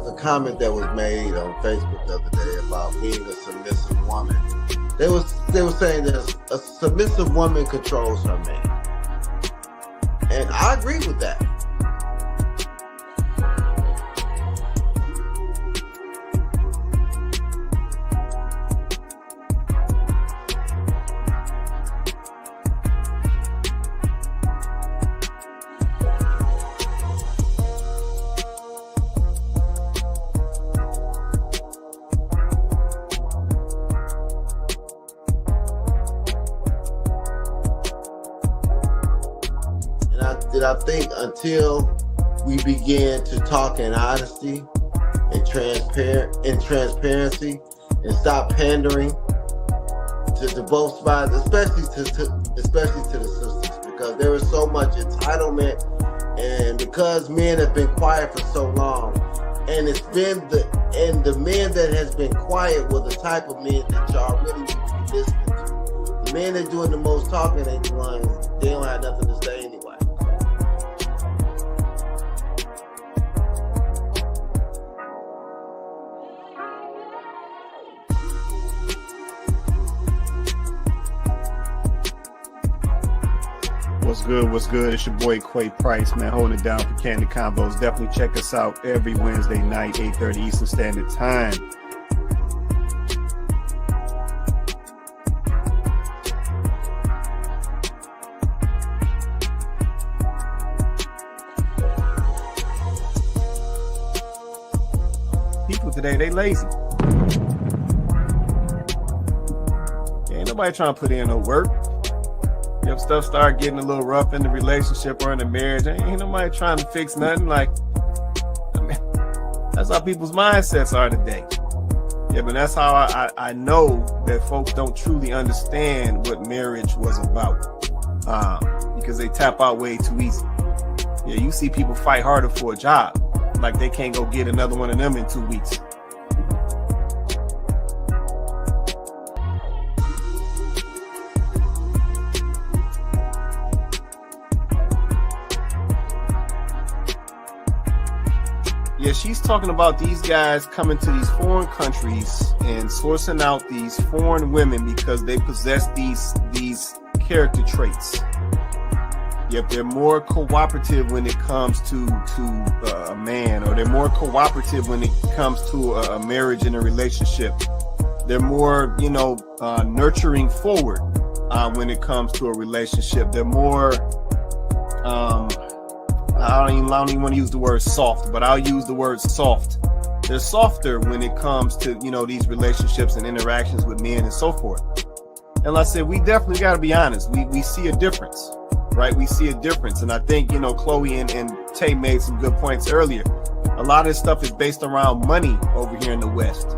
was a comment that was made on Facebook the other day about being a submissive woman. They were saying that a submissive woman controls her man, and I agree with that. I think until we begin to talk in honesty and transparency and stop pandering to both sides, especially to the sisters, because there is so much entitlement, and because men have been quiet for so long, and it's been the men that has been quiet were the type of men that y'all really need to be listening to. The men that doing the most talking ain't the ones, they don't have nothing to say anyway. What's good? It's your boy Quay Price, man, holding it down for Kandid Konvos. Definitely check us out every Wednesday night, 8:30 Eastern Standard Time. People today, they lazy. Ain't nobody trying to put in no work. If stuff start getting a little rough in the relationship or in the marriage, ain't nobody trying to fix nothing. Like, I mean, that's how people's mindsets are today. Yeah, but that's how I know that folks don't truly understand what marriage was about, because they tap out way too easy. Yeah, you see people fight harder for a job, like they can't go get another one of them in 2 weeks. Yeah, she's talking about these guys coming to these foreign countries and sourcing out these foreign women because they possess these character traits. Yep, they're more cooperative when it comes to a man, or they're more cooperative when it comes to a marriage and a relationship. They're more, nurturing forward when it comes to a relationship. They're more I don't even want to use the word soft, but I'll use the word soft. They're softer when it comes to, these relationships and interactions with men and so forth. And like I said, we definitely got to be honest. We see a difference, right? We see a difference. And I think, Chloe and Tay made some good points earlier. A lot of this stuff is based around money over here in the West.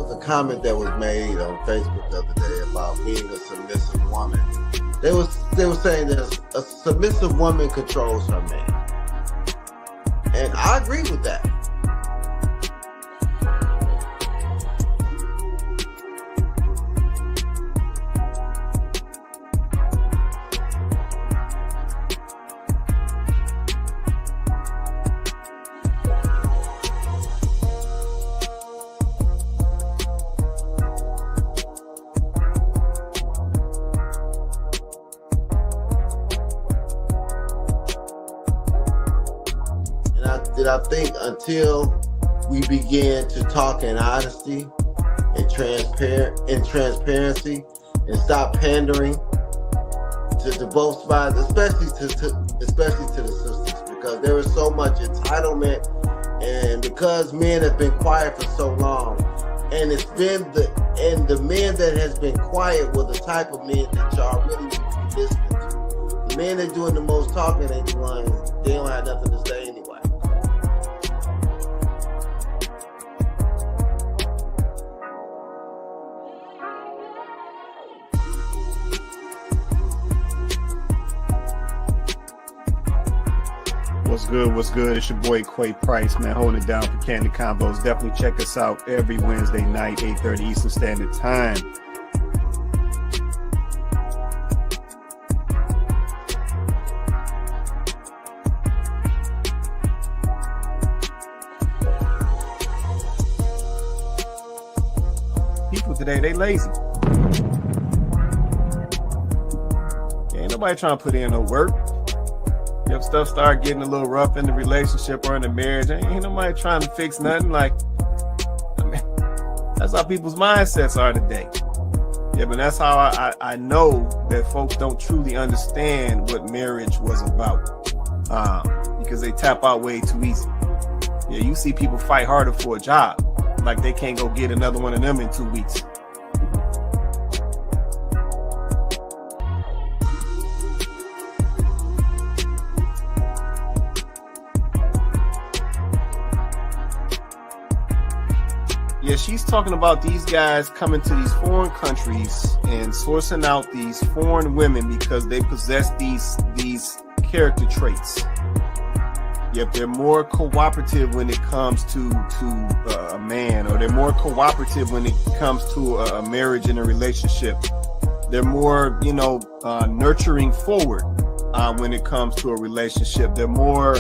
A comment that was made on Facebook the other day about being a submissive woman. They were saying that a submissive woman controls her man, and I agree with that. I think until we begin to talk in honesty and transparency and stop pandering to both sides, especially to the sisters, because there is so much entitlement, and because men have been quiet for so long, and it's been the men that has been quiet were the type of men that y'all really need to be listening to. The men that doing the most talking ain't the ones, they don't have nothing to say anyway. What's good? What's good? It's your boy Quay Price, man, holding it down for Kandid Konvos. Definitely check us out every Wednesday night, 8:30 Eastern Standard Time. People today, they lazy. Ain't nobody trying to put in no work. If stuff start getting a little rough in the relationship or in the marriage, ain't nobody trying to fix nothing. Like, I mean, that's how people's mindsets are today. Yeah, but that's how I know that folks don't truly understand what marriage was about, because they tap out way too easy. Yeah, you see people fight harder for a job, like they can't go get another one of them in 2 weeks. Yeah, she's talking about these guys coming to these foreign countries and sourcing out these foreign women because they possess these character traits. Yep, they're more cooperative when it comes to a man, or they're more cooperative when it comes to a marriage and a relationship. They're more, nurturing forward when it comes to a relationship. They're more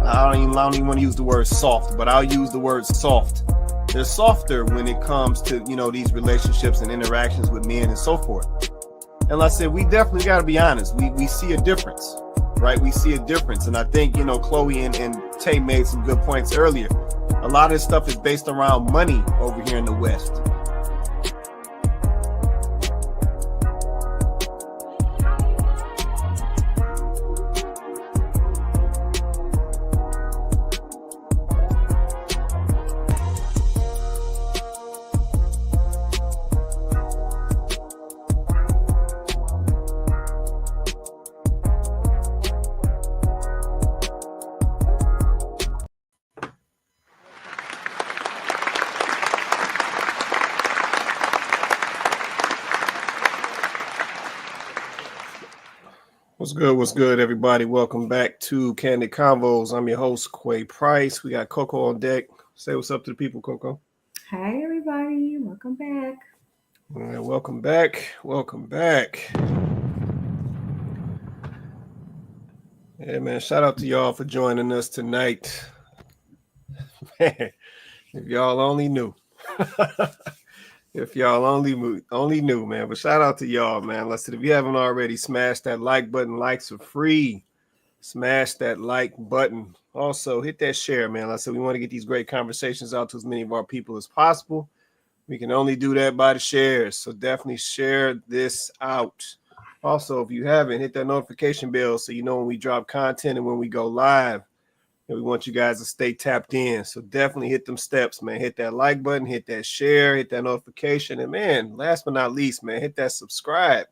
I don't even want to use the word soft, but I'll use the word soft. They're softer when it comes to, these relationships and interactions with men and so forth. And like I said, we definitely got to be honest. We see a difference, right? We see a difference. And I think, Chloe and Tay made some good points earlier. A lot of this stuff is based around money over here in the West. What's good, everybody? Welcome back to Kandid Konvos. I'm your host, Quay Price. We got Coco on deck. Say what's up to the people, Coco. Hi, everybody. Welcome back. All right, welcome back. Welcome back. Yeah, man, shout out to y'all for joining us tonight. Man, if y'all only knew. If y'all only knew, man. But shout out to y'all, man. Listen, if you haven't already, smash that like button. Likes are free. Smash that like button. Also, hit that share, man. Like I said, we want to get these great conversations out to as many of our people as possible. We can only do that by the shares. So definitely share this out. Also, if you haven't, hit that notification bell so you know when we drop content and when we go live. And we want you guys to stay tapped in. So definitely hit them steps, man. Hit that like button, hit that share, hit that notification. And, man, last but not least, man, hit that subscribe.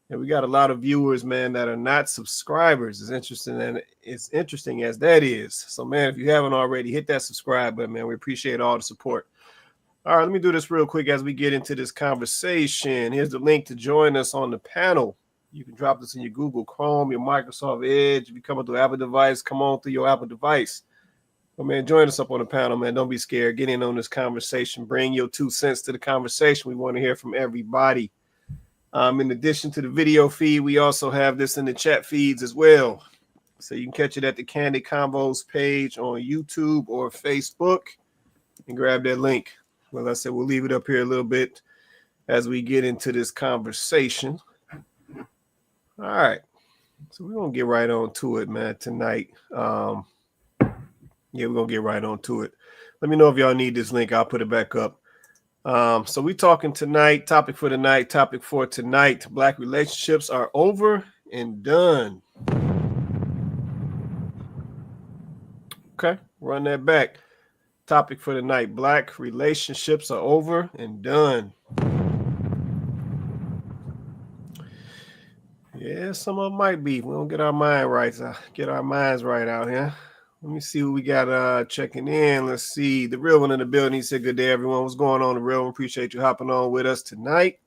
And we got a lot of viewers, man, that are not subscribers. It's interesting as that is. So, man, if you haven't already, hit that subscribe button, man. We appreciate all the support. All right, let me do this real quick as we get into this conversation. Here's the link to join us on the panel. You can drop this in your Google Chrome, your Microsoft Edge. If you come up to an Apple device, come on through your Apple device. But, man, join us up on the panel, man. Don't be scared. Get in on this conversation. Bring your 2 cents to the conversation. We want to hear from everybody. In addition to the video feed, we also have this in the chat feeds as well. So you can catch it at the Kandid Konvos page on YouTube or Facebook and grab that link. Well, I said we'll leave it up here a little bit as we get into this conversation. All right. So we're going to get right on to it, man, tonight. We're going to get right on to it. Let me know if y'all need this link. I'll put it back up. So we're talking tonight, topic for tonight. Black relationships are over and done. Okay, run that back. Topic for tonight, black relationships are over and done. Yeah, some of them might be. We don't get our minds right out here. Let me see who we got checking in. Let's see. The real one in the building. He said, good day, everyone. What's going on, the real one? Appreciate you hopping on with us tonight.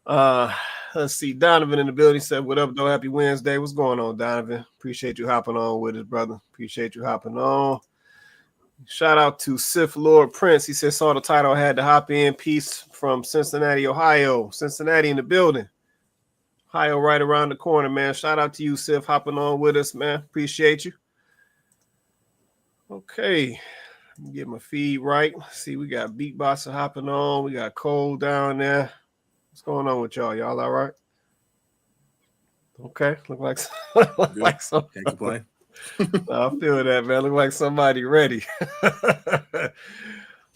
Let's see. Donovan in the building said, what up, though? Happy Wednesday. What's going on, Donovan? Appreciate you hopping on with us, brother. Appreciate you hopping on. Shout out to Sith Lord Prince. He said, saw the title, had to hop in. Peace from Cincinnati, Ohio. Cincinnati in the building. Ohio right around the corner, man. Shout out to you, Sif, hopping on with us, man. Appreciate you. Okay. Let me get my feed right. See, we got Beatboxer hopping on. We got Cole down there. What's going on with y'all? Y'all all right? Okay. Look like some. Can't complain. I feel that, man. Look like somebody ready.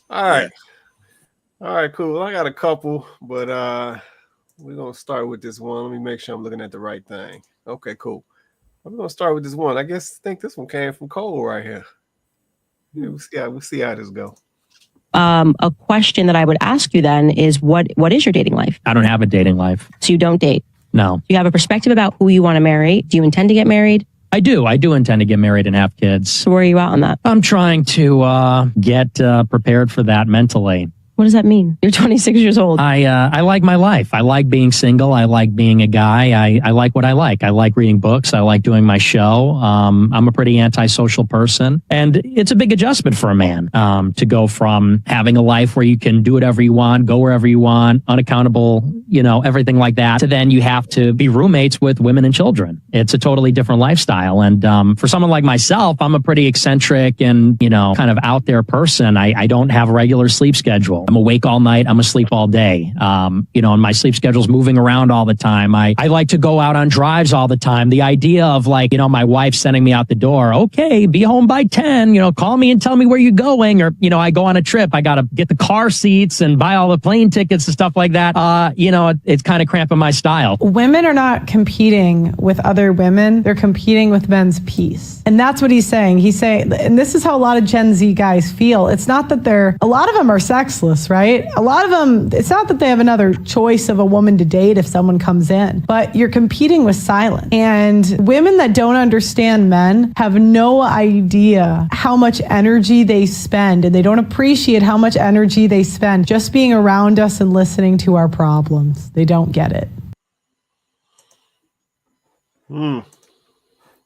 All right. Yeah. All right, cool. I got a couple, but we're going to start with this one. Let me make sure I'm looking at the right thing. Okay, cool. I'm going to start with this one. I think this one came from Cole right here. Yeah, we'll see how this goes. A question that I would ask you then is what is your dating life? I don't have a dating life. So you don't date? No. Do you have a perspective about who you want to marry? Do you intend to get married? I do intend to get married and have kids. So where are you at on that? I'm trying to get prepared for that mentally. What does that mean? You're 26 years old. I like my life. I like being single. I like being a guy. I like what I like. I like reading books. I like doing my show. I'm a pretty antisocial person. And it's a big adjustment for a man to go from having a life where you can do whatever you want, go wherever you want, unaccountable, everything like that, to then you have to be roommates with women and children. It's a totally different lifestyle. And for someone like myself, I'm a pretty eccentric and, kind of out there person. I don't have a regular sleep schedule. I'm awake all night. I'm asleep all day. And my sleep schedule's moving around all the time. I like to go out on drives all the time. The idea of my wife sending me out the door, okay, be home by 10, call me and tell me where you're going. Or, I go on a trip. I got to get the car seats and buy all the plane tickets and stuff like that. It's kind of cramping my style. Women are not competing with other women. They're competing with men's peace. And that's what he's saying. He's saying, and this is how a lot of Gen Z guys feel. It's not that a lot of them are sexless, right? A lot of them, it's not that they have another choice of a woman to date if someone comes in, but you're competing with silence. And women that don't understand men have no idea how much energy they spend, and they don't appreciate how much energy they spend just being around us and listening to our problems. They don't get it.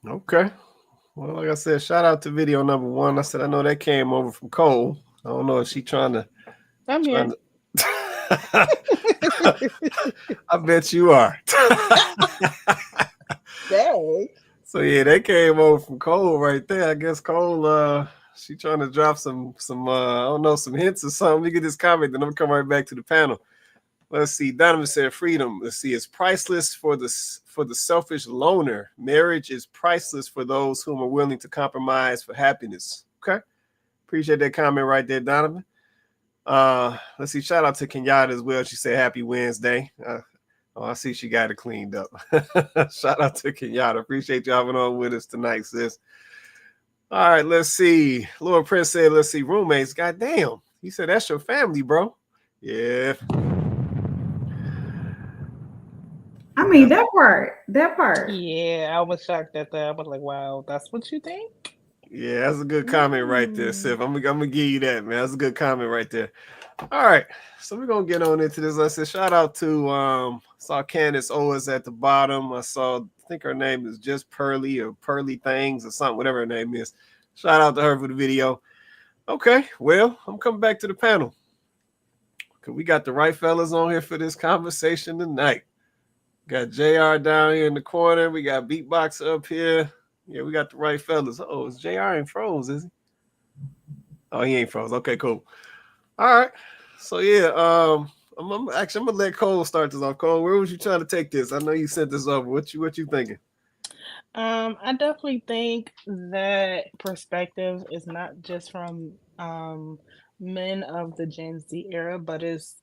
Okay. Well, like I said, shout out to video number 1. I said, I know that came over from Cole. I don't know if she trying to. I'm here. I bet you are. Dang. So yeah, they came over from Cole right there. I guess Cole, she trying to drop some I don't know, some hints or something. Look at this comment, then I'm gonna come right back to the panel. Let's see. Donovan said freedom. Let's see. It's priceless for the selfish loner. Marriage is priceless for those whom are willing to compromise for happiness. Okay. Appreciate that comment right there, Donovan. Let's see. Shout out to Kenyatta as well. She said happy Wednesday. I see she got it cleaned up. Shout out to Kenyatta. Appreciate you having on with us tonight, sis. All right, let's see. Lord Prince said, let's see, roommates. Goddamn. He said, that's your family, bro. Yeah. I mean, that part. Yeah, I was shocked at that. I was like, wow, that's what you think? Yeah, that's a good comment right there, Sif. I'm gonna give you that, man. That's a good comment right there. All right, so we're gonna get on into this. I said shout out to saw Candace Owens at the bottom. I think her name is just Pearly or Pearly Things or something, whatever her name is. Shout out to her for the video. Okay, well, I'm coming back to the panel. Cause we got the right fellas on here for this conversation tonight. Got JR down here in the corner. We got Beatbox up here. Yeah, we got the right fellas. Oh, is JR ain't froze, is he? Oh, he ain't froze. Okay, cool. All right. So yeah, I'm gonna let Cole start this off. Cole, where was you trying to take this? I know you sent this over. What you thinking? I definitely think that perspective is not just from men of the Gen Z era, but it's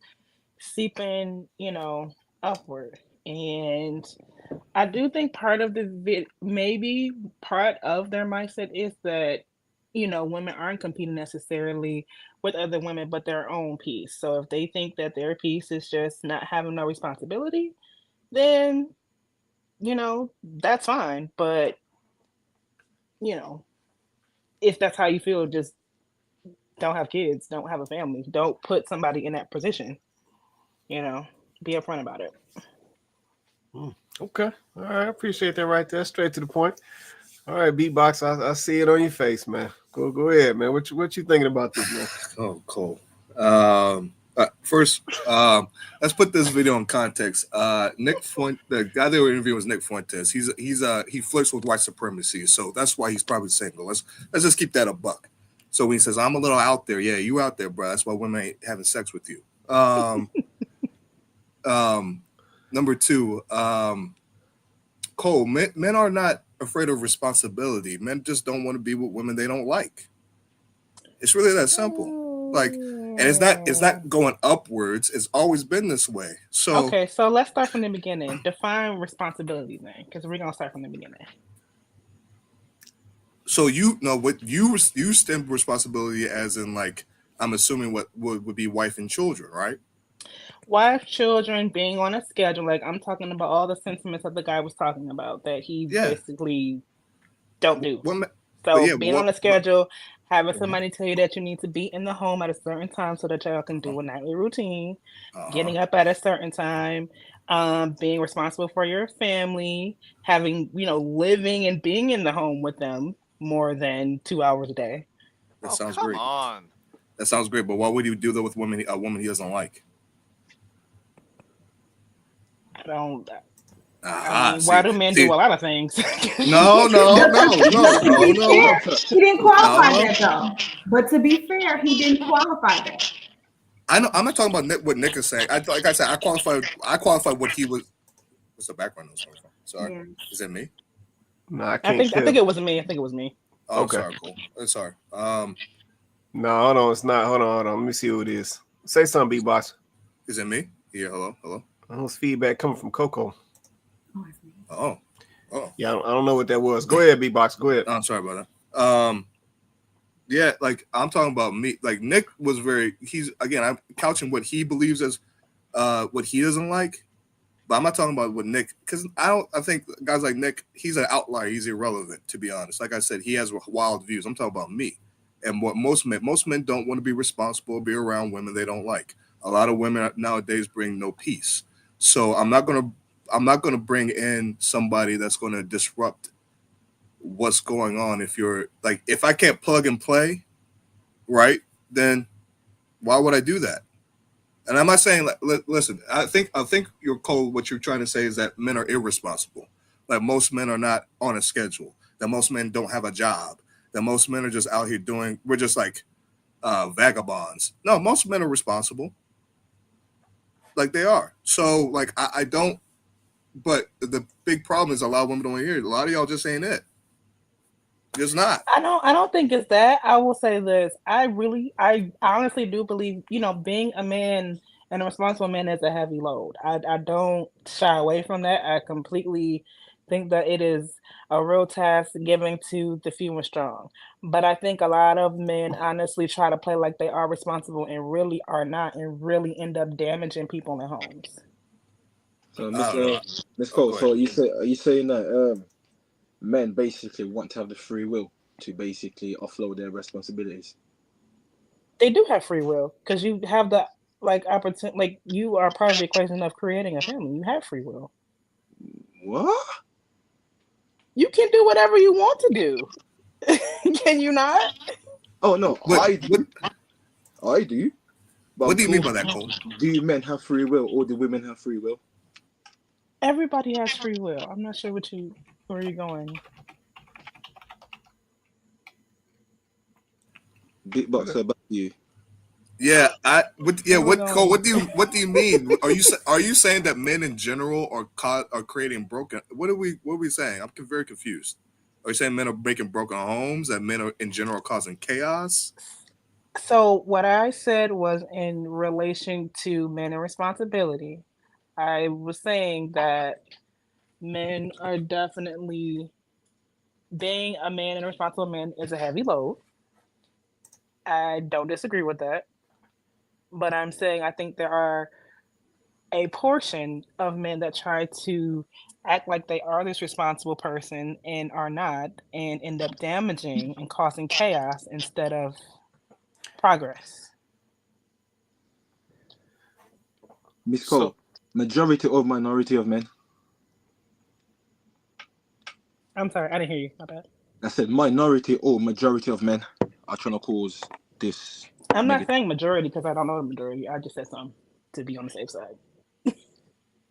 seeping, upward. And I do think part of maybe part of their mindset is that, women aren't competing necessarily with other women, but their own piece. So if they think that their piece is just not having no responsibility, then that's fine. But, if that's how you feel, just don't have kids, don't have a family, don't put somebody in that position, be upfront about it. Okay. All right. I appreciate that right there. Straight to the point. All right, Beatbox. I see it on your face, man. Go ahead, man. What you thinking about this, man? Oh, cool. First, let's put this video in context. Nick Fuentes, the guy they were interviewing was Nick Fuentes. He flirts with white supremacy, so that's why he's probably single. Let's just keep that a buck. So when he says, "I'm a little out there," yeah, you out there, bro. That's why women ain't having sex with you. Number two, Cole, men are not afraid of responsibility. Men just don't want to be with women they don't like. It's really that simple. Like, and it's not going upwards. It's always been this way. So okay, so let's start from the beginning. Define responsibility then, because we're gonna start from the beginning. So what you stem responsibility as in, like, I'm assuming what would be wife and children, right? Wife, children, being on a schedule. Like, I'm talking about all the sentiments that the guy was talking about that he basically don't do. Being on a schedule, having somebody tell you that you need to be in the home at a certain time so that y'all can do a nightly routine, getting up at a certain time, being responsible for your family, having, living and being in the home with them more than 2 hours a day. That sounds great. That sounds great, but why would you do that with a woman he doesn't like? Why do men do a lot of things? No. He didn't qualify that though. But to be fair, he didn't qualify that. I know. I'm not talking about what Nick is saying. Like I said, I qualified what he was. What's the background noise coming from? Sorry, is it me? No, I can't. I think it was me. Oh, okay. Sorry, cool. Sorry. No, hold on. It's not. Hold on. Let me see who it is. Say something, Beatbox. Is it me? Yeah. Hello. Who's feedback coming from Coco? Oh. Yeah, I don't know what that was. Go ahead, Beatbox. Go ahead. I'm sorry about that. Yeah, like, I'm talking about me. Like, Nick was I'm couching what he believes as what he doesn't like, but I'm not talking about what Nick, because I think guys like Nick, he's an outlier. He's irrelevant, to be honest. Like I said, he has wild views. I'm talking about me and what most men don't want to be responsible, be around women they don't like. A lot of women nowadays bring no peace. So I'm not gonna bring in somebody that's gonna disrupt what's going on. If I can't plug and play, right, then why would I do that? And I'm not saying, listen, I think you're cold. What you're trying to say is that men are irresponsible. Like, most men are not on a schedule. That most men don't have a job. That most men are just out here we're just like vagabonds. No, most men are responsible. Like, they are. So, like, I don't. But the big problem is a lot of women don't hear it. A lot of y'all just ain't it. It's not. I don't think it's that. I will say this. I honestly do believe, being a man and a responsible man is a heavy load. I don't shy away from that. I completely think that it is a real task given to the few and strong. But I think a lot of men honestly try to play like they are responsible and really are not, and really end up damaging people in homes. So, Ms. Cole, are you saying that men basically want to have the free will to basically offload their responsibilities? They do have free will, because you have the opportunity. Like, you are part of the equation of creating a family. You have free will. What? You can do whatever you want to do. Can you not? Oh no, I do. But what do you mean by that, Cole? Do men have free will, or do women have free will? Everybody has free will. I'm not sure where are you going? Big Box, about you. Yeah, Cole, what do you mean? Are you saying that men in general are creating broken? What are we saying? I'm very confused. Are you saying men are making broken homes? That men are in general causing chaos? So what I said was in relation to men and responsibility. I was saying that men are definitely, being a man and a responsible man is a heavy load. I don't disagree with that. But I'm saying I think there are a portion of men that try to act like they are this responsible person and are not, and end up damaging and causing chaos instead of progress. Miss Cole, majority or minority of men? I'm sorry, I didn't hear you. My bad. I said minority or majority of men are trying to cause this. I'm not saying majority because I don't know the majority. I just said some to be on the safe side.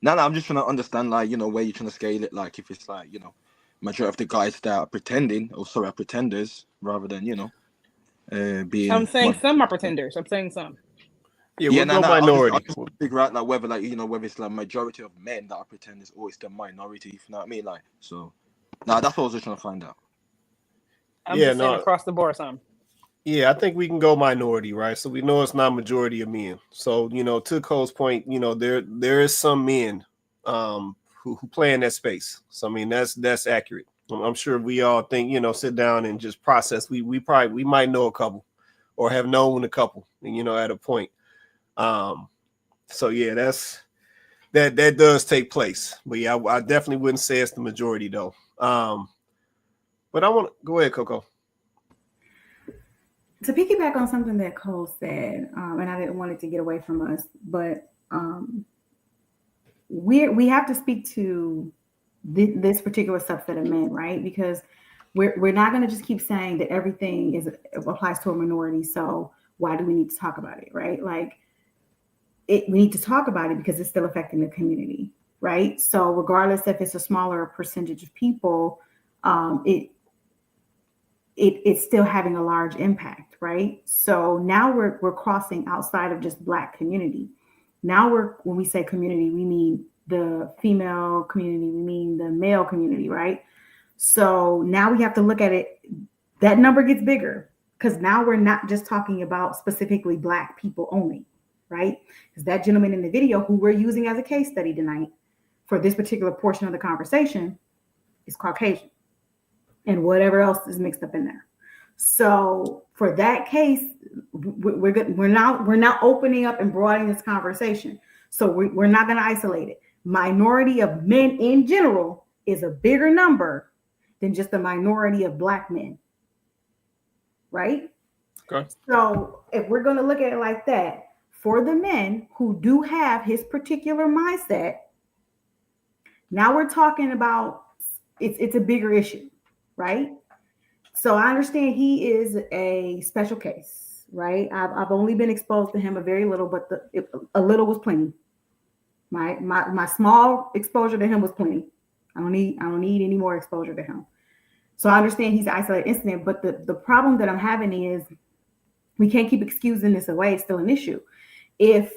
No, I'm just trying to understand, like, you know, where you're trying to scale it. Like, if it's like, you know, majority of the guys that are pretending, or sorry, are pretenders, rather than, you know, being. I'm saying some are pretenders. I'm saying some. Yeah, we'll go minority. I'll just figure out like whether, like, you know, whether it's like majority of men that are pretenders or it's the minority. If you know what I mean, like, so. Nah, that's what I was just trying to find out. I'm just saying across the board, some. Yeah, I think we can go minority, right? So we know it's not majority of men. So, you know, to Cole's point, you know, there is some men who play in that space. So I mean, that's accurate. I'm sure we all think, you know, sit down and just process. We might know a couple or have known a couple, you know, at a point. So yeah, that does take place. But yeah, I definitely wouldn't say it's the majority though. But I want to go ahead, Coco. To piggyback on something that Cole said, and I didn't want it to get away from us, but we have to speak to this particular subset of men, right? Because we're not going to just keep saying that everything applies to a minority. So why do we need to talk about it, right? Like we need to talk about it because it's still affecting the community, right? So regardless if it's a smaller percentage of people, it's still having a large impact, right? So now we're crossing outside of just Black community. Now when we say community, we mean the female community, we mean the male community, right? So now we have to look at it. That number gets bigger because now we're not just talking about specifically Black people only, right? Because that gentleman in the video who we're using as a case study tonight for this particular portion of the conversation is Caucasian. And whatever else is mixed up in there. So for that case, we're now opening up and broadening this conversation. So we're not going to isolate it. Minority of men in general is a bigger number than just the minority of Black men, right? Okay. So if we're going to look at it like that, for the men who do have his particular mindset, now we're talking about it's a bigger issue. Right? So I understand he is a special case, right? I've only been exposed to him a very little, but a little was plenty. My small exposure to him was plenty. I don't need any more exposure to him. So I understand he's an isolated incident, but the problem that I'm having is we can't keep excusing this away. It's still an issue. If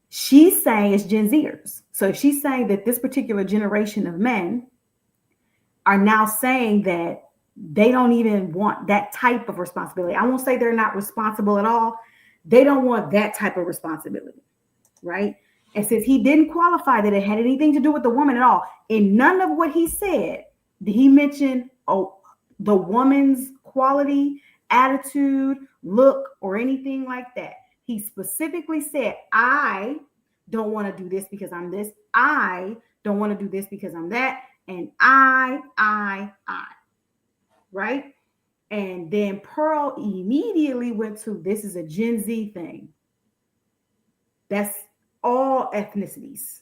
she's saying it's Gen Zers, so if she's saying that this particular generation of men are now saying that they don't even want that type of responsibility. I won't say they're not responsible at all. They don't want that type of responsibility, right? And since he didn't qualify that it had anything to do with the woman at all, in none of what he said did he mention the woman's quality, attitude, look, or anything like that. He specifically said, I don't want to do this because I'm this. I don't want to do this because I'm that. And I, right? And then Pearl immediately went to, this is a Gen Z thing. That's all ethnicities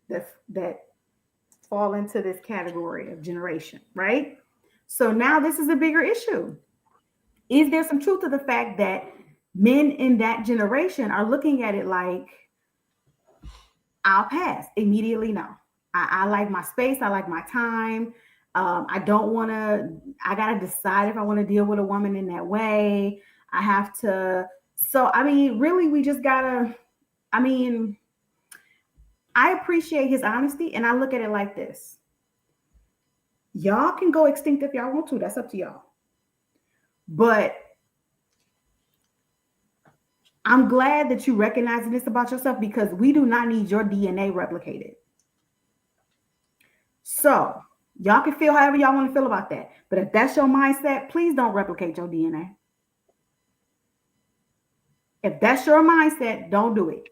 that fall into this category of generation, right? So now this is a bigger issue. Is there some truth to the fact that men in that generation are looking at it like, I'll pass immediately? No. I like my space. I like my time. I got to decide if I want to deal with a woman in that way. I have to. So, I mean, really, we just got to, I appreciate his honesty, and I look at it like this. Y'all can go extinct if y'all want to. That's up to y'all. But I'm glad that you recognize this about yourself because we do not need your DNA replicated. So y'all can feel however y'all want to feel about that. But if that's your mindset, please don't replicate your DNA. If that's your mindset, don't do it.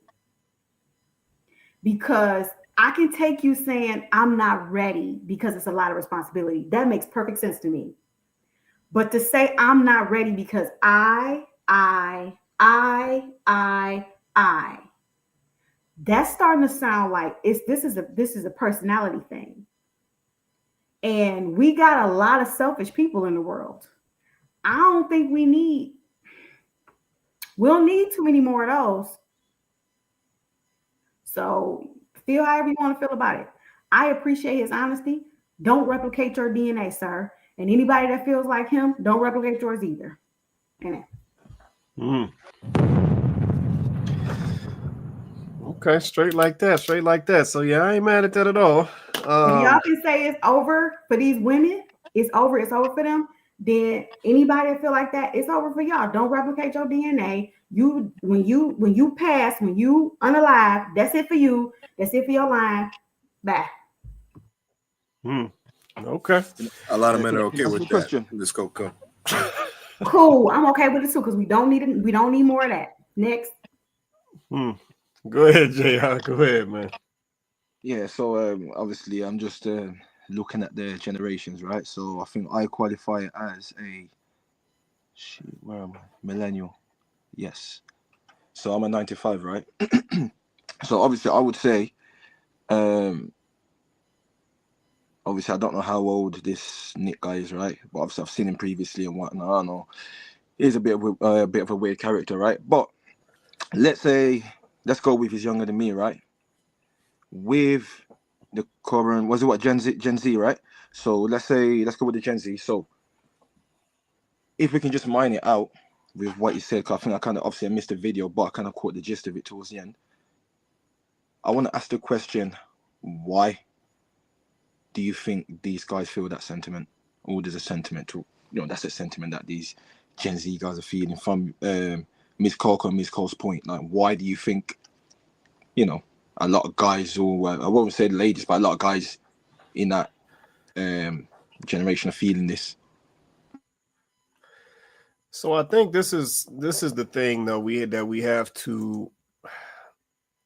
because I can take you saying I'm not ready because it's a lot of responsibility. That makes perfect sense to me. But to say I'm not ready because I, that's starting to sound like this is a personality thing. And we got a lot of selfish people in the world. I don't think we'll need too many more of those. So feel however you want to feel about it. I appreciate his honesty. Don't replicate your DNA, sir. And anybody that feels like him, don't replicate yours either. Amen. Okay, straight like that. So yeah, I ain't mad at that at all. If y'all can say it's over for these women, it's over for them, then anybody that feel like that, it's over for y'all. Don't replicate your DNA. When you pass, when you unalive, that's it for you. That's it for your line. Bye. Okay. A lot of men are okay That's with the that. question. This go. Cool. I'm okay with it too, because we don't need more of that. Next. Go ahead, JR. Go ahead, man. Yeah, so obviously I'm just looking at the generations, right? So I think I qualify as where am I? Millennial. Yes. So I'm a 95, right? So obviously I would say, obviously I don't know how old this Nick guy is, right? But obviously I've seen him previously and whatnot. I don't know. He's a bit of a weird character, right? But let's go with he's younger than me, right? With the current, was it what, Gen Z, right? So let's go with the Gen Z. So if we can just mine it out with what you said, because I think I missed the video, but I kind of caught the gist of it towards the end. I want to ask the question, why do you think these guys feel that sentiment? Or there's a sentiment to, that's a sentiment that these Gen Z guys are feeling from Ms. Coco and Ms. Cole's point. Like, why do you think, a lot of guys, or I won't say ladies, but a lot of guys in that generation are feeling this? So I think this is the thing though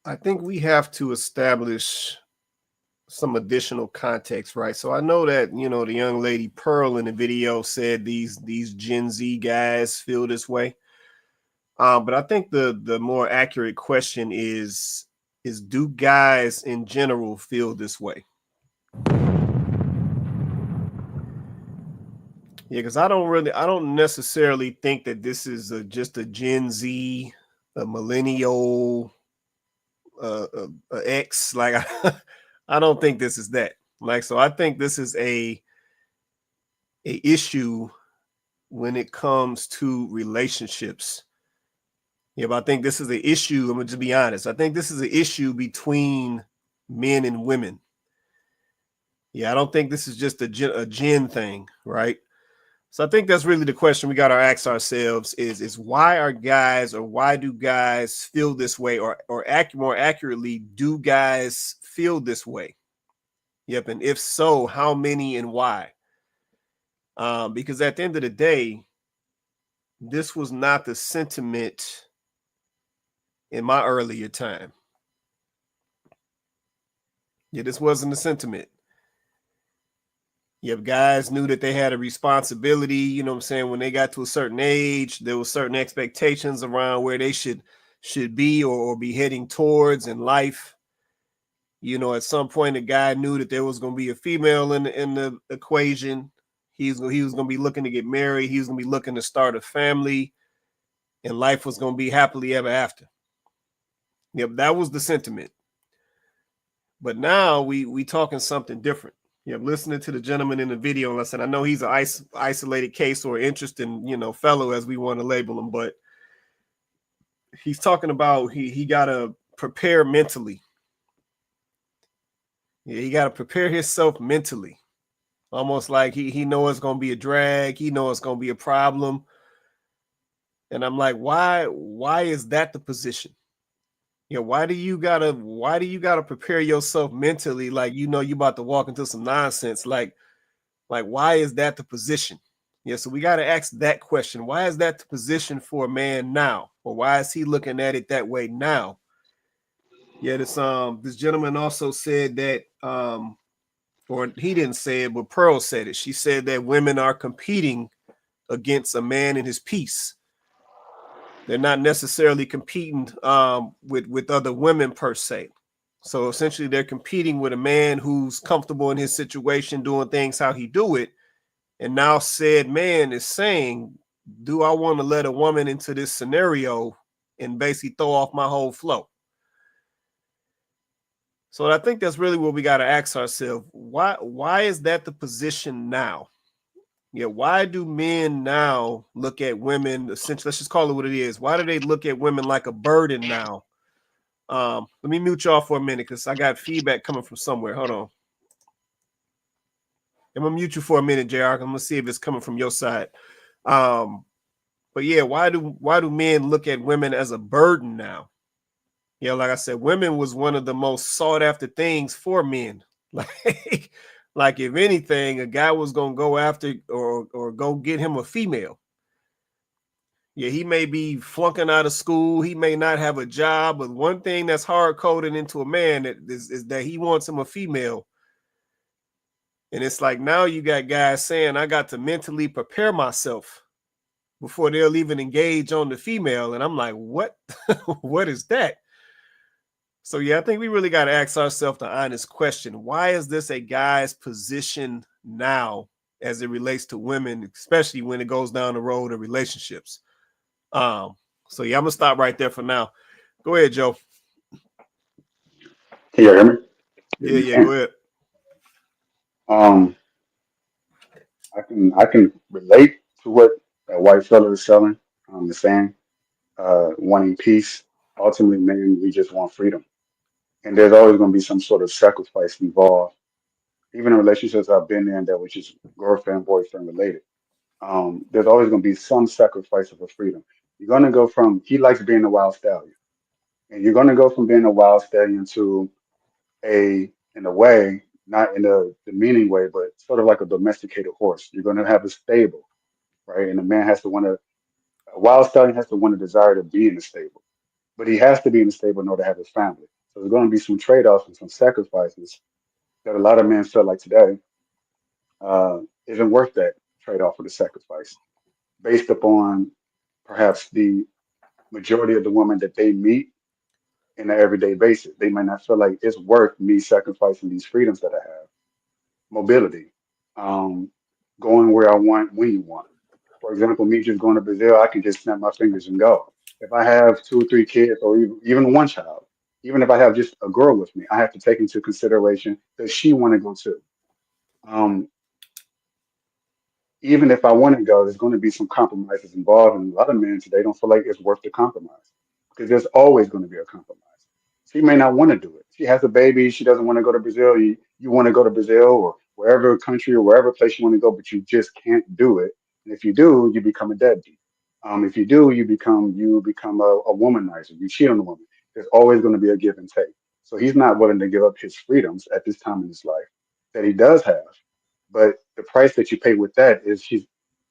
I think we have to establish some additional context, right? So I know that, the young lady Pearl in the video said these Gen Z guys feel this way. But I think the more accurate question is do guys in general feel this way? Yeah, because I don't necessarily think that this is just a Gen Z, a millennial, a X. Like, I don't think this is that. Like, so I think this is a issue when it comes to relationships. Yeah, but I think this is an issue. I'm gonna just be honest. I think this is an issue between men and women. Yeah, I don't think this is just a gen thing, right? So I think that's really the question we got to ask ourselves is why do guys feel this way, or more accurately, do guys feel this way? Yep, and if so, how many and why? Because at the end of the day, this was not the sentiment in my earlier time. Yeah, this wasn't the sentiment. Yep, guys knew that they had a responsibility, when they got to a certain age, there were certain expectations around where they should be or be heading towards in life. At some point, a guy knew that there was going to be a female in the equation. He was going to be looking to get married. He was going to be looking to start a family, and life was going to be happily ever after. Yep, that was the sentiment. But now we talking something different. Yeah, listening to the gentleman in the video, and I said, I know he's an isolated case or interesting, fellow, as we want to label him, but he's talking about he got to prepare mentally. Yeah, he got to prepare himself mentally, almost like he know it's going to be a drag. He know it's going to be a problem. And I'm like, why is that the position? Yeah, why do you gotta prepare yourself mentally, like you about to walk into some nonsense? Like why is that the position? Yeah, so we got to ask that question. Why is that the position for a man now? Or why is he looking at it that way now? Yeah, this gentleman also said that, or he didn't say it, but Pearl said it. She said that women are competing against a man in his peace. They're not necessarily competing with other women per se. So essentially, they're competing with a man who's comfortable in his situation, doing things how he do it. And now said man is saying, do I want to let a woman into this scenario and basically throw off my whole flow? So I think that's really what we got to ask ourselves. Why is that the position now? Yeah, why do men now look at women, essentially, let's just call it what it is. Why do they look at women like a burden now? Let me mute y'all for a minute because I got feedback coming from somewhere. Hold on. I'm gonna mute you for a minute, JR. I'm gonna see if it's coming from your side. But yeah, why do men look at women as a burden now? Yeah, like I said, women was one of the most sought after things for men. Like if anything, a guy was gonna go after or go get him a female. Yeah, he may be flunking out of school. He may not have a job, but one thing that's hard coded into a man is that he wants him a female. And it's like now you got guys saying I got to mentally prepare myself before they'll even engage on the female. And I'm like, what? What is that? So yeah, I think we really got to ask ourselves the honest question. Why is this a guy's position now as it relates to women, especially when it goes down the road of relationships? So yeah, I'm gonna stop right there for now. Go ahead, Joe. Can you hear me? Yeah, go ahead. Um, I can relate to what that white fella is selling. Is saying, wanting peace. Ultimately, man, we just want freedom, and there's always going to be some sort of sacrifice involved. Even in relationships I've been in that which is girlfriend boyfriend related. There's always going to be some sacrifice of a freedom. You're going to go from he likes being a wild stallion, and you're going to go from being a wild stallion to in a way, not in a demeaning way, but sort of like a domesticated horse. You're going to have a stable, right? And a man has to want to, a wild stallion has to want a desire to be in the stable, but he has to be in the stable in order to have his family. So there's going to be some trade-offs and some sacrifices that a lot of men feel like today isn't worth that trade-off or the sacrifice based upon perhaps the majority of the women that they meet in an everyday basis. They might not feel like it's worth me sacrificing these freedoms that I have. Mobility, um, going where I want when you want. For example, me just going to Brazil, I can just snap my fingers and go. If I have two or three kids or even one child, even if I have just a girl with me, I have to take into consideration does she want to go too? Um, Even if I want to go, there's going to be some compromises involved. And a lot of men today don't feel like it's worth the compromise because there's always going to be a compromise. She may not want to do it. She has a baby. She doesn't want to go to Brazil. You want to go to Brazil or wherever country or wherever place you want to go, but you just can't do it. And if you do, you become a deadbeat. If you do, you become a womanizer. You cheat on the woman. There's always going to be a give and take. So he's not willing to give up his freedoms at this time in his life that he does have. But the price that you pay with that is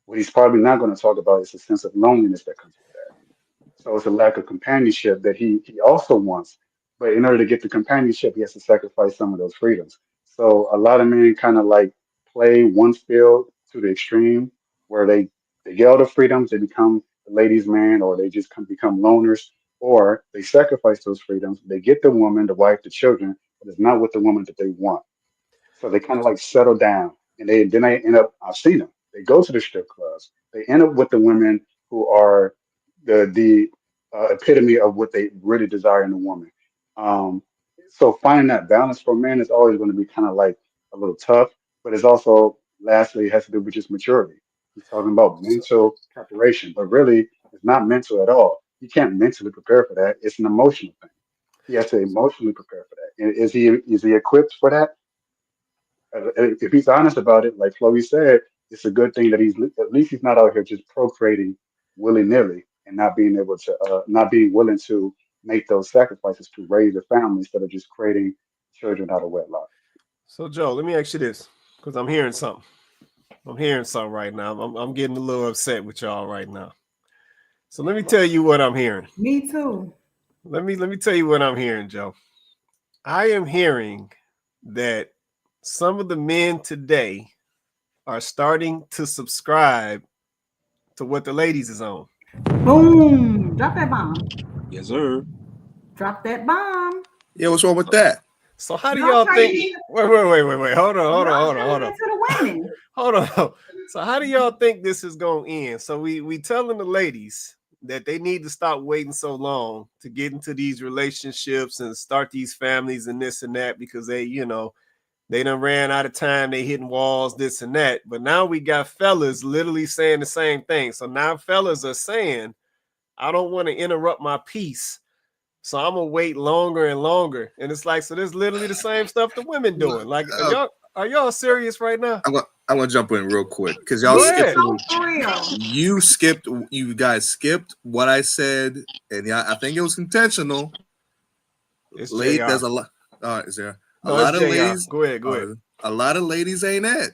what he's probably not going to talk about is a sense of loneliness that comes with that. So it's a lack of companionship that he also wants. But in order to get the companionship, he has to sacrifice some of those freedoms. So a lot of men kind of like play one field to the extreme where they get all the freedoms, they become the ladies' man, or they just become loners, or they sacrifice those freedoms. They get the woman, the wife, the children, but it's not with the woman that they want. So they kind of like settle down, and they end up. I've seen them. They go to the strip clubs. They end up with the women who are the epitome of what they really desire in a woman. Um, so finding that balance for men is always going to be kind of like a little tough, but it's also lastly it has to do with just maturity. He's talking about mental preparation, but really it's not mental at all. You can't mentally prepare for that. It's an emotional thing. He has to emotionally prepare for that. And is he equipped for that? If he's honest about it, like Chloe said, it's a good thing that he's at least he's not out here just procreating willy nilly and not being able to, not being willing to make those sacrifices to raise a family instead of just creating children out of wedlock. So Joe, let me ask you this, because I'm hearing something. I'm hearing something right now. I'm getting a little upset with y'all right now. So let me tell you what I'm hearing. Me too. Let me tell you what I'm hearing, Joe. I am hearing that some of the men today are starting to subscribe to what the ladies is on. Boom. Drop that bomb. Yes, sir. Drop that bomb. Yeah, what's wrong with that? So how do Y'all y'all trying think? to get, Wait. Hold y'all on. trying to get to the women. Hold on. So how do y'all think this is gonna end? So we telling the ladies that they need to stop waiting so long to get into these relationships and start these families and this and that because they done ran out of time, they hitting walls, this and that. But now we got fellas literally saying the same thing. So now fellas are saying, I don't want to interrupt my peace. So I'm gonna wait longer and longer. And it's like, so there's literally the same stuff the women doing. Like, are y'all serious right now? I'm gonna jump in real quick because y'all Go ahead. skipped. You guys skipped what I said, and yeah, I think it was intentional. It's Late, JR. there's a lot. Is there a No, lot it's of JR. ladies? Go ahead. A lot of ladies ain't it.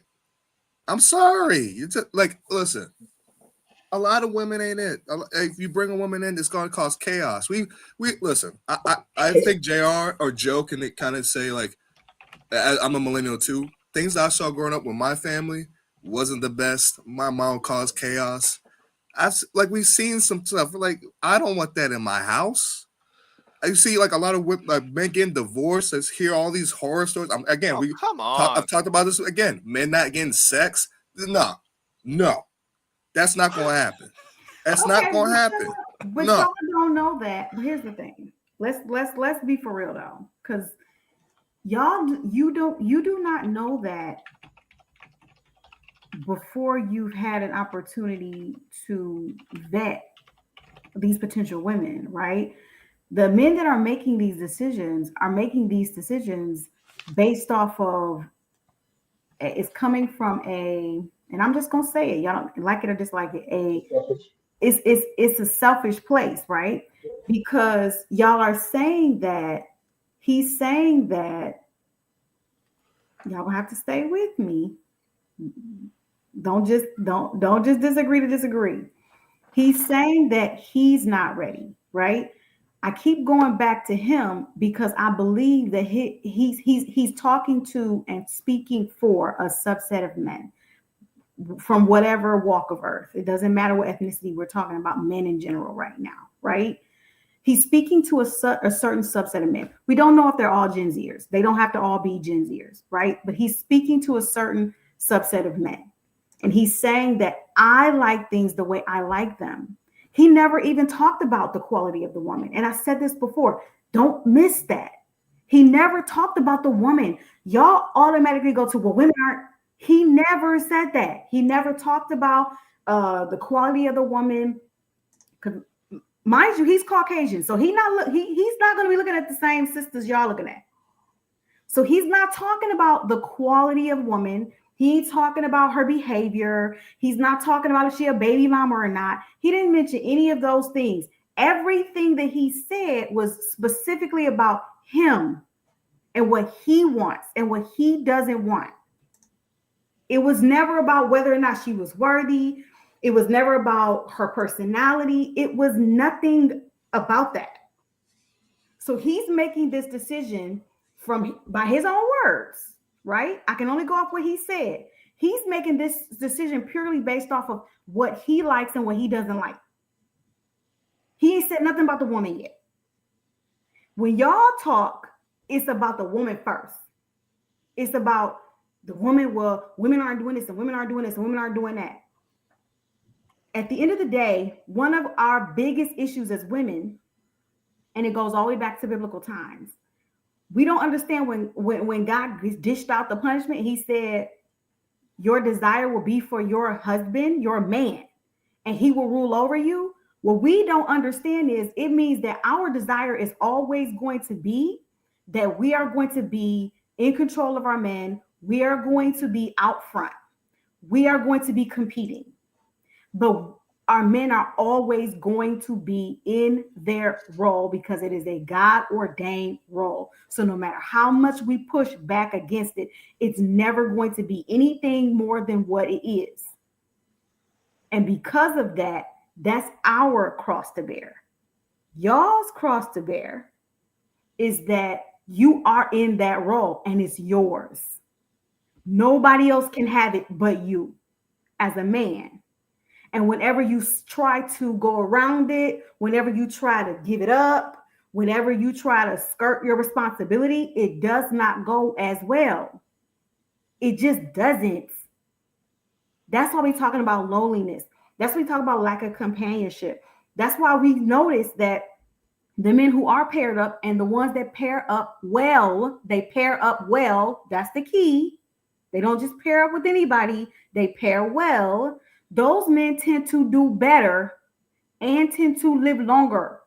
I'm sorry. You just like listen. A lot of women ain't it. If you bring a woman in, it's gonna cause chaos. We listen. I think JR or Joe can kind of say like, I'm a millennial too. Things I saw growing up with my family wasn't the best. My mom caused chaos. We've seen some stuff. Like I don't want that in my house. I see like a lot of men getting divorced. I hear all these horror stories. Come on. I've talked about this again. Men not getting sex. No, that's not going to happen. That's not going to happen. But no. y'all don't know that. But here's the thing. Let's be for real though, because you do not know that before you've had an opportunity to vet these potential women, right? The men that are making these decisions based off of, it's coming from and I'm just gonna say it, y'all don't like it or dislike it, it's a selfish place, right? Because y'all are saying that he's saying that y'all will have to stay with me. Don't just disagree to disagree. He's saying that he's not ready, right? I keep going back to him because I believe that he's talking to and speaking for a subset of men from whatever walk of earth. It doesn't matter what ethnicity we're talking about, men in general right now, right? He's speaking to a certain subset of men. We don't know if they're all Gen Zers. They don't have to all be Gen Zers, right? But he's speaking to a certain subset of men. And he's saying that I like things the way I like them. He never even talked about the quality of the woman. And I said this before, don't miss that. He never talked about the woman. Y'all automatically go to, well, women aren't. He never said that. He never talked about the quality of the woman. Mind you, he's Caucasian. So he's not going to be looking at the same sisters y'all looking at. So he's not talking about the quality of woman. He's talking about her behavior. He's not talking about if she a baby mama or not. He didn't mention any of those things. Everything that he said was specifically about him and what he wants and what he doesn't want. It was never about whether or not she was worthy. It was never about her personality. It was nothing about that. So he's making this decision by his own words, right? I can only go off what he said. He's making this decision purely based off of what he likes and what he doesn't like. He ain't said nothing about the woman yet. When y'all talk, it's about the woman first. It's about the woman. Well, women aren't doing this and women aren't doing this and women aren't doing that. At the end of the day, one of our biggest issues as women, and it goes all the way back to biblical times, we don't understand when God dished out the punishment, he said, your desire will be for your husband, your man, and he will rule over you. What we don't understand is it means that our desire is always going to be that we are going to be in control of our men. We are going to be out front. We are going to be competing. But our men are always going to be in their role because it is a God-ordained role. So no matter how much we push back against it, it's never going to be anything more than what it is. And because of that, that's our cross to bear. Y'all's cross to bear is that You are in that role and it's yours. Nobody else can have it but you as a man. And whenever you try to go around it, whenever you try to give it up, whenever you try to skirt your responsibility, it does not go as well. It just doesn't. That's why we're talking about loneliness. That's why we talk about lack of companionship. That's why we notice that the men who are paired up and the ones that pair up well, they pair up well. That's the key. They don't just pair up with anybody, they pair well. Those men tend to do better and tend to live longer.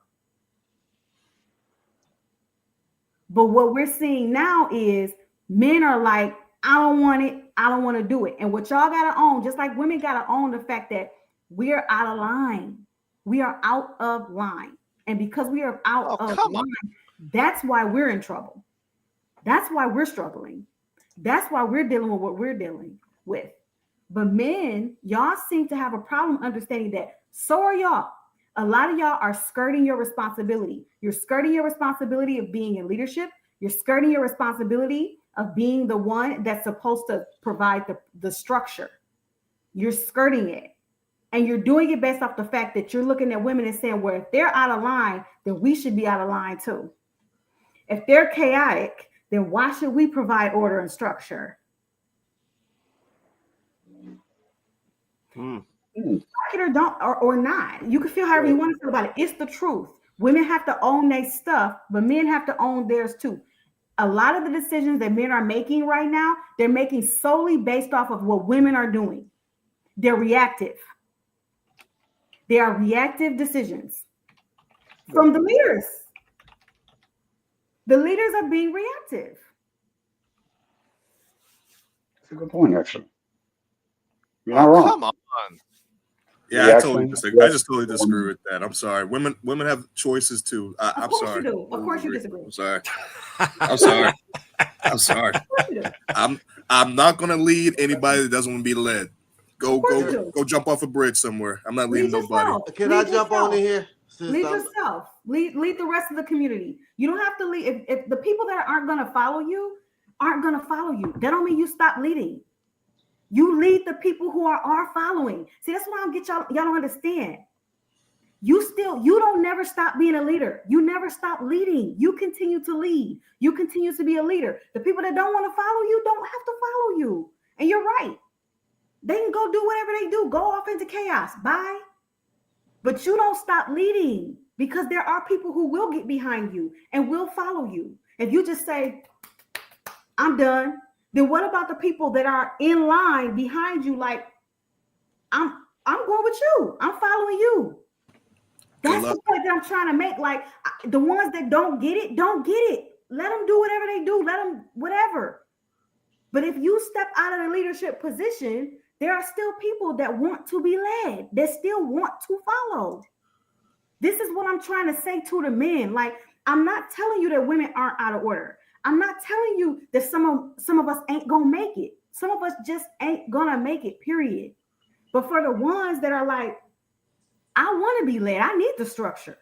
But what we're seeing now is men are like, I don't want it. I don't want to do it. And what y'all got to own, just like women got to own the fact that we're out of line. We are out of line. And because we are out of line, that's why we're in trouble. That's why we're struggling. That's why we're dealing with what we're dealing with. But men, y'all seem to have a problem understanding that. So are y'all. A lot of y'all are skirting your responsibility. You're skirting your responsibility of being in leadership. You're skirting your responsibility of being the one that's supposed to provide the structure. You're skirting it. And you're doing it based off the fact that you're looking at women and saying, well, if they're out of line, then we should be out of line too. If they're chaotic, then why should we provide order and structure? Like it or don't, or not. You can feel however you want to feel about it. It's the truth. Women have to own their stuff, but men have to own theirs too. A lot of the decisions that men are making right now, they're making solely based off of what women are doing. They're reactive. They are reactive decisions from the leaders. The leaders are being reactive. That's a good point, actually. You're not wrong. Come on. Yeah, I just totally disagree with that. I'm sorry. Women have choices too. I'm sorry. You do. Of course you disagree. I'm sorry. I'm sorry. I'm sorry. I'm not gonna lead anybody that doesn't want to be led. Go jump off a bridge somewhere. I'm not leading nobody. Can I jump on in here? Lead yourself. Lead the rest of the community. You don't have to lead. If the people that aren't going to follow you aren't going to follow you, that don't mean you stop leading. You lead the people who are following. See, that's what I don't get y'all don't understand. You don't never stop being a leader. You never stop leading. You continue to lead. You continue to be a leader. The people that don't want to follow you don't have to follow you. And you're right. They can go do whatever they do. Go off into chaos. Bye. But you don't stop leading because there are people who will get behind you and will follow you. If you just say, I'm done, then what about the people that are in line behind you? Like, I'm going with you. I'm following you. That's the point that I'm trying to make. Like, the ones that don't get it, don't get it. Let them do whatever they do. Let them whatever. But if you step out of the leadership position, there are still people that want to be led, that still want to follow. This is what I'm trying to say to the men. Like, I'm not telling you that women aren't out of order. I'm not telling you that some of us ain't gonna make it. Some of us just ain't gonna make it, period. But for the ones that are like, I want to be led, I need the structure.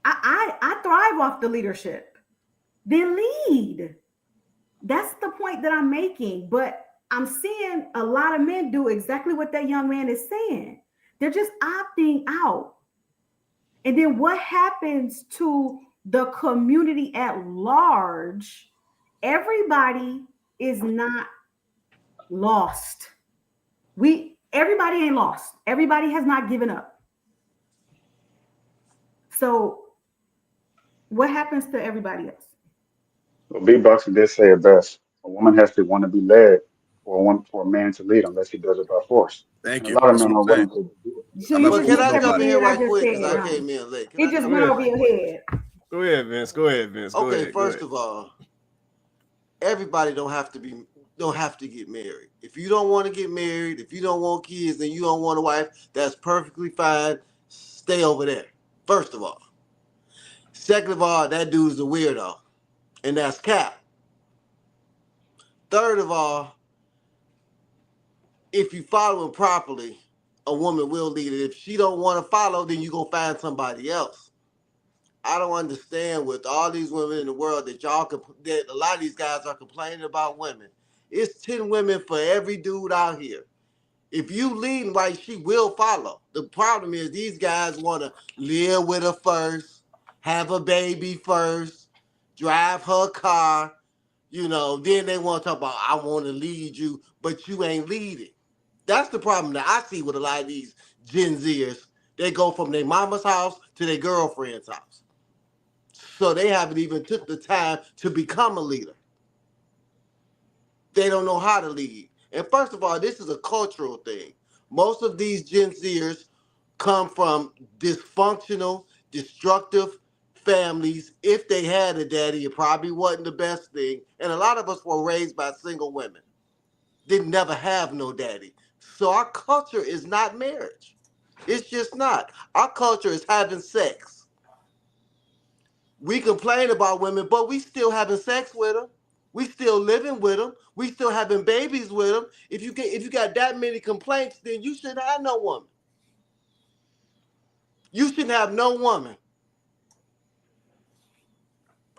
I thrive off the leadership. Then lead. That's the point that I'm making. But I'm seeing a lot of men do exactly what that young man is saying. They're just opting out. And then what happens to the community at large? Everybody is not lost. Everybody ain't lost. Everybody has not given up. So what happens to everybody else? Well, B-Bucks did say it best. A woman has to want to be led for a man to lead unless he does it by force. Thank and you. A lot of men are willing to do it. So you can I jump in here right quick because I came in late? It just went over your head. Go ahead, Vince. Okay, first of all, everybody don't have to get married. If you don't want to get married, if you don't want kids and you don't want a wife, that's perfectly fine. Stay over there. First of all. Second of all, that dude's a weirdo. And that's cap. Third of all, if you follow him properly, a woman will lead it. If she don't want to follow, then you're going to find somebody else. I don't understand with all these women in the world that that a lot of these guys are complaining about women. It's 10 women for every dude out here. If you leading right, she will follow. The problem is these guys want to live with her first, have a baby first, drive her car, then they want to talk about, I want to lead you, but you ain't leading. That's the problem that I see with a lot of these Gen Zers. They go from their mama's house to their girlfriend's house. So they haven't even took the time to become a leader. They don't know how to lead. And first of all, this is a cultural thing. Most of these Gen Zers come from dysfunctional, destructive families. If they had a daddy, it probably wasn't the best thing. And a lot of us were raised by single women. Didn't never have no daddy. So our culture is not marriage. It's just not. Our culture is having sex. We complain about women, but we still having sex with them. We still living with them. We still having babies with them. If you got that many complaints, then you shouldn't have no woman. You shouldn't have no woman.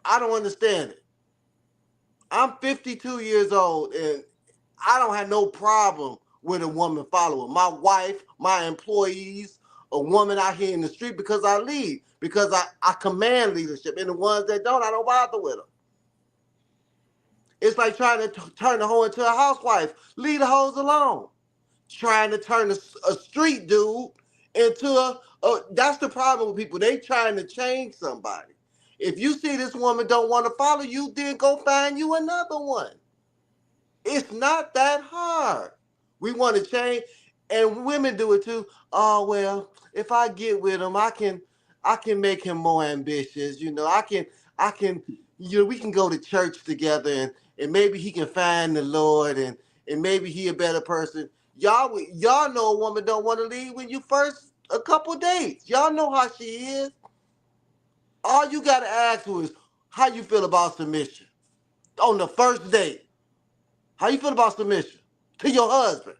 I don't understand it. I'm 52 years old, and I don't have no problem with a woman following. My wife, my employees, a woman out here in the street, because I lead, because I command leadership. And the ones that don't, I don't bother with them. It's like trying to turn the hoe into a housewife. Leave the hoes alone. Trying to turn a street dude into that's the problem with people. They trying to change somebody. If you see this woman don't want to follow you, then go find you another one. It's not that hard. We want to change, and women do it too. Oh, well, if I get with him, I can make him more ambitious. I can, we can go to church together, and maybe he can find the Lord, and maybe he a better person. Y'all know a woman don't want to leave when you first a couple dates. Y'all know how she is. All you got to ask her is, how you feel about submission? On the first date, how you feel about submission to your husband?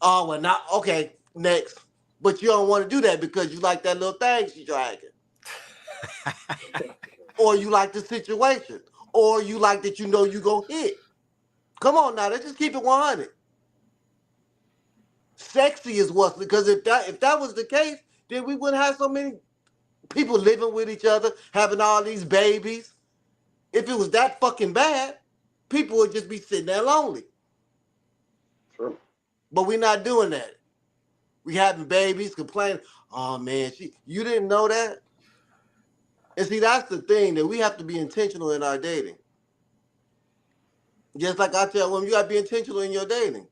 Oh, well, not okay, next. But you don't want to do that because you like that little thing she's dragging. Or you like the situation. Or you like that you're going to hit. Come on now, let's just keep it 100. Sexy is what's, because if that was the case, then we wouldn't have so many people living with each other, having all these babies. If it was that fucking bad, people would just be sitting there lonely. True. But we're not doing that. We having babies, complaining, oh man, you didn't know that? And see, that's the thing, that we have to be intentional in our dating. Just like I tell women, you gotta be intentional in your dating.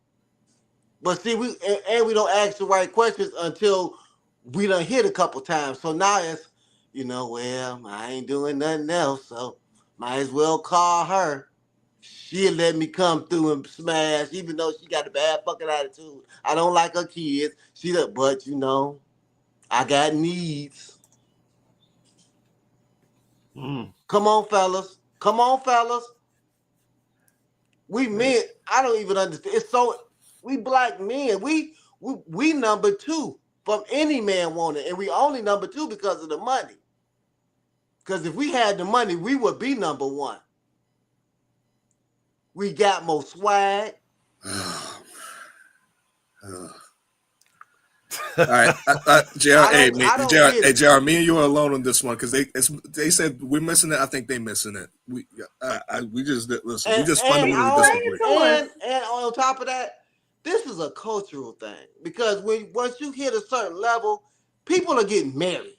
But see, we don't ask the right questions until we done hit a couple times. So now it's, well, I ain't doing nothing else, so might as well call her. She'll let me come through and smash, even though she got a bad fucking attitude. I don't like her kids. But I got needs. Come on, fellas. We men, I don't even understand. It's so, we black men, we number 2 from any man wanting, and we only number 2 because of the money. Because if we had the money, we would be number 1. We got more swag. All right, JR, me and you are alone on this one because they said we're missing it. I think they missing it. We just listen. We just fundamentally disagree. And on top of that, this is a cultural thing, because once you hit a certain level, people are getting married.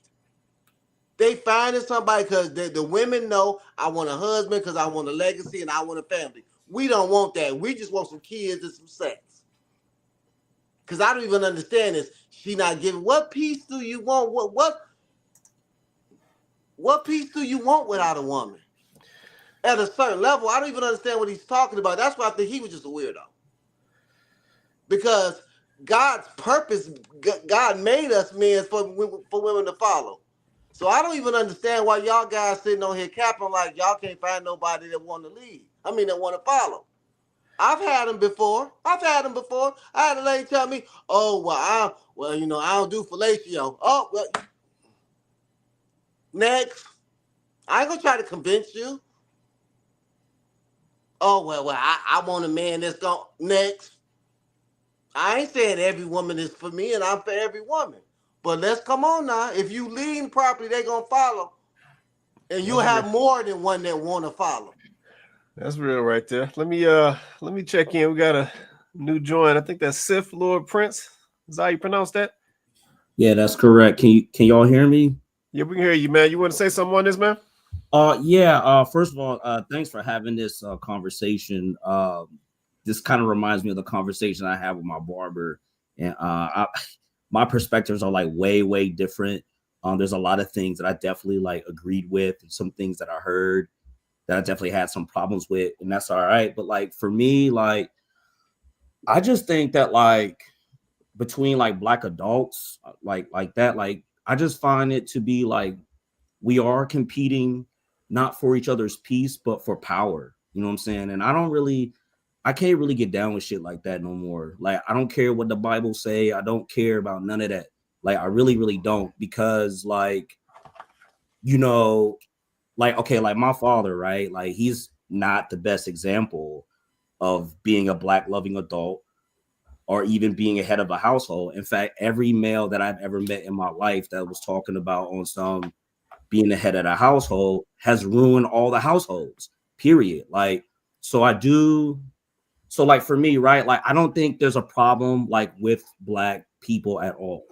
They finding somebody because the women know, I want a husband because I want a legacy and I want a family. We don't want that. We just want some kids and some sex. Because I don't even understand this. She not giving. What peace do you want? What peace do you want without a woman? At a certain level, I don't even understand what he's talking about. That's why I think he was just a weirdo. Because God's purpose, God made us men for women to follow. So I don't even understand why y'all guys sitting on here capping like y'all can't find nobody that want to lead. That want to follow. I've had them before. I had a lady tell me, "Oh, well, I don't do fellatio." Oh, well, Next. I ain't gonna try to convince you. Oh well, I want a man that's gonna next. I ain't saying every woman is for me and I'm for every woman. But let's come on now. If you lead properly, they gonna follow. And you That's real. have more than one that wanna follow. That's real right there. Let me check in. We got a new join. I think that's Sith Lord Prince. Is that how you pronounce that? Yeah, that's correct. Can y'all hear me? Yeah, we can hear you, man. You want to say something on this, man? First of all, thanks for having this conversation. This kind of reminds me of the conversation I had with my barber, and my perspectives are like way different. There's a lot of things that I definitely like agreed with, and some things that I heard that I definitely had some problems with, and that's all right. But like for me, like I just think that like between like black adults, like that, like I just find it to be like we are competing not for each other's peace, but for power. You know what I'm saying? And I can't really get down with shit like that no more. Like, I don't care what the Bible say. I don't care about none of that. Like, I really don't, because like, you know, like, okay, like my father, right? Like, he's not the best example of being a black loving adult or even being a head of a household. In fact, every male that I've ever met in my life that was talking about on some being the head of the household has ruined all the households, period. Like, so like for me, right? Like, I don't think there's a problem like with black people at all.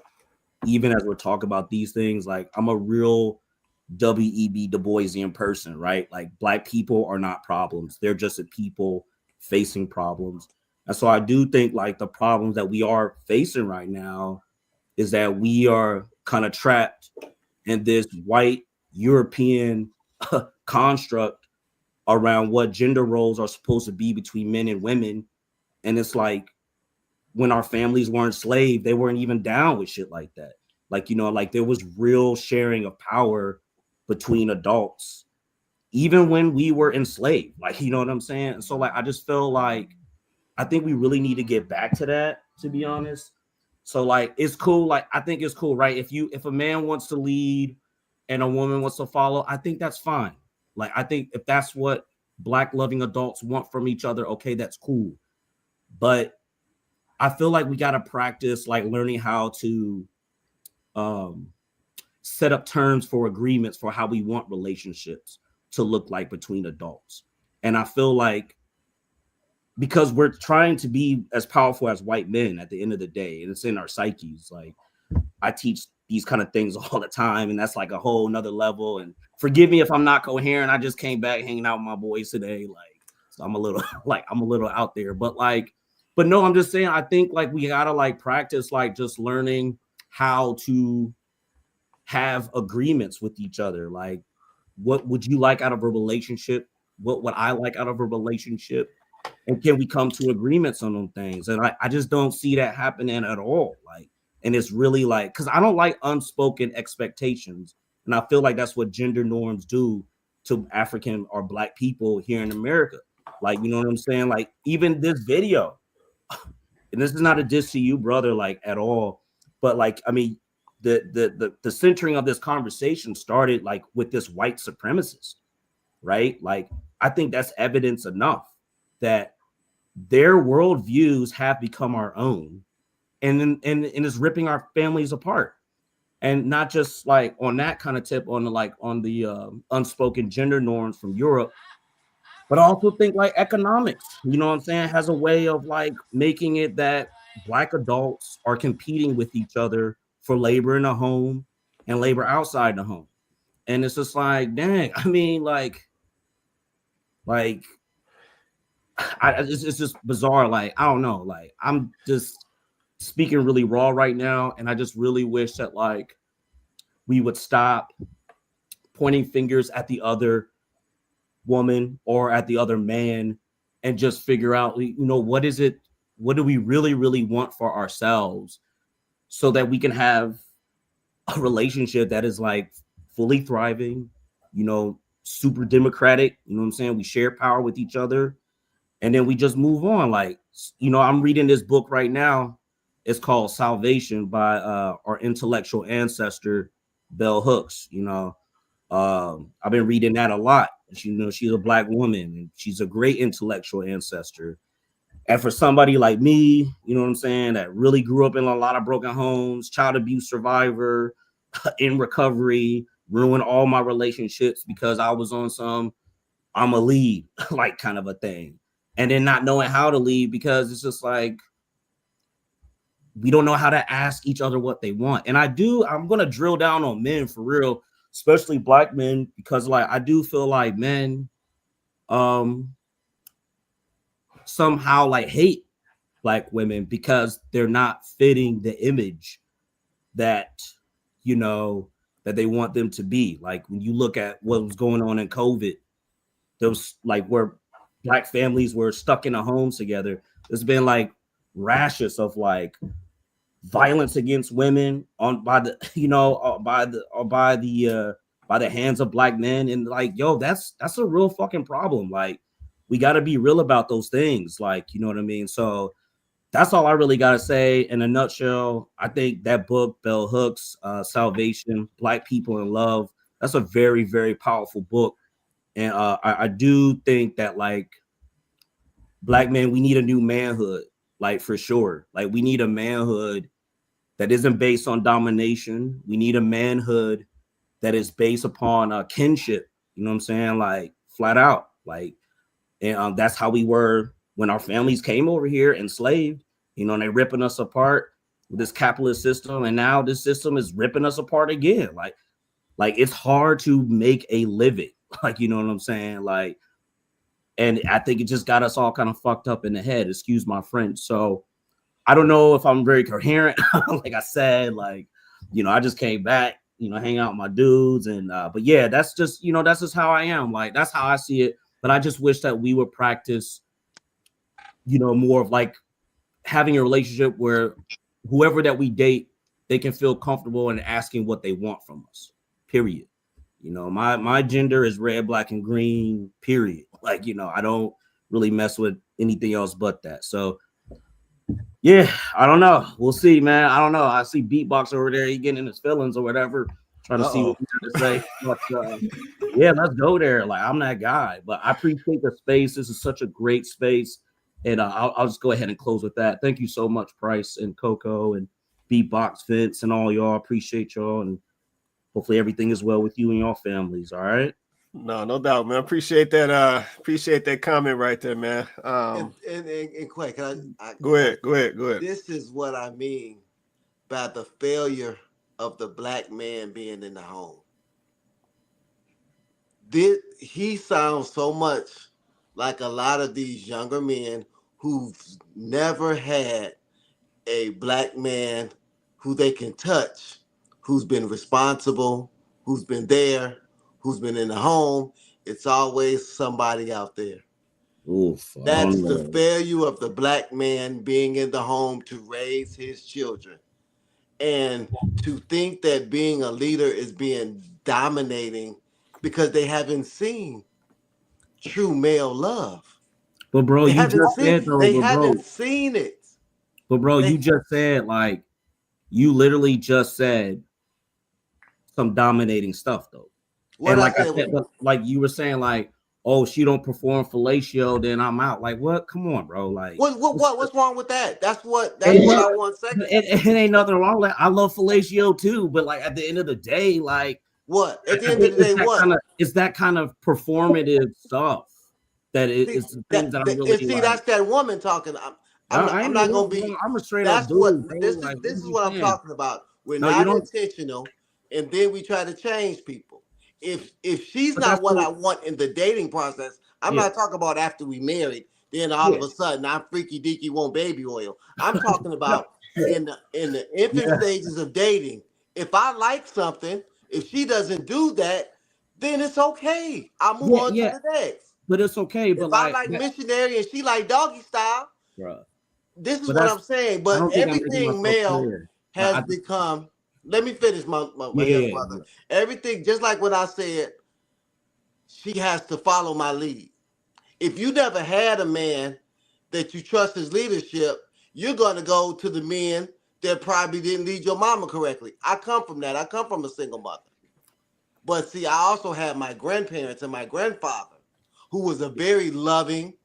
Even as we're talking about these things, like I'm a real W.E.B. Du Boisian person, right? Like black people are not problems. They're just a people facing problems. And so I do think like the problems that we are facing right now is that we are kind of trapped in this white European construct around what gender roles are supposed to be between men and women. And it's like when our families were enslaved, they weren't even down with shit like that. Like, you know, like there was real sharing of power between adults, even when we were enslaved. Like, you know what I'm saying? And so like I just feel like I think we really need to get back to that, to be honest. So like it's cool. Like I think it's cool, right? If a man wants to lead and a woman wants to follow, I think that's fine. Like I think if that's what black loving adults want from each other, okay, that's cool. But I feel like we got to practice like learning how to set up terms for agreements for how we want relationships to look like between adults. And I feel like because we're trying to be as powerful as white men at the end of the day, and it's in our psyches. Like I teach these kind of things all the time, and that's like a whole nother level. And forgive me if I'm not coherent. I just came back hanging out with my boys today. Like, so I'm a little out there, but no, I'm just saying, I think like we gotta like practice, like just learning how to have agreements with each other. Like, what would you like out of a relationship? What would I like out of a relationship? And can we come to agreements on them things? And I just don't see that happening at all. Like, and it's really like, because I don't like unspoken expectations. And I feel like that's what gender norms do to African or black people here in America. Like, you know what I'm saying? Like, even this video, and this is not a diss to you, brother, like at all. But like, I mean, the centering of this conversation started like with this white supremacist, right? Like, I think that's evidence enough that their worldviews have become our own, and is ripping our families apart. And not just like on that kind of tip on the unspoken gender norms from Europe, but I also think like economics, you know what I'm saying, has a way of like making it that black adults are competing with each other for labor in the home and labor outside the home. And it's just like, dang, I mean, it's just bizarre. Like, I don't know. Like, I'm just speaking really raw right now. And I just really wish that like we would stop pointing fingers at the other woman or at the other man and just figure out, you know, what do we really want for ourselves so that we can have a relationship that is like fully thriving, you know, super democratic, you know what I'm saying? We share power with each other. And then we just move on. Like, you know, I'm reading this book right now. It's called Salvation by our intellectual ancestor, Bell Hooks, you know. I've been reading that a lot. You know, she's a Black woman and she's a great intellectual ancestor. And for somebody like me, you know what I'm saying, that really grew up in a lot of broken homes, child abuse survivor, in recovery, ruined all my relationships because I was on some I'm a lead like kind of a thing. And then not knowing how to lead because it's just like we don't know how to ask each other what they want. And I'm gonna drill down on men for real, especially Black men, because like I do feel like men somehow like hate Black women because they're not fitting the image that, you know, that they want them to be. Like when you look at what was going on in COVID, there was like where Black families were stuck in a home together. There's been like rashes of like violence against women by the hands of Black men, and like, yo, that's a real fucking problem. Like, we got to be real about those things, like, you know what I mean? So that's all I really got to say in a nutshell. I think that book, Bell Hooks, Salvation, Black People in Love, that's a very, very powerful book. And I do think that like Black men, we need a new manhood, like for sure. Like we need a manhood that isn't based on domination. We need a manhood that is based upon kinship. You know what I'm saying? Like flat out. Like, and that's how we were when our families came over here enslaved. You know, and they're ripping us apart with this capitalist system, and now this system is ripping us apart again. Like it's hard to make a living. Like, you know what I'm saying? Like, and I think it just got us all kind of fucked up in the head. Excuse my French. So I don't know if I'm very coherent. Like I said, like, you know, I just came back, you know, hang out with my dudes, and but yeah, that's just, you know, that's just how I am. Like that's how I see it. But I just wish that we would practice, you know, more of like having a relationship where whoever that we date, they can feel comfortable in asking what they want from us. Period. You know, my gender is red, black, and green. Period. Like, you know, I don't really mess with anything else but that. So yeah, I don't know. We'll see, man. I don't know. I see Beatbox over there. He getting in his feelings or whatever, trying to see what he's going to say. But yeah, let's go there. Like, I'm that guy. But I appreciate the space. This is such a great space. And I'll just go ahead and close with that. Thank you so much, Price and Coco and Beatbox, Vince, and all y'all. Appreciate y'all. And hopefully everything is well with you and your families. All right. No doubt, man. Appreciate that comment right there, man. And Quay, can go ahead. This is what I mean by the failure of the Black man being in the home. He sounds so much like a lot of these younger men who've never had a Black man who they can touch, who's been responsible, who's been there, who's been in the home. It's always somebody out there. Oof, that's the failure of the Black man being in the home to raise his children. And to think that being a leader is being dominating because they haven't seen true male love. But bro, they you just said though, they haven't seen it. But bro, you just said, like, you literally just said some dominating stuff though. What and I like said, I said, but like you were saying, like, oh, she don't perform fellatio, then I'm out. Like, what? Come on, bro. Like, what's wrong with that? That's what I want. Second, it ain't nothing wrong with that. I love fellatio too, but like at the end of the day, like, what? At the end of the day, what? It's that kind of performative stuff that is the things that I'm really see. That's that woman talking. I'm not gonna be. I'm a straight that's up what dude, this like, is. This is what I'm talking about. We're no, not intentional, and then we try to change people. If she's not what I want in the dating process, I'm not talking about after we married. Then all of a sudden I'm freaky deaky, want baby oil. I'm talking about in the infant stages of dating. If I like something, if she doesn't do that, then it's okay. I'll move on to the next. But it's okay. But if I like missionary and she like doggy style, bruh. This is what I'm saying. But everything male has become. Let me finish my young brother. Everything, just like what I said, she has to follow my lead. If you never had a man that you trust his leadership, you're going to go to the men that probably didn't lead your mama correctly. I come from that. I come from a single mother. But see, I also had my grandparents and my grandfather, who was a very loving,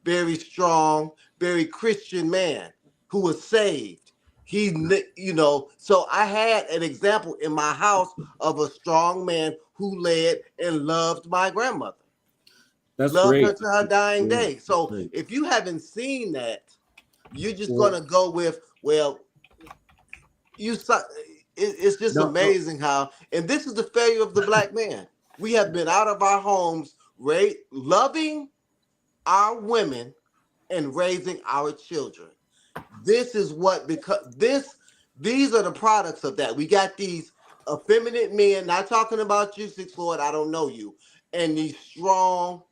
very strong, very Christian man who was saved. So I had an example in my house of a strong man who led and loved my grandmother. That's Loved great. her to her dying Yeah, day. So great. if you haven't seen that, you're just Well, gonna go with, well, you saw. It's just no, no, amazing how, and this is the failure of the black man. We have been out of our homes, loving our women and raising our children. This is what, because these are the products of that. We got these effeminate men, not talking about you, 6 Lord, I don't know you, and these strong,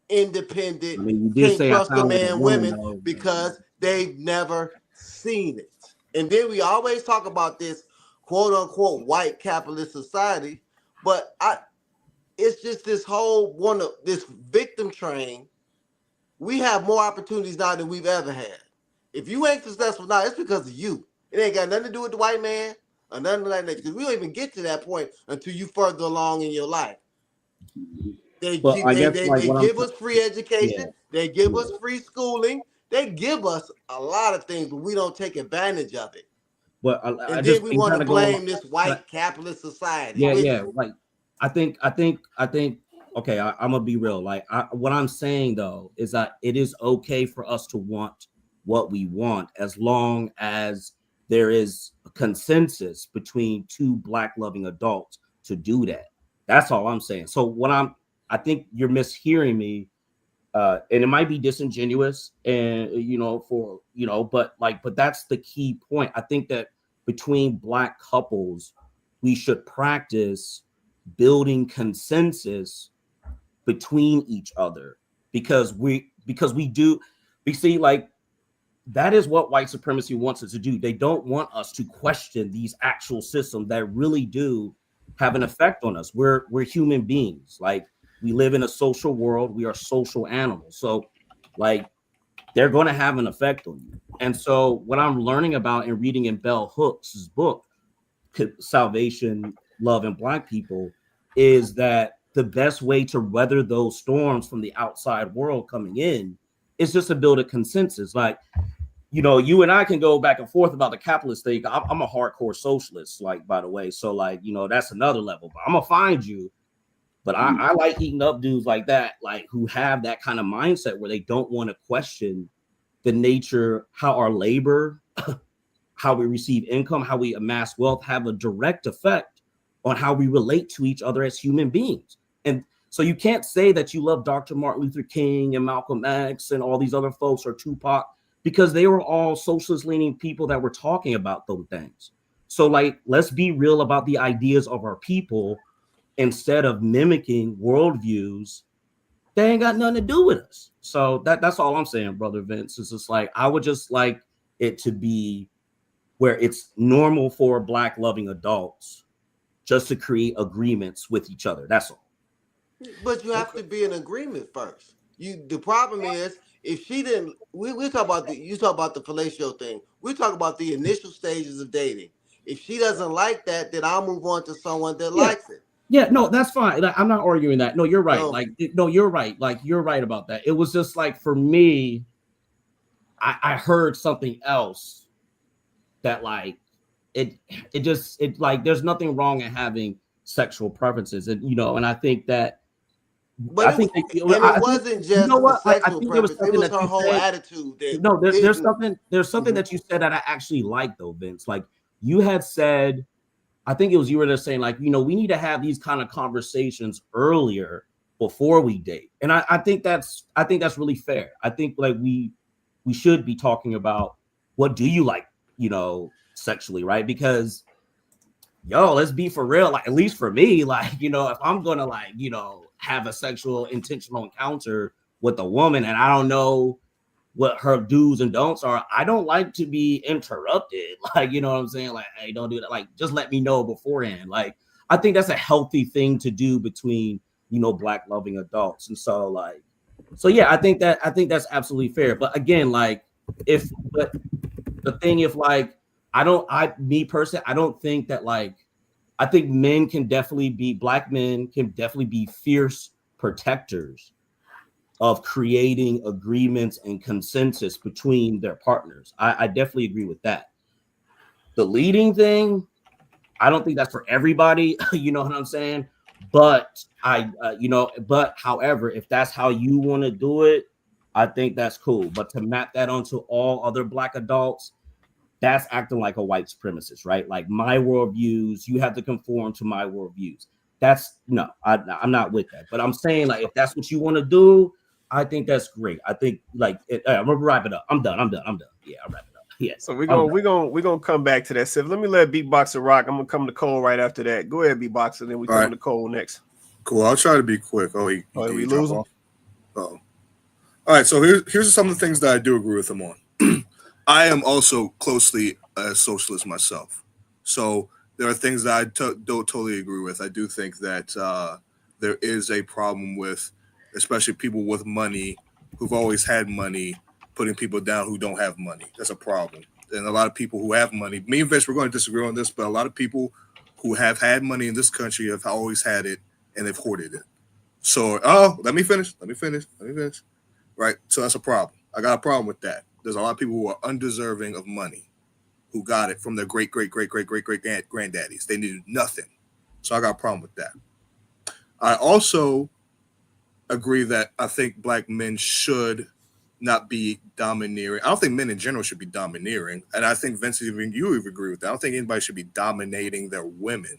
independent, I mean, you did can't say I trust a sound like a man woman, women though. because they've never seen it. And then we always talk about this quote unquote white capitalist society, but it's just this whole this victim train. We have more opportunities now than we've ever had. If you ain't successful now, it's because of you. It ain't got nothing to do with the white man or nothing like that. Because we don't even get to that point until you further along in your life. They But I guess like what I'm give us free education. yeah, They give yeah. us free schooling. They give us a lot of things, but we don't take advantage of it. But I And just then we been want kind to of going. blame this white capitalist society. Yeah, Which, yeah. Like I think. Okay, I'm gonna be real. Like what I'm saying though is that it is okay for us to want what we want as long as there is a consensus between two black loving adults to do that. That's all I'm saying. So I think you're mishearing me, and it might be disingenuous, and but that's the key point. I think that between black couples, we should practice building consensus between each other because we see like that is what white supremacy wants us to do. They don't want us to question these actual systems that really do have an effect on us. We're human beings. Like we live in a social world. We are social animals. So like they're going to have an effect on you. And so what I'm learning about and reading in Bell Hooks' book, Salvation, Love, and Black People, is that the best way to weather those storms from the outside world coming in is just to build a consensus. Like, you and I can go back and forth about the capitalist thing. I'm a hardcore socialist, like, by the way. So, like, that's another level. But I'm going to find you. But I like eating up dudes like that, like, who have that kind of mindset where they don't want to question the nature, how our labor, how we receive income, how we amass wealth have a direct effect on how we relate to each other as human beings. And so you can't say that you love Dr. Martin Luther King and Malcolm X and all these other folks or Tupac because they were all socialist leaning people that were talking about those things. So like, let's be real about the ideas of our people instead of mimicking worldviews that ain't got nothing to do with us. So that's all I'm saying, Brother Vince. It's just like, I would just like it to be where it's normal for black loving adults just to create agreements with each other. That's all. But you have to be in agreement first. The problem is if she didn't. We talk about you talk about the fellatio thing. We talk about the initial stages of dating. If she doesn't like that, then I'll move on to someone that likes it. Yeah, no, that's fine. Like, I'm not arguing that. No, you're right. No. You're right. Like, you're right about that. It was just like, for me, I heard something else that like it like there's nothing wrong in having sexual preferences, and and I think that. But it wasn't just the sexual preference. It was her whole attitude. There's something that you said that I actually like though, Vince. Like you had said, I think it was you were just saying like, we need to have these kind of conversations earlier before we date. And I think that's really fair. I think like we should be talking about what do you like, sexually, right? Because let's be for real. Like, at least for me, like, if I'm gonna like, have a sexual intentional encounter with a woman and I don't know what her do's and don'ts are, I don't like to be interrupted. Like, you know what I'm saying? Like, hey, don't do that. Like, just let me know beforehand. Like, I think that's a healthy thing to do between, black loving adults. And so yeah, I think that's absolutely fair. But again, like if the thing, if like, me personally, I don't think that like I think black men can definitely be fierce protectors of creating agreements and consensus between their partners. I definitely agree with that. The leading thing, I don't think that's for everybody. You know what I'm saying? But however, if that's how you want to do it, I think that's cool. But to map that onto all other black adults, that's acting like a white supremacist, right? Like my worldviews, you have to conform to my worldviews. I'm not with that. But I'm saying, like, if that's what you want to do, I think that's great. I think I'm gonna wrap it up. I'm done. Yeah, I'll wrap it up. Yeah. So we're gonna come back to that. So let me let Beatboxer rock. I'm gonna come to Cole right after that. Go ahead, Beatboxer, then we come to Cole next. Cool. I'll try to be quick. We lose him. All right. So here's some of the things that I do agree with him on. I am also closely a socialist myself. So there are things that I don't totally agree with. I do think that there is a problem with, especially people with money who've always had money, putting people down who don't have money. That's a problem. And a lot of people who have money, me and Vince, we're going to disagree on this, but a lot of people who have had money in this country have always had it and they've hoarded it. So, let me finish. Right. So that's a problem. I got a problem with that. There's a lot of people who are undeserving of money who got it from their great granddaddies. They needed nothing. So I got a problem with that. I also agree that I think black men should not be domineering. I don't think men in general should be domineering. And I think, Vince, even you agree with that. I don't think anybody should be dominating their women,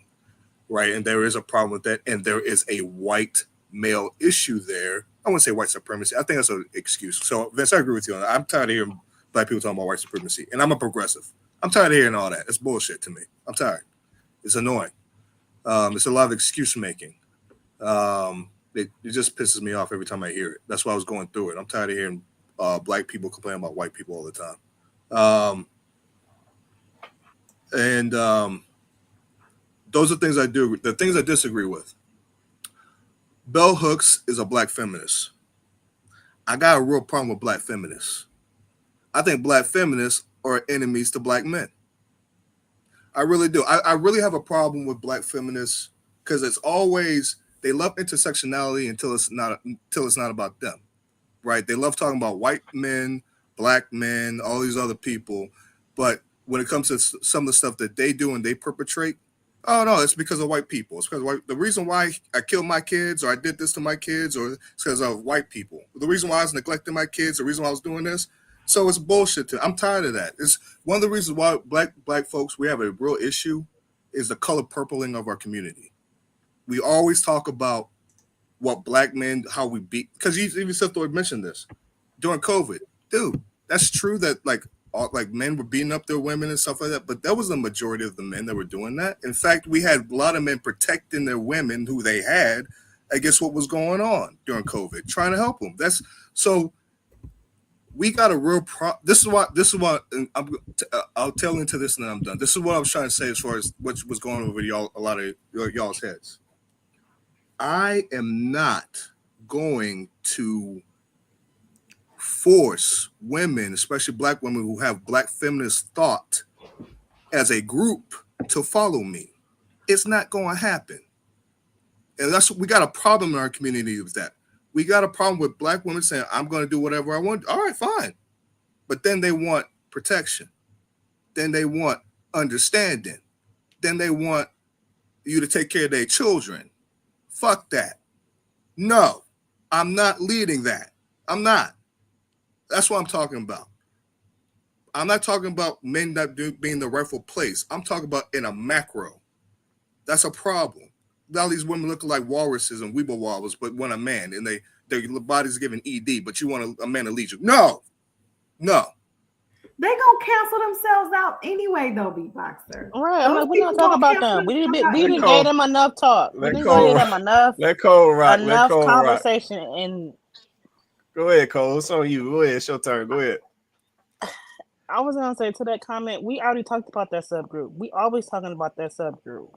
right? And there is a problem with that. And there is a white male issue there. I wouldn't say white supremacy. I think that's an excuse. So, Vince, I agree with you on that. I'm tired of hearing black people talking about white supremacy. And I'm a progressive. I'm tired of hearing all that. It's bullshit to me. I'm tired. It's annoying. It's a lot of excuse making. It just pisses me off every time I hear it. That's why I was going through it. I'm tired of hearing black people complain about white people all the time. Those are things I do. The things I disagree with. Bell Hooks is a black feminist. I got a real problem with black feminists. I think black feminists are enemies to black men. I really do. I really have a problem with black feminists because it's always, they love intersectionality until it's not about them, right? They love talking about white men, black men, all these other people. But when it comes to some of the stuff that they do and they perpetrate, oh no, it's because of white people. It's because the reason why I killed my kids or I did this to my kids or it's because of white people. The reason why I was neglecting my kids, the reason why I was doing this. So it's bullshit. I'm tired of that. It's one of the reasons why black folks, we have a real issue is the color purpling of our community. We always talk about what black men, how we beat, because even Seth Lloyd mentioned this during COVID. Dude, that's true that like men were beating up their women and stuff like that, but that was the majority of the men that were doing that. In fact, we had a lot of men protecting their women who they had against what was going on during COVID, trying to help them. We got a real problem. This is what I'll tell into this and then I'm done. This is what I was trying to say as far as what was going on with y'all, a lot of y'all's heads. I am not going to force women, especially black women who have black feminist thought as a group to follow me. It's not going to happen. And we got a problem in our community with that. We got a problem with black women saying, I'm going to do whatever I want. All right, fine. But then they want protection. Then they want understanding. Then they want you to take care of their children. Fuck that. No, I'm not leading that. I'm not. That's what I'm talking about. I'm not talking about men that being the rightful place. I'm talking about in a macro. That's a problem. All these women look like walruses and weeble wobbles, but want a man, and their body's giving ED, but you want a man to lead you. No. They gonna cancel themselves out anyway, though, Beatboxer. All right, we're not talking about them. We didn't give them enough talk. We didn't give them enough. Let Cole rock. Enough conversation. And go ahead, Cole. It's on you. Go ahead. It's your turn. Go ahead. I was gonna say to that comment, we already talked about that subgroup. We always talking about that subgroup.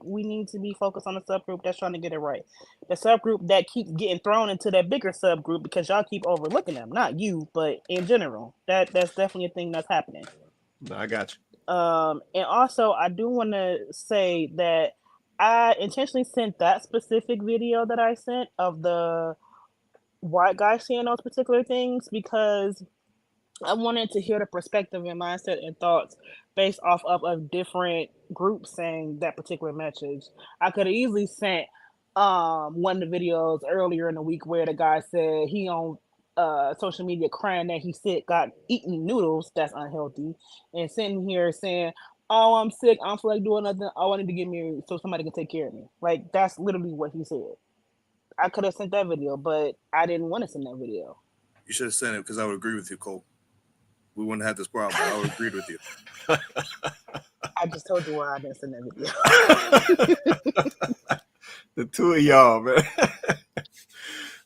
We need to be focused on the subgroup that's trying to get it right. The subgroup that keeps getting thrown into that bigger subgroup because y'all keep overlooking them. Not you, but in general. That's definitely a thing that's happening. No, I got And also, I do want to say that I intentionally sent that specific video that I sent of the white guy saying those particular things because I wanted to hear the perspective and mindset and thoughts based off of a different group saying that particular message. I could have easily sent one of the videos earlier in the week where the guy said he on social media crying that he sick, got eating noodles, that's unhealthy, and sitting here saying, "Oh, I'm sick, I don't feel like doing nothing, I wanted to get married so somebody can take care of me." Like, that's literally what he said. I could have sent that video, but I didn't want to send that video. You should have sent it because I would agree with you, Cole. We wouldn't have this problem. I would agree with you. I just told you why I didn't send that video. The two of y'all, man.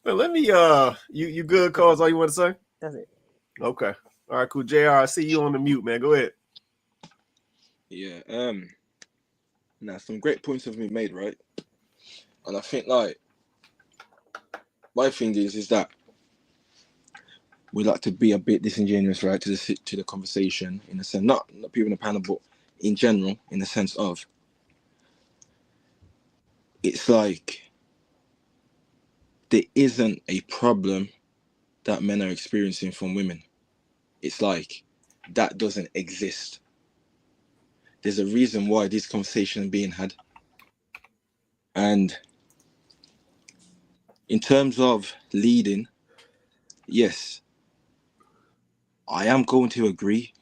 But let me you good, Cause all you want to say? That's it. Okay. All right, cool. JR, I see you on the mute, man. Go ahead. Yeah. Now some great points have been made, right? And I think like my thing is that we like to be a bit disingenuous, right, to the conversation in a sense, not people in the panel, but in general, in the sense of it's like there isn't a problem that men are experiencing from women. It's like that doesn't exist. There's a reason why this conversation is being had. And in terms of leading, yes, I am going to agree.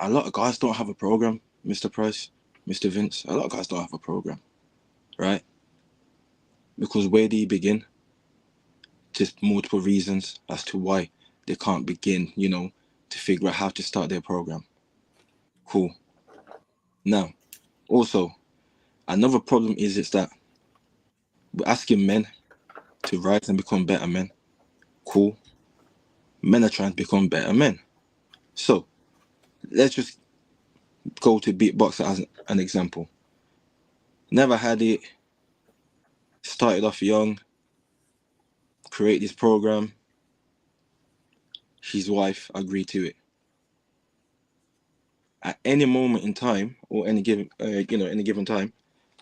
A lot of guys don't have a program, Mr. Price, Mr. Vince. A lot of guys don't have a program, right? Because where do you begin? Just multiple reasons as to why they can't begin, to figure out how to start their program. Cool. Now, also, another problem is that we're asking men to rise and become better men. Cool. Men are trying to become better men. So, let's just go to beatboxer as an example. Never had it. Started off young. Create this program. His wife agreed to it. At any moment in time, or any given time,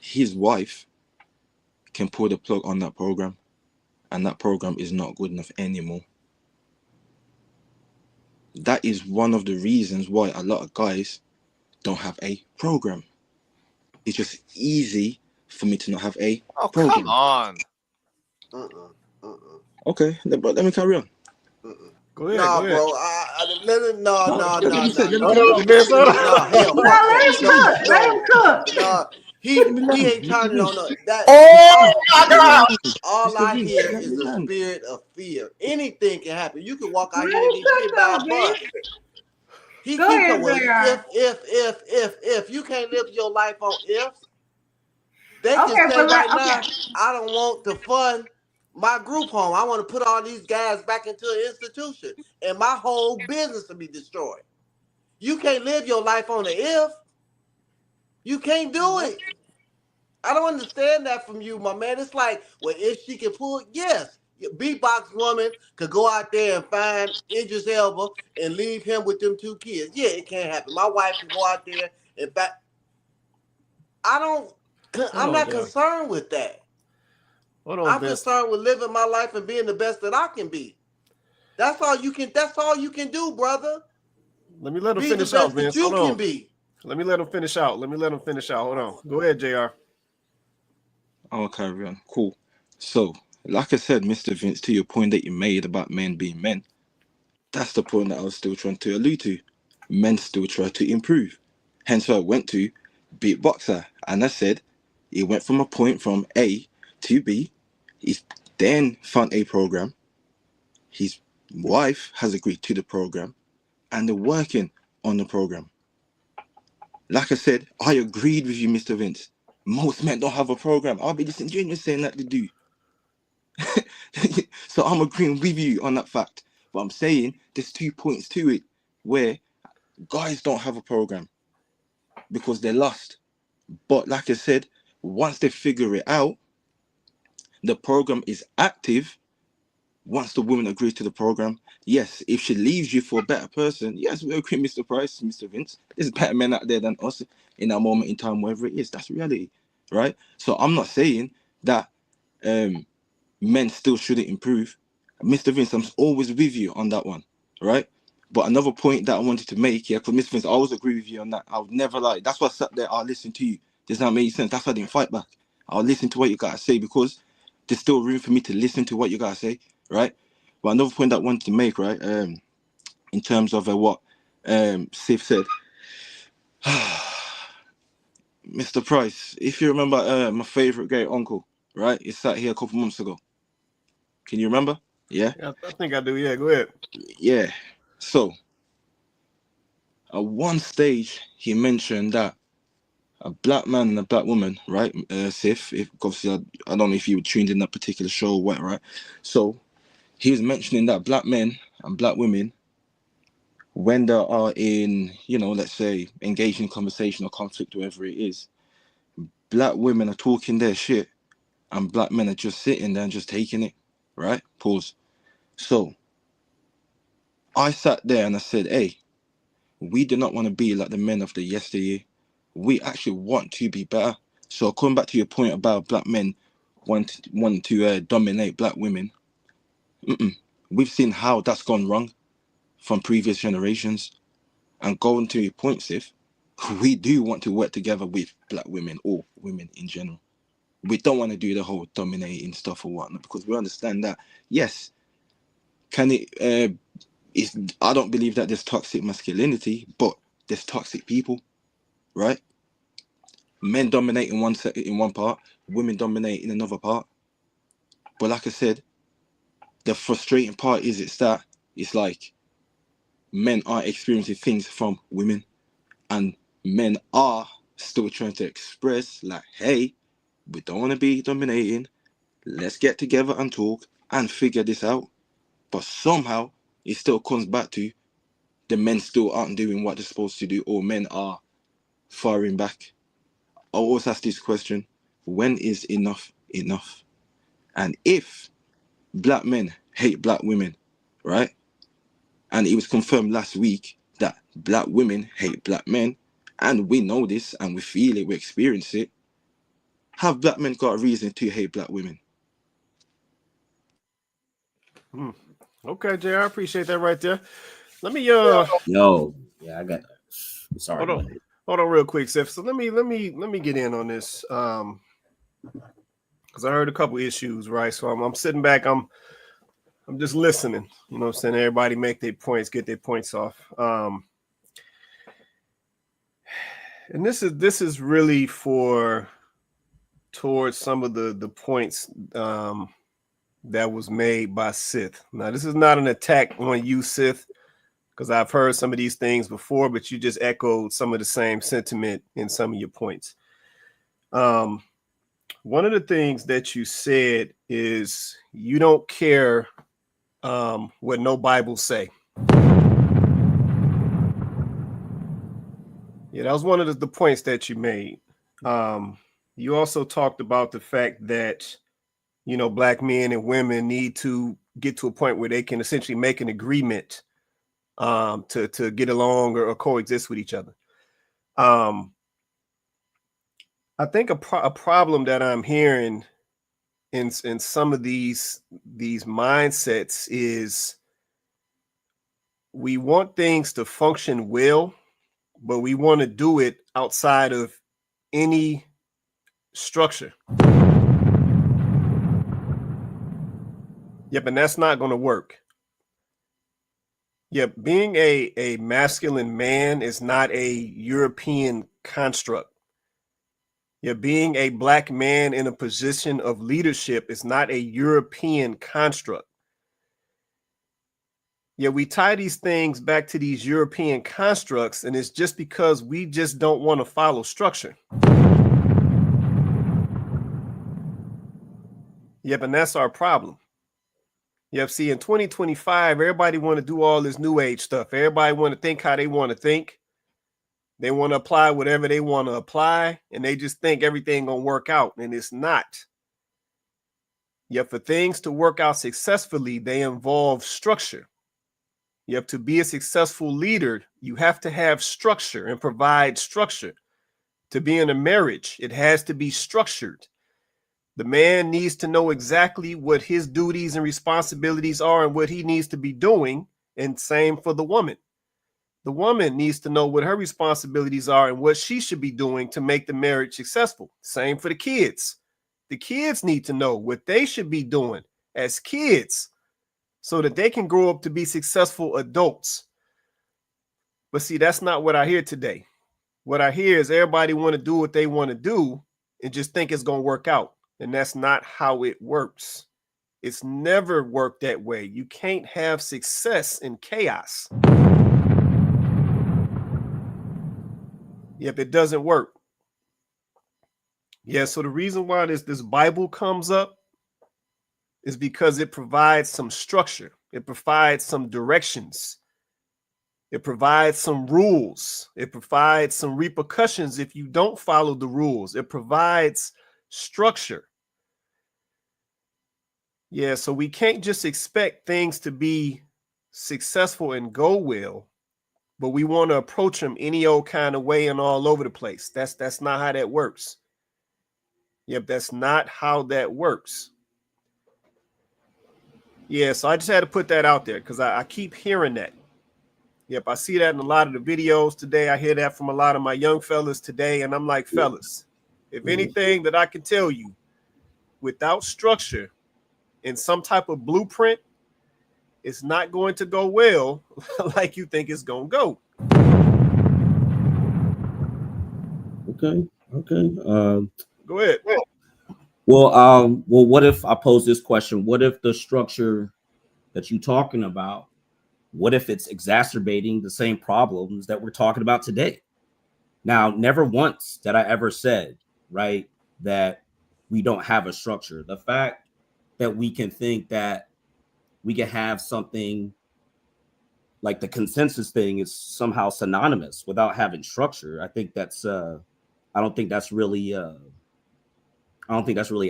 his wife can pull the plug on that program, and that program is not good enough anymore. That is one of the reasons why a lot of guys don't have a program. It's just easy for me to not have a program. Come on. Okay, but let me carry on. Go ahead. Nah, go ahead. bro. No. Let him cook. No, he ain't turning on that. Oh my God! All I Mr. Vince, hear let is me the land. spirit of fear. Anything can happen. You can walk out Let here and him get hit by a cook, bus. He Go keep ahead, coming. JR. If you can't live your life on ifs, they can Okay, say but right now, I don't want to fund my group home. I want to put all these guys back into an institution, and my whole business will be destroyed. You can't live your life on the if. You can't do it. I don't understand that from you, my man. It's like, well, if she can pull it, yes. Beatbox woman could go out there and find Idris Elba and leave him with them 2 kids. Yeah, it can't happen. My wife can go out there and I'm not concerned with that. I'm concerned with living my life and being the best that I can be. That's all you can do, brother. Let me let him Be finish the best out, Vince. that you Hold can on. be. Let me let him finish out. Hold on. Go ahead, JR. I'll carry on. Cool. So, like I said, Mr. Vince, to your point that you made about men being men, that's the point that I was still trying to allude to. Men still try to improve. Hence why I went to beatboxer. And I said, he went from a point from A to B. He's then found a program. His wife has agreed to the program. And they're working on the program. Like I said, I agreed with you, Mr. Vince. Most men don't have a program. I'll be disingenuous saying that they do. So I'm agreeing with you on that fact. But I'm saying there's 2 points to it where guys don't have a program because they're lost. But like I said, once they figure it out, the program is active, once the woman agrees to the program, yes, if she leaves you for a better person, yes, we agree, Mr. Price, Mr. Vince. There's better men out there than us in that moment in time, wherever it is. That's reality, right? So I'm not saying that men still shouldn't improve. Mr. Vince, I'm always with you on that one, right? But another point that I wanted to make, yeah, because Mr. Vince, I always agree with you on that. I would never lie. That's why I sat there, I'll listen to you. Does that make sense? That's why I didn't fight back. I'll listen to what you gotta say because there's still room for me to listen to what you gotta say, right? But another point that I wanted to make, right, in terms of what Sif said, Mr. Price, if you remember my favorite great uncle, right? He sat here a couple months ago. Can you remember? Yeah? Yeah, I think I do. Yeah, go ahead. Yeah. So, at one stage, he mentioned that a black man and a black woman, right? Sif, if obviously I don't know if you were tuned in that particular show or what, right? So, he was mentioning that black men and black women, when they are in, let's say, engaged in conversation or conflict, whatever it is, black women are talking their shit and black men are just sitting there and just taking it, right? Pause. So, I sat there and I said, hey, we do not want to be like the men of the yesteryear. We actually want to be better. So coming back to your point about black men want to dominate black women, we've seen how that's gone wrong from previous generations. And going to your point, Sif, we do want to work together with black women or women in general. We don't want to do the whole dominating stuff or whatnot because we understand that, yes, can it... I don't believe that there's toxic masculinity, but there's toxic people, right? Men dominate in one part, women dominate in another part. But like I said, the frustrating part is it's like men are experiencing things from women, and men are still trying to express like, hey, we don't want to be dominating. Let's get together and talk and figure this out. But somehow it still comes back to the men still aren't doing what they're supposed to do, or men are firing back. I always ask this question: when is enough enough? And if black men hate black women, right? And it was confirmed last week that black women hate black men, and we know this and we feel it, we experience it. Have black men got a reason to hate black women? Okay, JR, I appreciate that right there. Let me Yo, yeah, I got. Sorry. Hold on, real quick, Seth. So let me get in on this, because I heard a couple issues, right? So I'm sitting back, I'm just listening. You know what I'm saying? Everybody make their points, get their points off. And this is really towards some of the points that was made by Sith. Now, this is not an attack on you, Sith, because I've heard some of these things before, but you just echoed some of the same sentiment in some of your points. One of the things that you said is you don't care what no Bible say. Yeah, that was one of the points that you made. You also talked about the fact that, black men and women need to get to a point where they can essentially make an agreement to get along or coexist with each other. I think a problem that I'm hearing in some of these mindsets is we want things to function well, but we want to do it outside of any structure. Yep, and that's not going to work. Yeah, being a masculine man is not a European construct. Yeah, being a black man in a position of leadership is not a European construct. Yeah, we tie these things back to these European constructs, and it's just because we just don't want to follow structure. Yep, and that's our problem. Yep, see, in 2025, everybody want to do all this new age stuff. Everybody want to think how they want to think. They want to apply whatever they want to apply, and they just think everything gonna work out, and it's not. Yet for things to work out successfully, they involve structure. You have to be a successful leader. You have to have structure and provide structure. To be in a marriage, it has to be structured. The man needs to know exactly what his duties and responsibilities are and what he needs to be doing. And same for the woman. The woman needs to know what her responsibilities are and what she should be doing to make the marriage successful. Same for the kids. The kids need to know what they should be doing as kids so that they can grow up to be successful adults. But see, that's not what I hear today. What I hear is everybody want to do what they want to do and just think it's going to work out. And that's not how it works. It's never worked that way. You can't have success in chaos. Yep, it doesn't work. Yeah, so the reason why this Bible comes up is because it provides some structure. It provides some directions. It provides some rules. It provides some repercussions if you don't follow the rules. It provides structure. Yeah, so we can't just expect things to be successful and go well, but we want to approach them any old kind of way and all over the place. That's not how that works. Yep, that's not how that works. Yeah, so I just had to put that out there because I keep hearing that. Yep, I see that in a lot of the videos today. I hear that from a lot of my young fellas today, and I'm like, fellas, if anything that I can tell you, without structure and some type of blueprint, it's not going to go well like you think it's going to go. Okay. Go ahead. Well, what if I pose this question? What if the structure that you're talking about, what if it's exacerbating the same problems that we're talking about today? Now, never once that I ever said, right, that we don't have a structure. The fact that we can think that we can have something like the consensus thing is somehow synonymous without having structure. I think that's I don't think that's really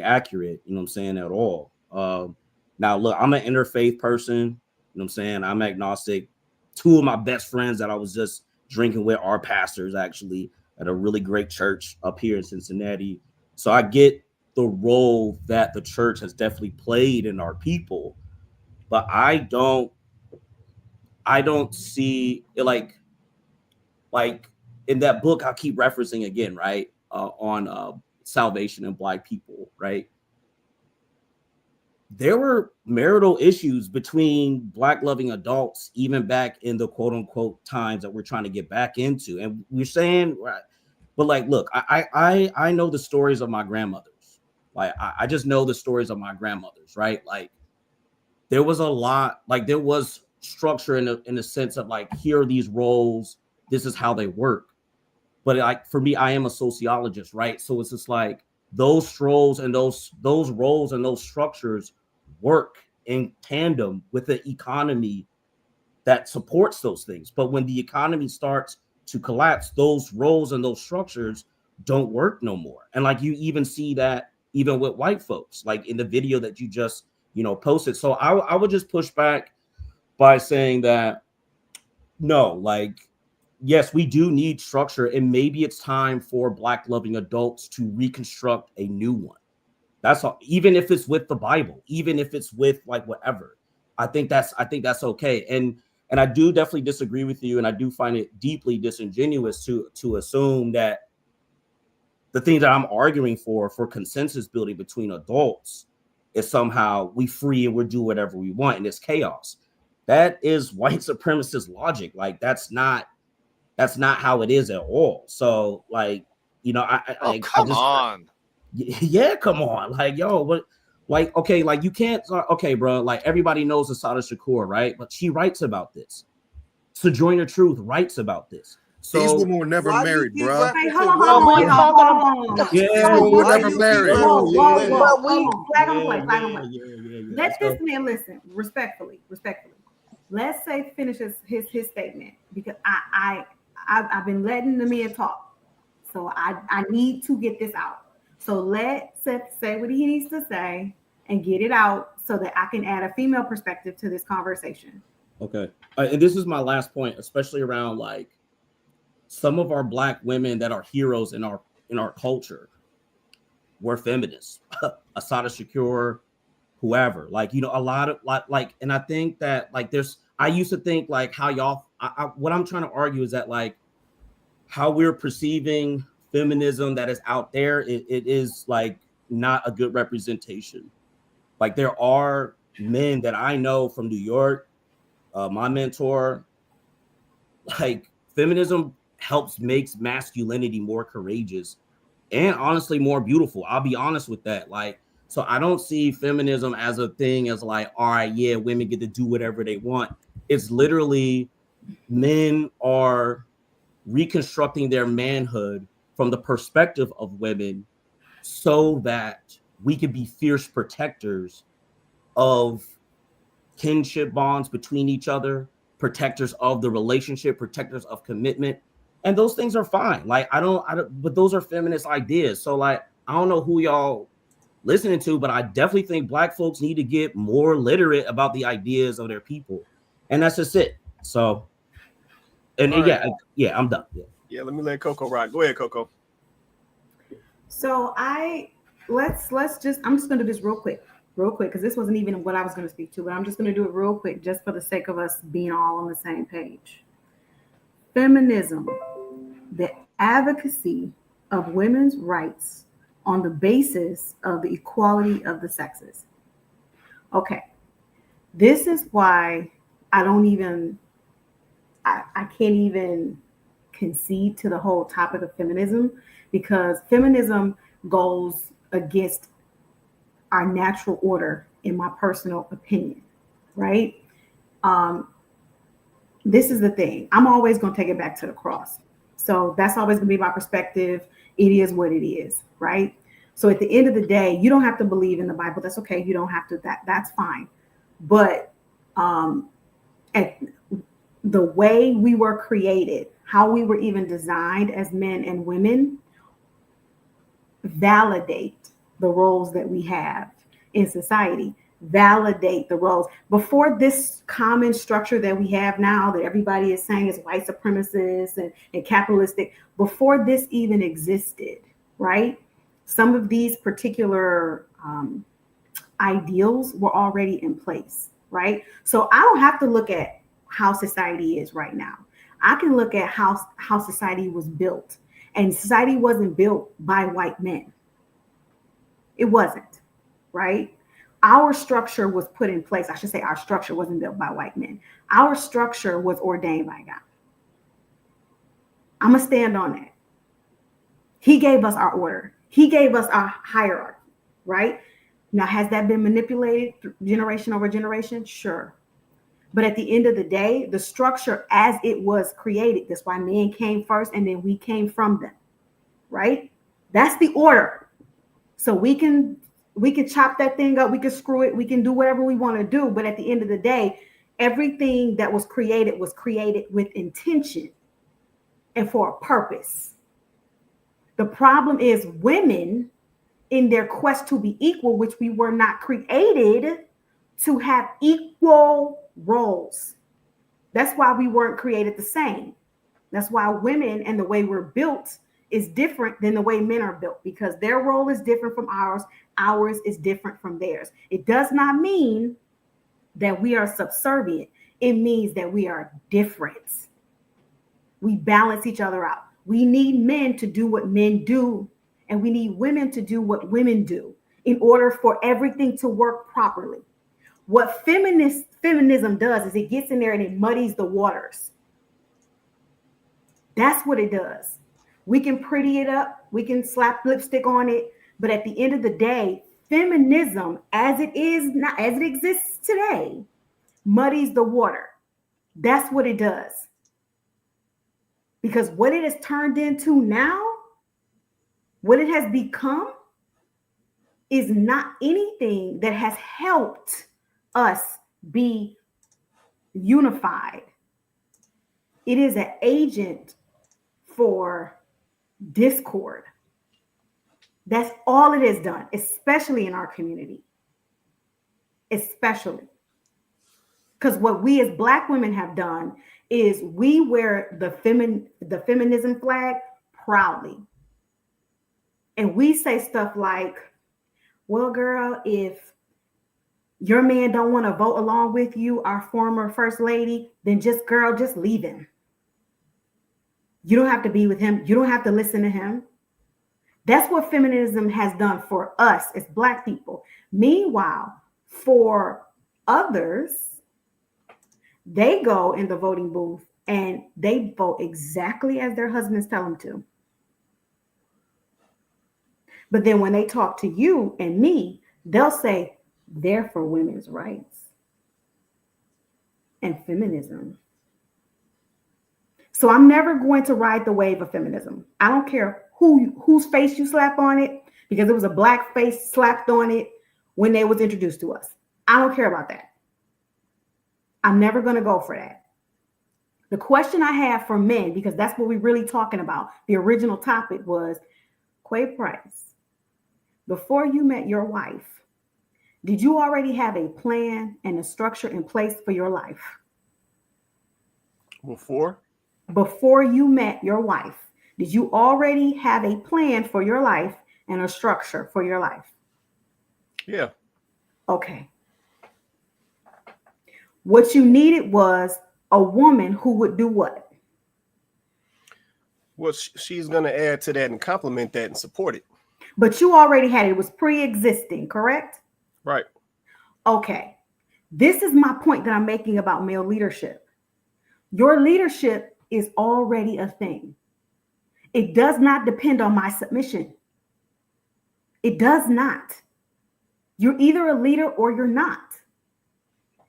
accurate, you know what I'm saying, at all. Now look, I'm an interfaith person, you know what I'm saying? I'm agnostic. Two of my best friends that I was just drinking with are pastors, actually, at a really great church up here in Cincinnati. So I get the role that the church has definitely played in our people, but I don't see it like in that book I keep referencing again, right? On salvation and Black people, right? There were marital issues between Black loving adults, even back in the quote unquote times that we're trying to get back into. And we're saying, right, but like, look, I know the stories of my grandmothers. Like, I just know the stories of my grandmothers, right? Like, there was a lot, like, there was structure in the sense of like, here are these roles, this is how they work. But like, for me, I am a sociologist, right? So it's just like those roles and those roles and those structures work in tandem with the economy that supports those things. But when the economy starts to collapse, those roles and those structures don't work no more. And like, you even see that even with white folks, like in the video that you just, posted. So I would just push back by saying that, no, like, yes, we do need structure, and maybe it's time for Black loving adults to reconstruct a new one. That's all, even if it's with the Bible, even if it's with like whatever. I think that's okay. And I do definitely disagree with you, and I do find it deeply disingenuous to assume that the thing that I'm arguing for consensus building between adults is somehow we free and we do whatever we want and it's chaos. That is white supremacist logic. Like, that's not how it is at all. So like, come on. Yeah, come on. Like, yo, what? Like, okay, like you can't. Okay, bro. Like, everybody knows Asada Shakur, right? But she writes about this. Sojourner Truth writes about this. So these women were never married, bro. Hey, hold on. Yeah, we were never married. Let this man listen respectfully. Let's say finishes his statement, because I've been letting the man talk, so I need to get this out. So let Seth say what he needs to say, and get it out so that I can add a female perspective to this conversation. Okay. And this is my last point, especially around like some of our Black women that are heroes in our culture were feminists. Asada Shakur, whoever, like, you know, a lot of like, and I think that like I used to think like how y'all, what I'm trying to argue is that like how we're perceiving feminism that is out there, it is like not a good representation. Like there are men that I know from New York, my mentor, like feminism makes masculinity more courageous and honestly more beautiful. I'll be honest with that. Like, so I don't see feminism as a thing as like, all right, yeah, women get to do whatever they want. It's literally men are reconstructing their manhood from the perspective of women so that we can be fierce protectors of kinship bonds between each other, protectors of the relationship, protectors of commitment. And those things are fine. Like, I don't, but those are feminist ideas. So like, I don't know who y'all listening to, but I definitely think Black folks need to get more literate about the ideas of their people. And that's just it. So, and All right. yeah, I'm done. Yeah, let me let Coco rock. Go ahead, Coco. So I'm just going to do this real quick, because this wasn't even what I was going to speak to, but I'm just going to do it real quick just for the sake of us being all on the same page. Feminism, the advocacy of women's rights on the basis of the equality of the sexes. Okay, this is why I can't even concede to the whole topic of feminism, because feminism goes against our natural order, in my personal opinion, right? This is the thing. I'm always going to take it back to the cross. So that's always going to be my perspective. It is what it is, right? So at the end of the day, you don't have to believe in the Bible. That's okay. You don't have to. That's fine. But at the way we were created, how we were even designed as men and women, validate the roles that we have in society. Validate the roles. Before this common structure that we have now, that everybody is saying is white supremacist and capitalistic, before this even existed, right? Some of these particular ideals were already in place, right? So I don't have to look at how society is right now. I can look at how society was built. And society wasn't built by white men. It wasn't, right? Our structure was put in place. I should say our structure wasn't built by white men. Our structure was ordained by God. I'm going to stand on that. He gave us our order. He gave us our hierarchy, right? Now, has that been manipulated generation over generation? Sure. But at the end of the day, the structure as it was created, that's why men came first and then we came from them, right? That's the order. So we can chop that thing up, we can screw it, we can do whatever we want to do. But at the end of the day, everything that was created with intention and for a purpose. The problem is women, in their quest to be equal, which we were not created to have equal roles. That's why we weren't created the same. That's why women and the way we're built is different than the way men are built, because their role is different from ours. Ours is different from theirs. It does not mean that we are subservient. It means that we are different. We balance each other out. We need men to do what men do, and we need women to do what women do in order for everything to work properly. What feminism does is it gets in there and it muddies the waters. That's what it does. We can pretty it up, we can slap lipstick on it, but at the end of the day, feminism as it exists today muddies the water. That's what it does. Because what it has turned into now, what it has become, is not anything that has helped us be unified. It is an agent for discord. That's all it has done, especially in our community. especially. Because what we as Black women have done is we wear the feminism flag proudly. And we say stuff like, well, girl, if your man don't want to vote along with you, our former first lady, then just leave him. You don't have to be with him. You don't have to listen to him. That's what feminism has done for us as Black people. Meanwhile, for others, they go in the voting booth and they vote exactly as their husbands tell them to. But then when they talk to you and me, they'll say they're for women's rights and feminism. So I'm never going to ride the wave of feminism. I don't care whose face you slap on it, because it was a Black face slapped on it when they was introduced to us. I don't care about that. I'm never going to go for that. The question I have for men, because that's what we're really talking about, the original topic was, Quay Price, before you met your wife, did you already have a plan and a structure in place for your life? Before you met your wife, did you already have a plan for your life and a structure for your life? Yeah. Okay. What you needed was a woman who would do what? Well, she's going to add to that and complement that and support it. But you already had it. It was pre-existing, correct? Right. Okay. This is my point that I'm making about male leadership. Your leadership is already a thing. It does not depend on my submission. It does not. You're either a leader or you're not.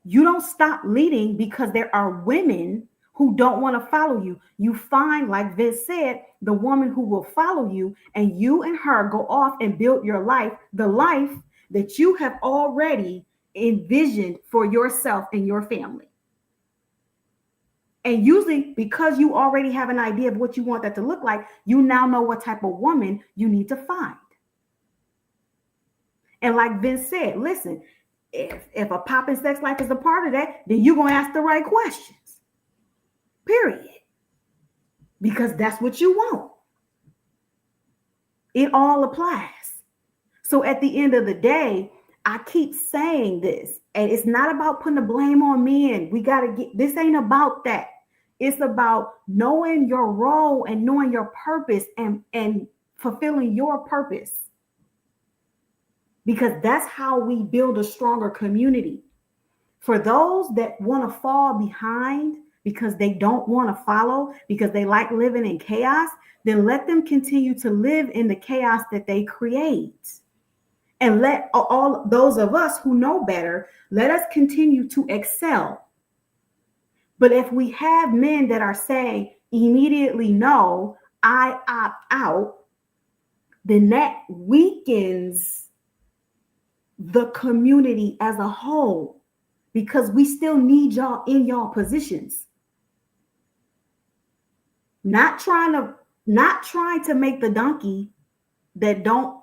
You don't stop leading because there are women who don't want to follow you. You find, like Vince said, the woman who will follow you, and you and her go off and build your life, the life that you have already envisioned for yourself and your family. And usually, because you already have an idea of what you want that to look like, you now know what type of woman you need to find. And like Vince said, listen, if a poppin' sex life is a part of that, then you're going to ask the right questions. Period. Because that's what you want. It all applies. So at the end of the day, I keep saying this, and it's not about putting the blame on men. We got to get, this ain't about that. It's about knowing your role and knowing your purpose and fulfilling your purpose. Because that's how we build a stronger community. For those that want to fall behind because they don't want to follow, because they like living in chaos, then let them continue to live in the chaos that they create. And let all those of us who know better, let us continue to excel. But if we have men that are saying immediately, no, I opt out, then that weakens the community as a whole, because we still need y'all in y'all positions. Not trying to make the donkey that don't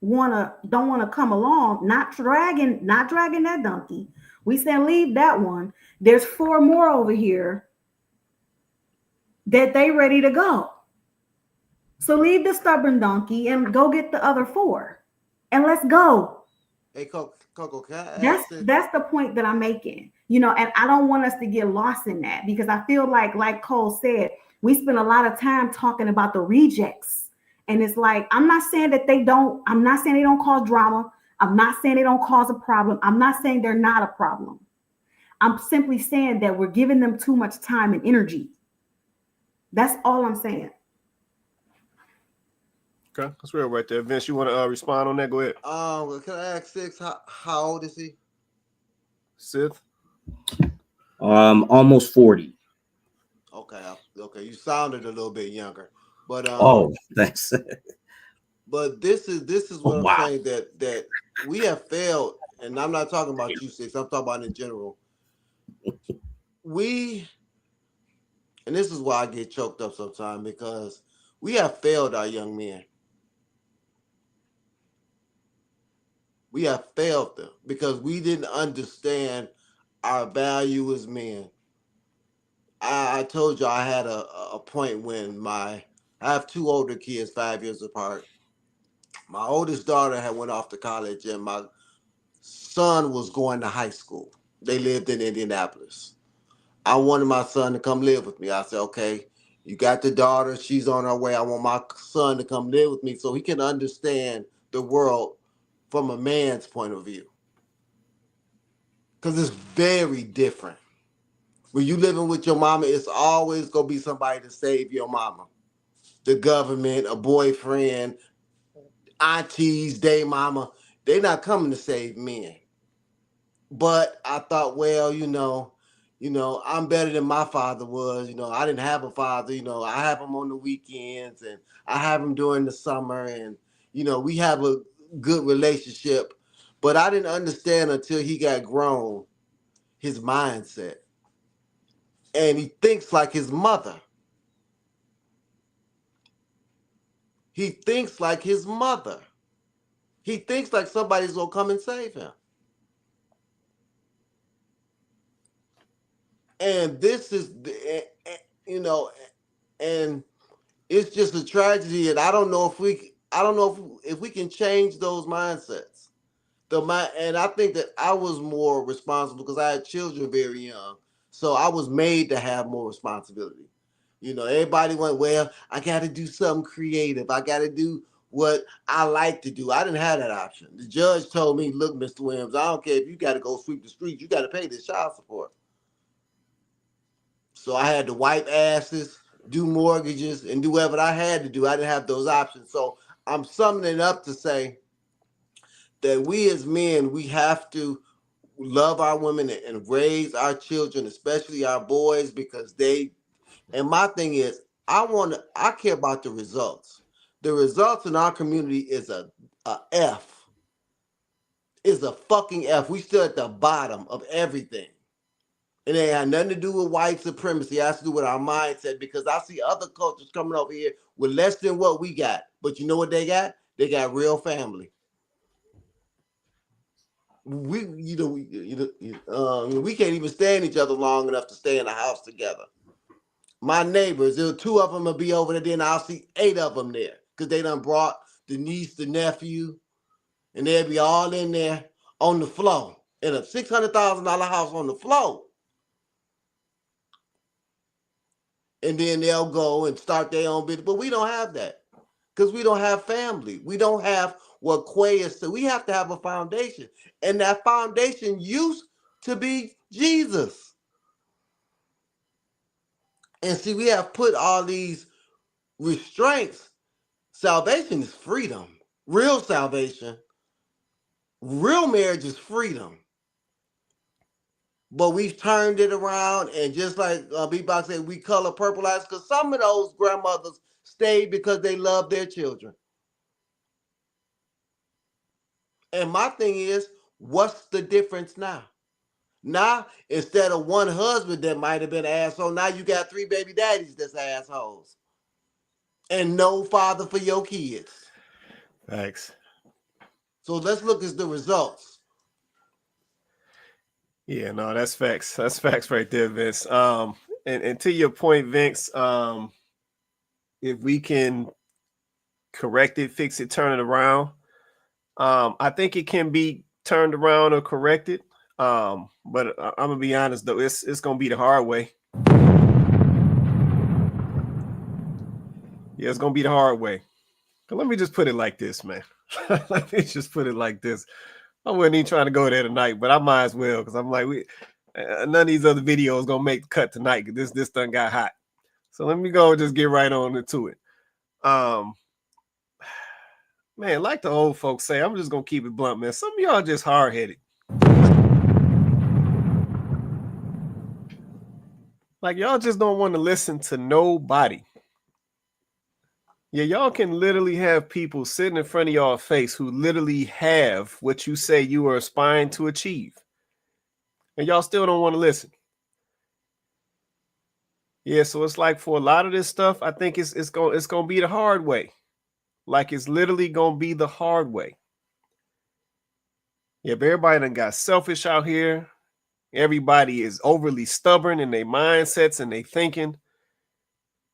want to come along, not dragging that donkey. We said leave that one. There's 4 more over here that they ready to go. So leave the stubborn donkey and go get the other 4 and let's go. Hey, Coco, can I ask that's the point that I'm making, and I don't want us to get lost in that, because I feel like Cole said, we spend a lot of time talking about the rejects, and it's like, I'm not saying they don't cause drama. I'm not saying they don't cause a problem. I'm not saying they're not a problem. I'm simply saying that we're giving them too much time and energy. That's all I'm saying. Okay, that's real right there. Vince, you want to respond on that? Go ahead. Can I ask Six, how old is he? Sith? Almost 40. Okay, you sounded a little bit younger, but thanks. But this is what I'm saying, that we have failed, and I'm not talking about you, Six. I'm talking about in general. And this is why I get choked up sometimes, because we have failed our young men. We have failed them because we didn't understand our value as men. I told you I had a point when I have two older kids, 5 years apart. My oldest daughter had went off to college, and my son was going to high school. They lived in Indianapolis. I wanted my son to come live with me. I said, okay, you got the daughter, she's on her way. I want my son to come live with me so he can understand the world from a man's point of view. Because it's very different. When you living with your mama, it's always going to be somebody to save your mama. The government, a boyfriend, aunties, day mama, they're not coming to save men. But I thought, well, I'm better than my father was. I didn't have a father. I have him on the weekends, and I have him during the summer, and we have a good relationship. But I didn't understand until he got grown his mindset, and he thinks like his mother. He thinks like his mother. He thinks like somebody's gonna come and save him. And this is, and it's just a tragedy. And I don't know if we can change those mindsets. And I think that I was more responsible because I had children very young, so I was made to have more responsibility. Everybody went, well, I got to do something creative. I got to do what I like to do. I didn't have that option. The judge told me, look, Mr. Williams, I don't care if you got to go sweep the streets. You got to pay this child support. So I had to wipe asses, do mortgages, and do whatever I had to do. I didn't have those options. So I'm summing it up to say that we as men, we have to love our women and raise our children, especially our boys, because and my thing is, I care about the results. The results in our community is a F. Is a fucking F. We still at the bottom of everything. And it had nothing to do with white supremacy. It has to do with our mindset, because I see other cultures coming over here with less than what we got. But you know what they got? They got real family. We can't even stand each other long enough to stay in a house together. My neighbors, there were two of them will be over there, then I'll see 8 of them there, because they done brought the niece, the nephew, and they'll be all in there on the floor in a $600,000 house on the floor. And then they'll go and start their own business. But we don't have that, because we don't have family. We don't have what Quay is. So we have to have a foundation. And that foundation used to be Jesus. And see, we have put all these restraints. Salvation is freedom. Real salvation. Real marriage is freedom. But we've turned it around, and just like B-Box said, we color purple eyes, because some of those grandmothers stayed because they love their children. And my thing is, what's the difference now? Now, instead of one husband that might have been an asshole, now you got 3 baby daddies that's assholes. And no father for your kids. Thanks. So let's look at the results. Yeah, no, that's facts. That's facts right there, Vince. And to your point, Vince, if we can correct it, fix it, turn it around, I think it can be turned around or corrected. But I'm gonna be honest though, it's gonna be the hard way. Yeah, it's gonna be the hard way. But let me just put it like this, man. Let me just put it like this. I wasn't even trying to go there tonight, but I might as well, because I'm like, none of these other videos gonna make the cut tonight. This done got hot. So let me go and just get right on into it. Man, like the old folks say, I'm just gonna keep it blunt, man. Some of y'all just hard-headed. Like, y'all just don't want to listen to nobody. Yeah, y'all can literally have people sitting in front of y'all face who literally have what you say you are aspiring to achieve. And y'all still don't want to listen. Yeah, so it's like, for a lot of this stuff, I think it's gonna be the hard way. Like, it's literally gonna be the hard way. Yep, everybody done got selfish out here. Everybody is overly stubborn in their mindsets and they thinking.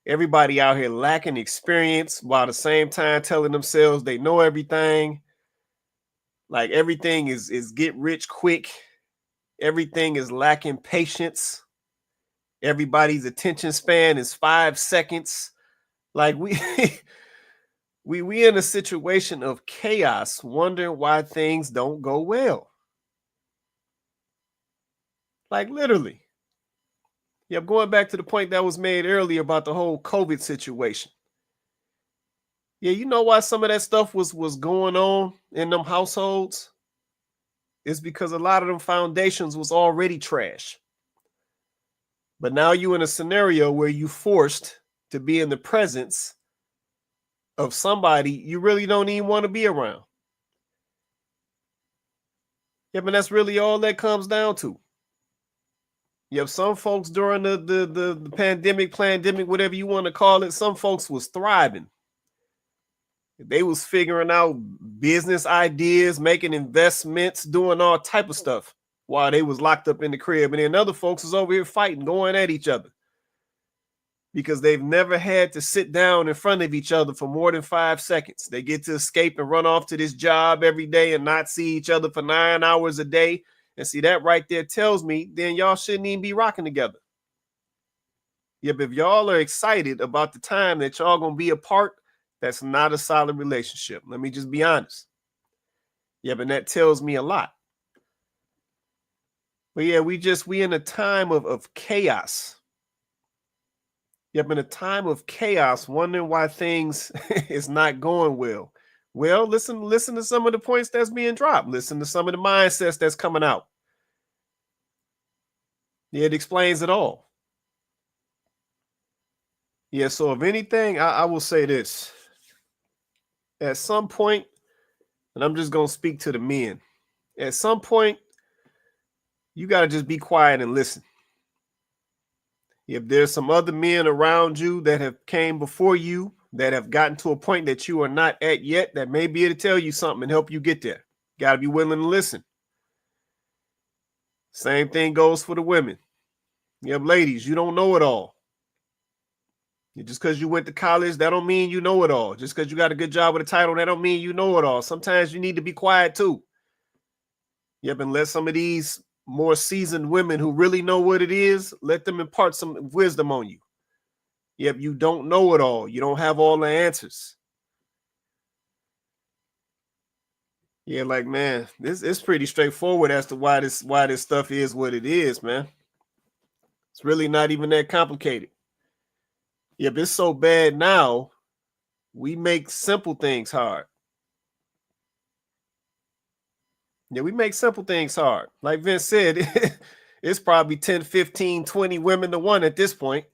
Everybody out here lacking experience while at the same time telling themselves they know everything. Like everything is get rich quick. Everything is lacking patience. Everybody's attention span is 5 seconds. Like we in a situation of chaos, wondering why things don't go well. Like literally. Yep, going back to the point that was made earlier about the whole COVID situation. Yeah, you know why some of that stuff was going on in them households? It's because a lot of them foundations was already trash. But now you in a scenario where you forced to be in the presence of somebody you really don't even want to be around. Yeah, but that's really all that comes down to. You have some folks during the pandemic, whatever you want to call it, some folks was thriving. They was figuring out business ideas, making investments, doing all type of stuff while they was locked up in the crib. And then other folks was over here fighting, going at each other because they've never had to sit down in front of each other for more than 5 seconds. They get to escape and run off to this job every day and not see each other for 9 hours a day. And see, that right there tells me then y'all shouldn't even be rocking together. Yep, if y'all are excited about the time that y'all gonna be apart, that's not a solid relationship. Let me just be honest. Yeah, but that tells me a lot. But yeah, we in a time of chaos. Yep, in a time of chaos, wondering why things is not going well. Well, listen to some of the points that's being dropped. Listen to some of the mindsets that's coming out. Yeah, it explains it all. Yeah, so if anything, I will say this. At some point, and I'm just going to speak to the men, at some point, you got to just be quiet and listen. If there's some other men around you that have came before you, that have gotten to a point that you are not at yet, that may be able to tell you something and help you get there. Got to be willing to listen. Same thing goes for the women. Yep, ladies, you don't know it all. Just because you went to college, that don't mean you know it all. Just because you got a good job with a title, that don't mean you know it all. Sometimes you need to be quiet too. Yep, and let some of these more seasoned women who really know what it is, let them impart some wisdom on you. Yep, you don't know it all. You don't have all the answers. Yeah, like, man, this is pretty straightforward as to why this stuff is what it is, man. It's really not even that complicated. Yep, it's so bad now, we make simple things hard. Yeah, we make simple things hard. Like Vince said, it's probably 10, 15, 20 women to one at this point.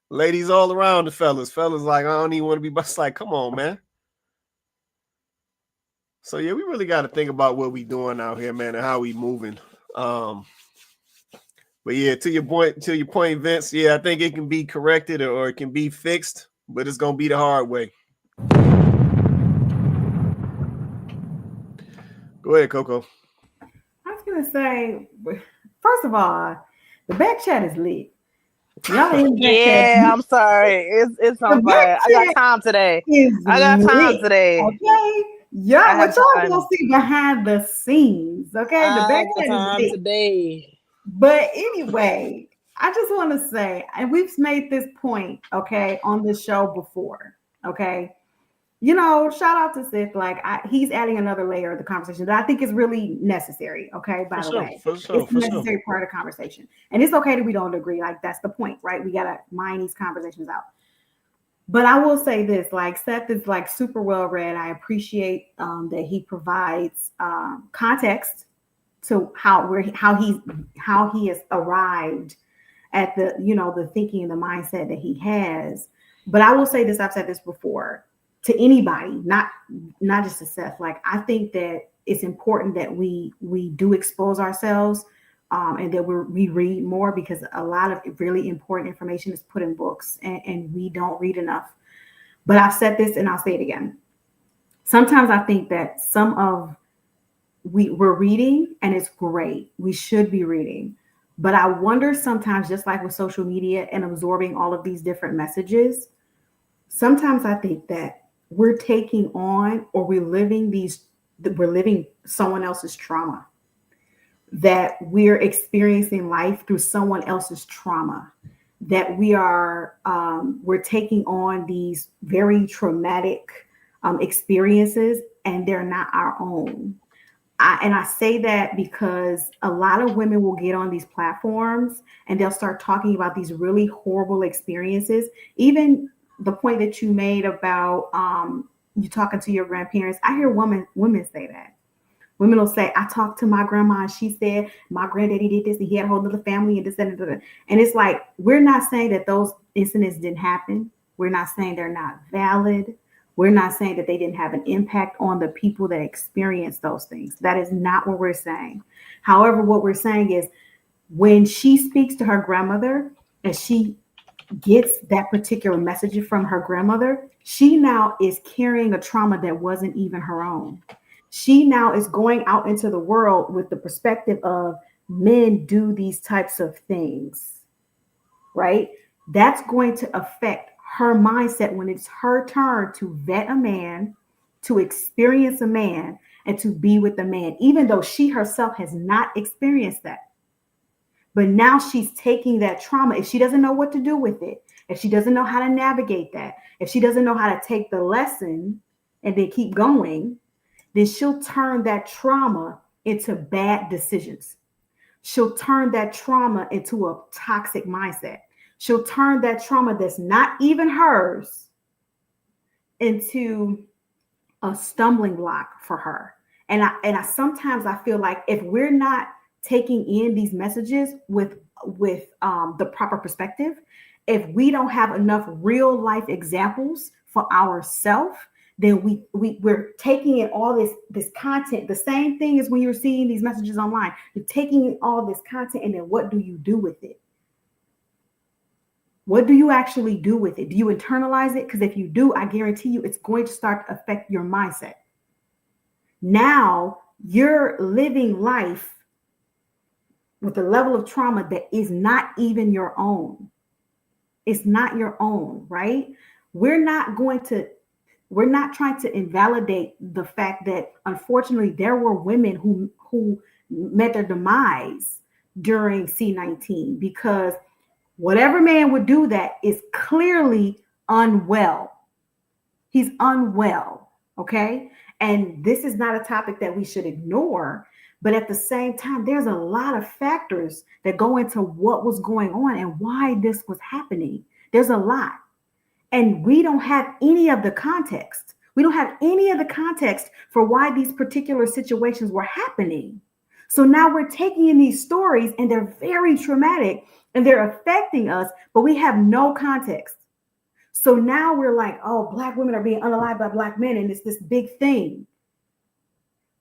Ladies all around the fellas. Fellas like, I don't even want to be, but it's like, come on, man. So yeah, we really got to think about what we doing out here, man, and how we moving. But yeah, to your point, Vince, yeah, I think it can be corrected or it can be fixed, but it's gonna be the hard way. Go ahead, Coco. I was gonna say, first of all, the back chat is lit. Y'all in the back chat. I'm sorry. It's on fire. I got time today. Okay. Yeah, what y'all gonna see behind the scenes. Okay. The back chat is lit today. But anyway, I just want to say, and we've made this point, okay, on the show before, okay. You know, shout out to Sith. Like, he's adding another layer of the conversation that I think is really necessary. Okay, by the way, it's a necessary part of the conversation, and it's okay that we don't agree. Like, that's the point, right? We gotta mine these conversations out. But I will say this: like, Seth is like super well read. I appreciate that he provides context to how he has arrived at the, you know, the thinking and the mindset that he has. But I will say this: I've said this before. To anybody, not just to Seth. Like, I think that it's important that we do expose ourselves and that we read more, because a lot of really important information is put in books and we don't read enough. But I've said this and I'll say it again. Sometimes I think that some of we're reading, and it's great. We should be reading. But I wonder sometimes, just like with social media and absorbing all of these different messages, sometimes I think that we're taking on, or we're living someone else's trauma, that we're experiencing life through someone else's trauma, that we're taking on these very traumatic experiences, and they're not our own. And I say that because a lot of women will get on these platforms and they'll start talking about these really horrible experiences. Even the point that you made about you talking to your grandparents, I hear women say that. Women will say, I talked to my grandma and she said my granddaddy did this and he had a whole other family and this and that. And it's like, we're not saying that those incidents didn't happen. We're not saying they're not valid. We're not saying that they didn't have an impact on the people that experienced those things. That is not what we're saying. However, what we're saying is, when she speaks to her grandmother and she gets that particular message from her grandmother, she now is carrying a trauma that wasn't even her own. She now is going out into the world with the perspective of men do these types of things, right? That's going to affect her mindset when it's her turn to vet a man, to experience a man, and to be with a man, even though she herself has not experienced that. But now she's taking that trauma. If she doesn't know what to do with it, if she doesn't know how to navigate that, if she doesn't know how to take the lesson and then keep going, then she'll turn that trauma into bad decisions. She'll turn that trauma into a toxic mindset. She'll turn that trauma that's not even hers into a stumbling block for her. And I sometimes I feel like if we're not taking in these messages with the proper perspective, if we don't have enough real life examples for ourselves, then we're taking in all this content. The same thing as when you're seeing these messages online. You're taking in all this content, and then what do you do with it? What do you actually do with it? Do you internalize it? Because if you do, I guarantee you it's going to start to affect your mindset. Now you're living life with a level of trauma that is not even your own. It's not your own, right? We're not trying to invalidate the fact that unfortunately there were women who met their demise during C-19, because whatever man would do that is clearly unwell. He's unwell, okay? And this is not a topic that we should ignore, but at the same time, there's a lot of factors that go into what was going on and why this was happening. There's a lot. And we don't have any of the context. We don't have any of the context for why these particular situations were happening. So now we're taking in these stories and they're very traumatic and they're affecting us, but we have no context. So now we're like, oh, Black women are being unalived by Black men, and it's this big thing.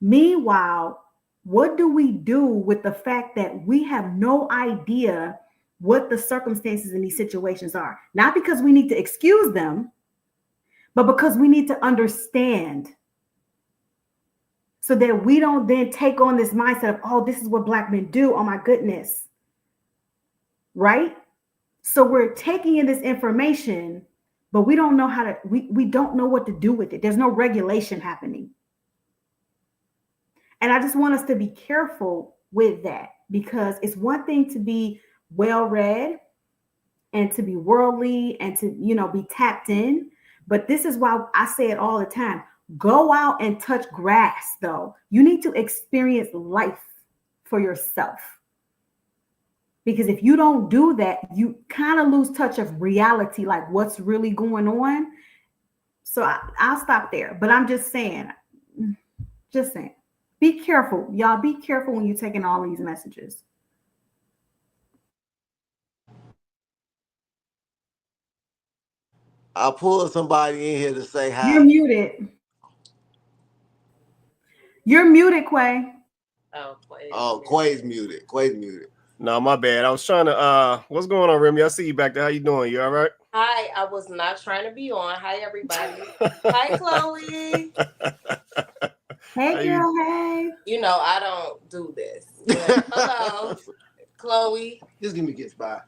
Meanwhile, what do we do with the fact that we have no idea what the circumstances in these situations are? Not because we need to excuse them, but because we need to understand, so that we don't then take on this mindset of, oh, this is what Black men do. Oh my goodness. Right? So we're taking in this information, but we don't know how to, we don't know what to do with it. There's no regulation happening. And I just want us to be careful with that, because it's one thing to be well-read and to be worldly and to, be tapped in. But this is why I say it all the time. Go out and touch grass, though. You need to experience life for yourself. Because if you don't do that, you kind of lose touch of reality, like what's really going on. So I'll stop there. But I'm just saying, be careful. Y'all be careful when you're taking all these messages. I'll pull somebody in here to say hi. You're muted. You're muted, Quay. Quay's muted. Quay's muted. No, my bad. I was trying to what's going on, Remy? I see you back there. How you doing? You all right? Hi, I was not trying to be on. Hi, everybody. Hi, Chloe. Hey, How girl. Hey. You know, I don't do this. But hello, Chloe. Just give me kiss. Bye.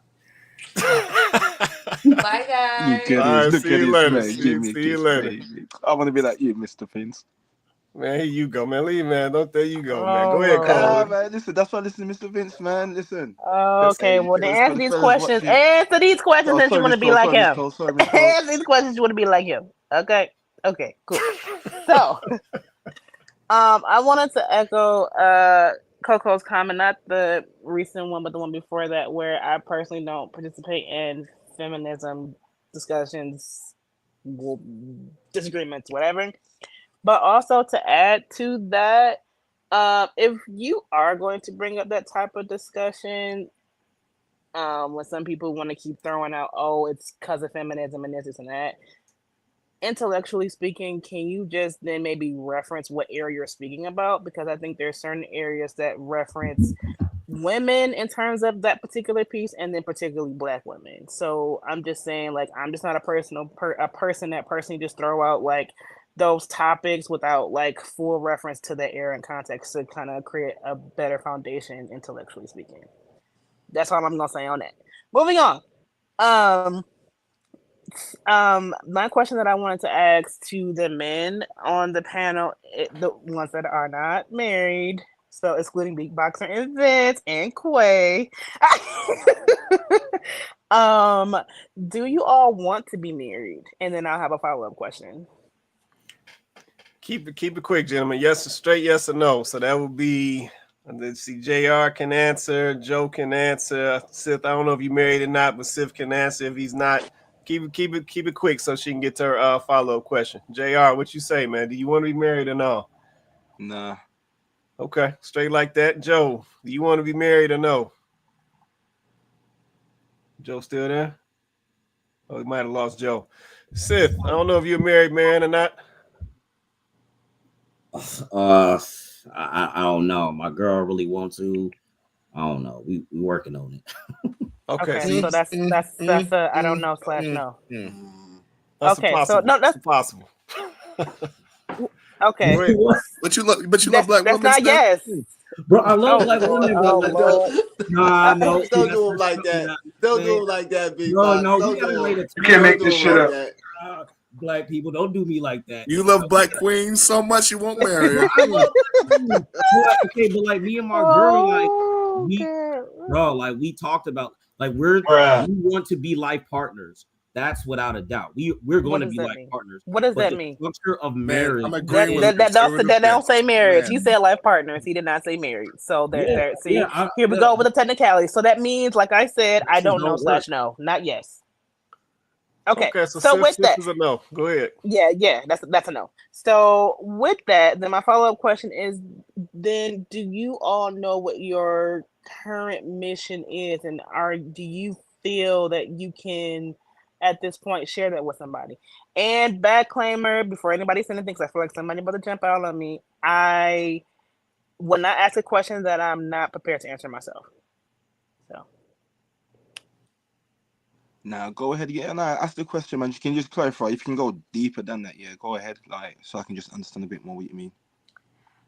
Bye, You guys. get All this. right, Look see at you this, later. man. Give me a See you kiss, later. baby. I want to be like you, Mr. Vince. Man, here you go, man. Leave, man. Don't there you go, man. Oh Go ahead, Lord. Ah, Chloe. man, listen, that's why I listen to Mr. Vince, man. Listen. Okay, well then It's for answer the these fellas questions. watching. Answer these questions Oh, since you sorry, want Miss to be Cole. like Sorry, Miss him. Cole. Sorry, Miss Cole. Answer these questions you want to be like him. Okay. Okay, cool. So I wanted to echo Coco's comment, not the recent one, but the one before that, where I personally don't participate in feminism discussions, disagreements, whatever. But also to add to that, if you are going to bring up that type of discussion, when some people want to keep throwing out, oh, it's because of feminism and this and that. Intellectually speaking, can you just then maybe reference what area you're speaking about? Because I think there's certain areas that reference women in terms of that particular piece, and then particularly Black women. So I'm just saying, like, I'm just not a person that personally just throw out like those topics without like full reference to the area and context to kind of create a better foundation, intellectually speaking. That's all I'm gonna say on that. Moving on. My question that I wanted to ask to the men on the panel, the ones that are not married, so excluding Big Boxer and Vince and Quay, do you all want to be married? And then I'll have a follow-up question. Keep it quick, gentlemen. Yes, straight yes or no. So that would be. Let's see. Jr. can answer. Joe can answer. Sith, I don't know if you're married or not, but Sith can answer if he's not. Keep it quick so she can get to her follow-up question. Jr., what you say, man? Do you want to be married or no? Nah. Okay, straight like that. Joe, do you want to be married or no? Joe still there? Oh, we might have lost Joe. Sith, I don't know if you're a married man or not. I don't know. My girl really wants to. I don't know. We working on it. Okay, so that's a I don't know / no. That's Okay, impossible. so no, that's impossible. Okay. But you love black That's women. not Steph? yes. Bro, I love Oh, Black Lord. women. Oh, But Lord. nah, no. see, Don't that's do him not like something that. Don't do man. him like that, Big No, Box. no, Don't we gotta do lay him. the You can't make Don't this do him shit like up. that. Black people don't do me like that. You love black queens so much you won't marry her. I love black queens. Okay, but like me and my girl, like we talked about like we want to be life partners. That's without a doubt. We're going to be life partners. What does but that the mean? Structure of marriage. I'm agreeing with That don't say marriage. He said life partners. He did not say marriage. So here we go with the technicality. So that means, like I said, I don't know / no, not yes. Okay, so with that, is a no. Go ahead. Yeah, that's a no. So with that, then my follow-up question is: then do you all know what your current mission is, and do you feel that you can, at this point, share that with somebody? And backclaimer, before anybody says anything, because I feel like somebody about to jump out on me, I will not ask a question that I'm not prepared to answer myself. So. Now go ahead, ask the question, man. You can just clarify. If you can go deeper than that, yeah, go ahead, like, so I can just understand a bit more what you mean.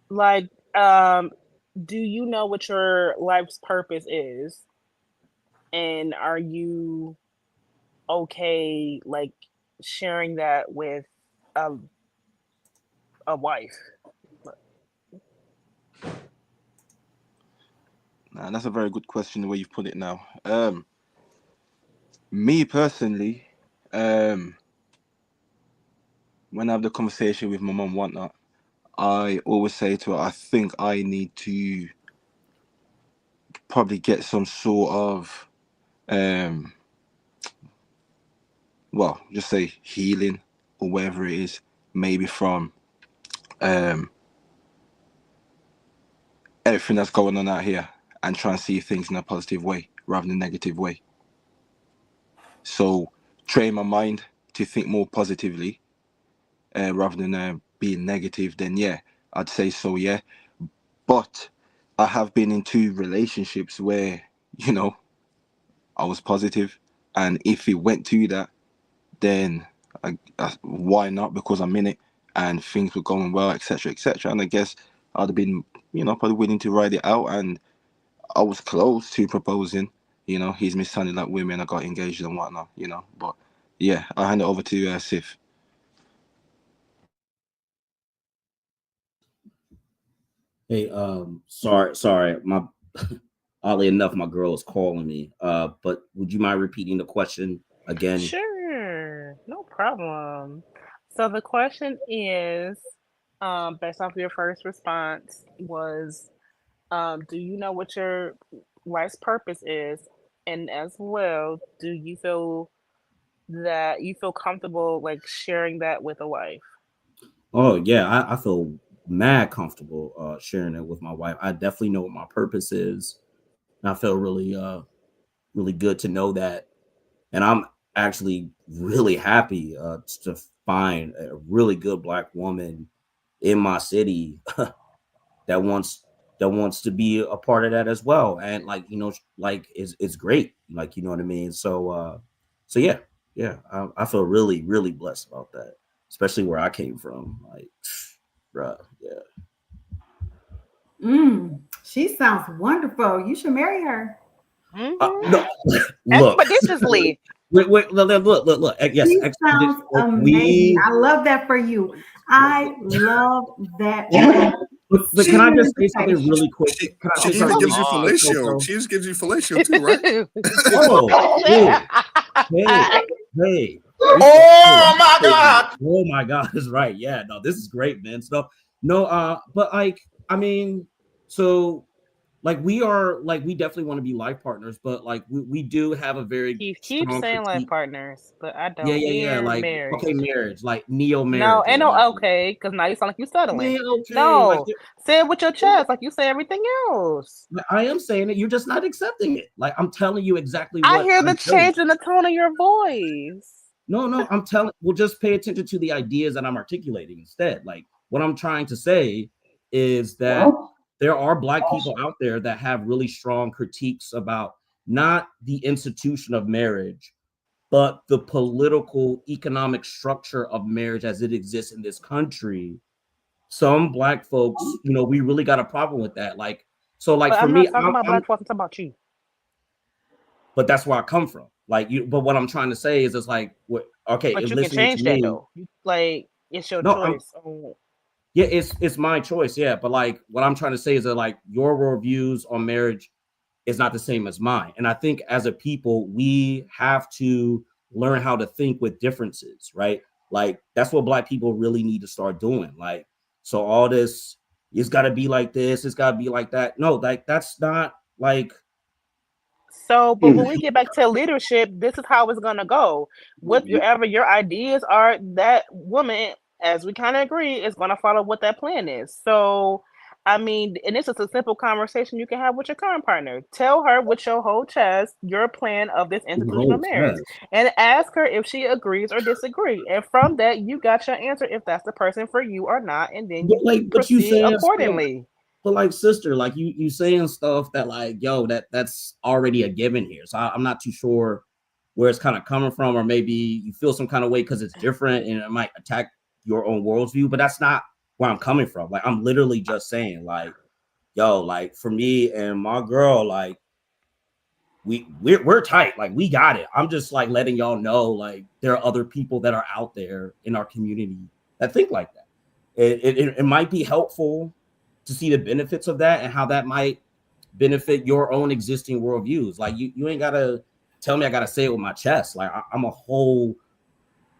Like, do you know what your life's purpose is? And are you okay, like, sharing that with a wife? Nah, that's a very good question, the way you've put it now. Me personally, when I have the conversation with my mum and whatnot, I always say to her, I think I need to probably get some sort of, just say healing or whatever it is, maybe from everything that's going on out here, and try and see things in a positive way rather than a negative way. So train my mind to think more positively rather than being negative, then yeah, I'd say so, yeah. But I have been in 2 relationships where, I was positive, and if it went to that, then why not? Because I'm in it, and things were going well, etc., etc. And I guess I'd have been, probably willing to ride it out. And I was close to proposing. He's mishandled like women. I got engaged and whatnot. But yeah, I'll hand it over to Sif. Hey, sorry, my oddly enough, my girl is calling me. But would you mind repeating the question again? Sure, no problem. So the question is, based off your first response, was, do you know what your life's purpose is? And as well, do you feel that you feel comfortable like sharing that with a wife? Oh yeah, I feel mad comfortable sharing it with my wife. I definitely know what my purpose is. And I feel really good to know that. And I'm actually really happy to find a really good Black woman in my city that wants to be a part of that as well. And like, it's great. Like, you know what I mean? So yeah, I feel really blessed about that, especially where I came from. Like, bruh, yeah. She sounds wonderful. You should marry her. No, look. Expeditiously. Wait, look. Yes, She sounds amazing. I love that for you. I love that. But can I just say something really quick? Can I She say even something gives you fellatio. She just gives you fellatio too, right? Hey. Oh my God! Oh my God, is right. Yeah, no, this is great, man. So but like, I mean, so like we definitely want to be life partners, but like we do have a very He keeps strong saying life critique. partners, but I don't. Yeah. Like, Marriage. okay, marriage, like neo marriage. No, ain't no okay, because now you sound like you settling. Yeah, okay. No, Like, say it with your chest, like you say everything else. I am saying it. You're just not accepting it. Like, I'm telling you exactly I what hear the I'm telling change in the tone of your voice. No, I'm telling. Well, just pay attention to the ideas that I'm articulating instead. Like, what I'm trying to say is that there are Black people out there that have really strong critiques about not the institution of marriage, but the political economic structure of marriage as it exists in this country. Some Black folks, we really got a problem with that. Like, so like But for I'm me, not talking about Black folks, I'm talking about you. but that's where I come from. Like, but what I'm trying to say is, it's like, okay, But if you can listening change to that me, though. Like, it's your choice. Yeah, it's my choice. Yeah, but like, what I'm trying to say is that like your worldviews on marriage is not the same as mine, and I think as a people we have to learn how to think with differences, right? Like, that's what Black people really need to start doing. Like, so all this, it's got to be like this, it's got to be like that. No, like that's not like. So, but when we get back to leadership, this is how it's gonna go. Whatever your ideas are, that woman, as we kind of agree, is gonna follow what that plan is. So, I mean, and this is a simple conversation you can have with your current partner. Tell her with your whole chest your plan of this institutional marriage, and ask her if she agrees or disagrees. And from that, you got your answer if that's the person for you or not, and then you proceed accordingly. But like, sister, like you saying stuff that like, yo, that's already a given here. So I'm not too sure where it's kind of coming from, or maybe you feel some kind of way because it's different and it might attack your own worldview. But that's not where I'm coming from. Like, I'm literally just saying, like, yo, like for me and my girl, like we're tight. Like, we got it. I'm just like letting y'all know, like, there are other people that are out there in our community that think like that. It might be helpful to see the benefits of that and how that might benefit your own existing worldviews. Like, you ain't gotta tell me I gotta say it with my chest. Like, I'm a whole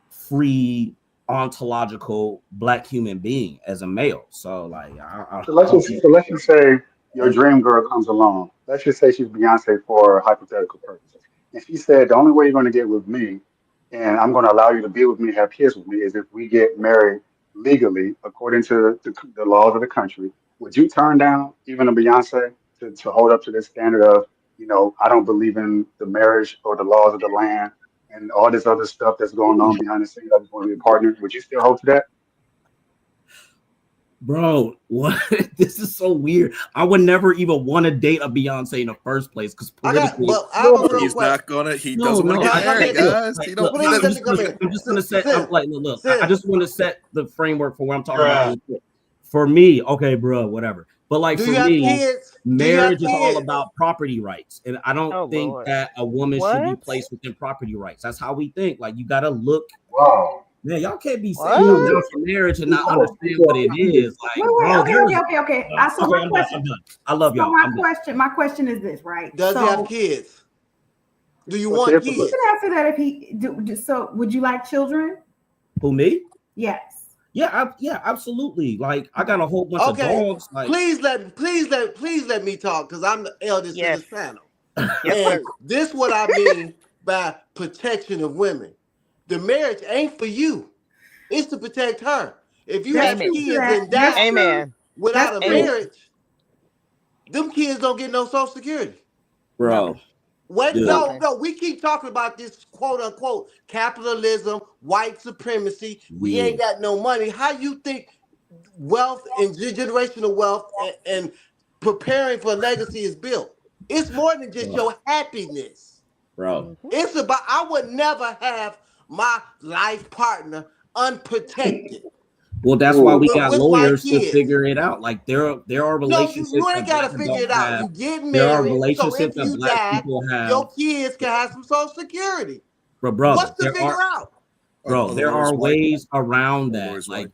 free ontological Black human being as a male. So like, So let's just say your dream girl comes along. Let's just say she's Beyonce for hypothetical purposes, and she said the only way you're going to get with me, and I'm going to allow you to be with me, have kids with me, is if we get married legally according to the laws of the country. Would you turn down even a Beyonce to hold up to this standard of, I don't believe in the marriage or the laws of the land and all this other stuff that's going on behind the scenes? I just want to be a partner. Would you still hold to that? Bro, what? This is so weird. I would never even want to date a Beyonce in the first place because politically, I have a real He's question. not gonna. He no, doesn't want no. to get married, guys. He don't. Look, He Please I'm let doesn't. me just come gonna, in. I'm just gonna set. Sis, Look. I sis, just want to set the framework for what I'm talking about. bruh. Really quick. For me, okay, bro, whatever. But like Do for you have me, kids? Do you have marriage is all kids? about property rights, and I don't Oh think Lord. that a woman should be What? placed within property rights. That's how we think. Like you gotta look. Wow. Man, y'all can't be saying I'm What? down for marriage and not understand what it is. Like, Wait. bro, Okay. there's Okay. So okay, my I'm done. question. I'm done. I love So y'all. I'm done. my question is this, right? Does he have So kids? Do you What's the want input? you kids? can answer that if he do. So would you like children? Who me? Yes. Yeah, absolutely. Like I got a whole bunch of Okay. dogs. Like Please let me talk because I'm the eldest in Yes. this panel. Yes, And sir. this what I mean by protection of women. The marriage ain't for you. It's to protect her. If you There's have Amen. truth to kids that. and That's die true. Amen. without That's a true. marriage, them kids don't get no Social Security. bro, Wait, dude. Okay. no. We keep talking about this quote unquote capitalism, white supremacy. We Yeah, ain't got no money. How you think wealth and generational wealth and preparing for legacy is built? It's more than just bro, your happiness. bro. Mm-hmm. It's about I would never have my life partner unprotected Well, that's why we Ooh. got with my lawyers to kids. figure it out. Like there are No, relationships you that ain't black gotta figure adults it out. have. You get There are married, so if relationships that you black die, people have. your kids can have some Social Security. But brother, What's to figure out? bro, Are the there lawyers are white? ways around Are the that. lawyers Like white?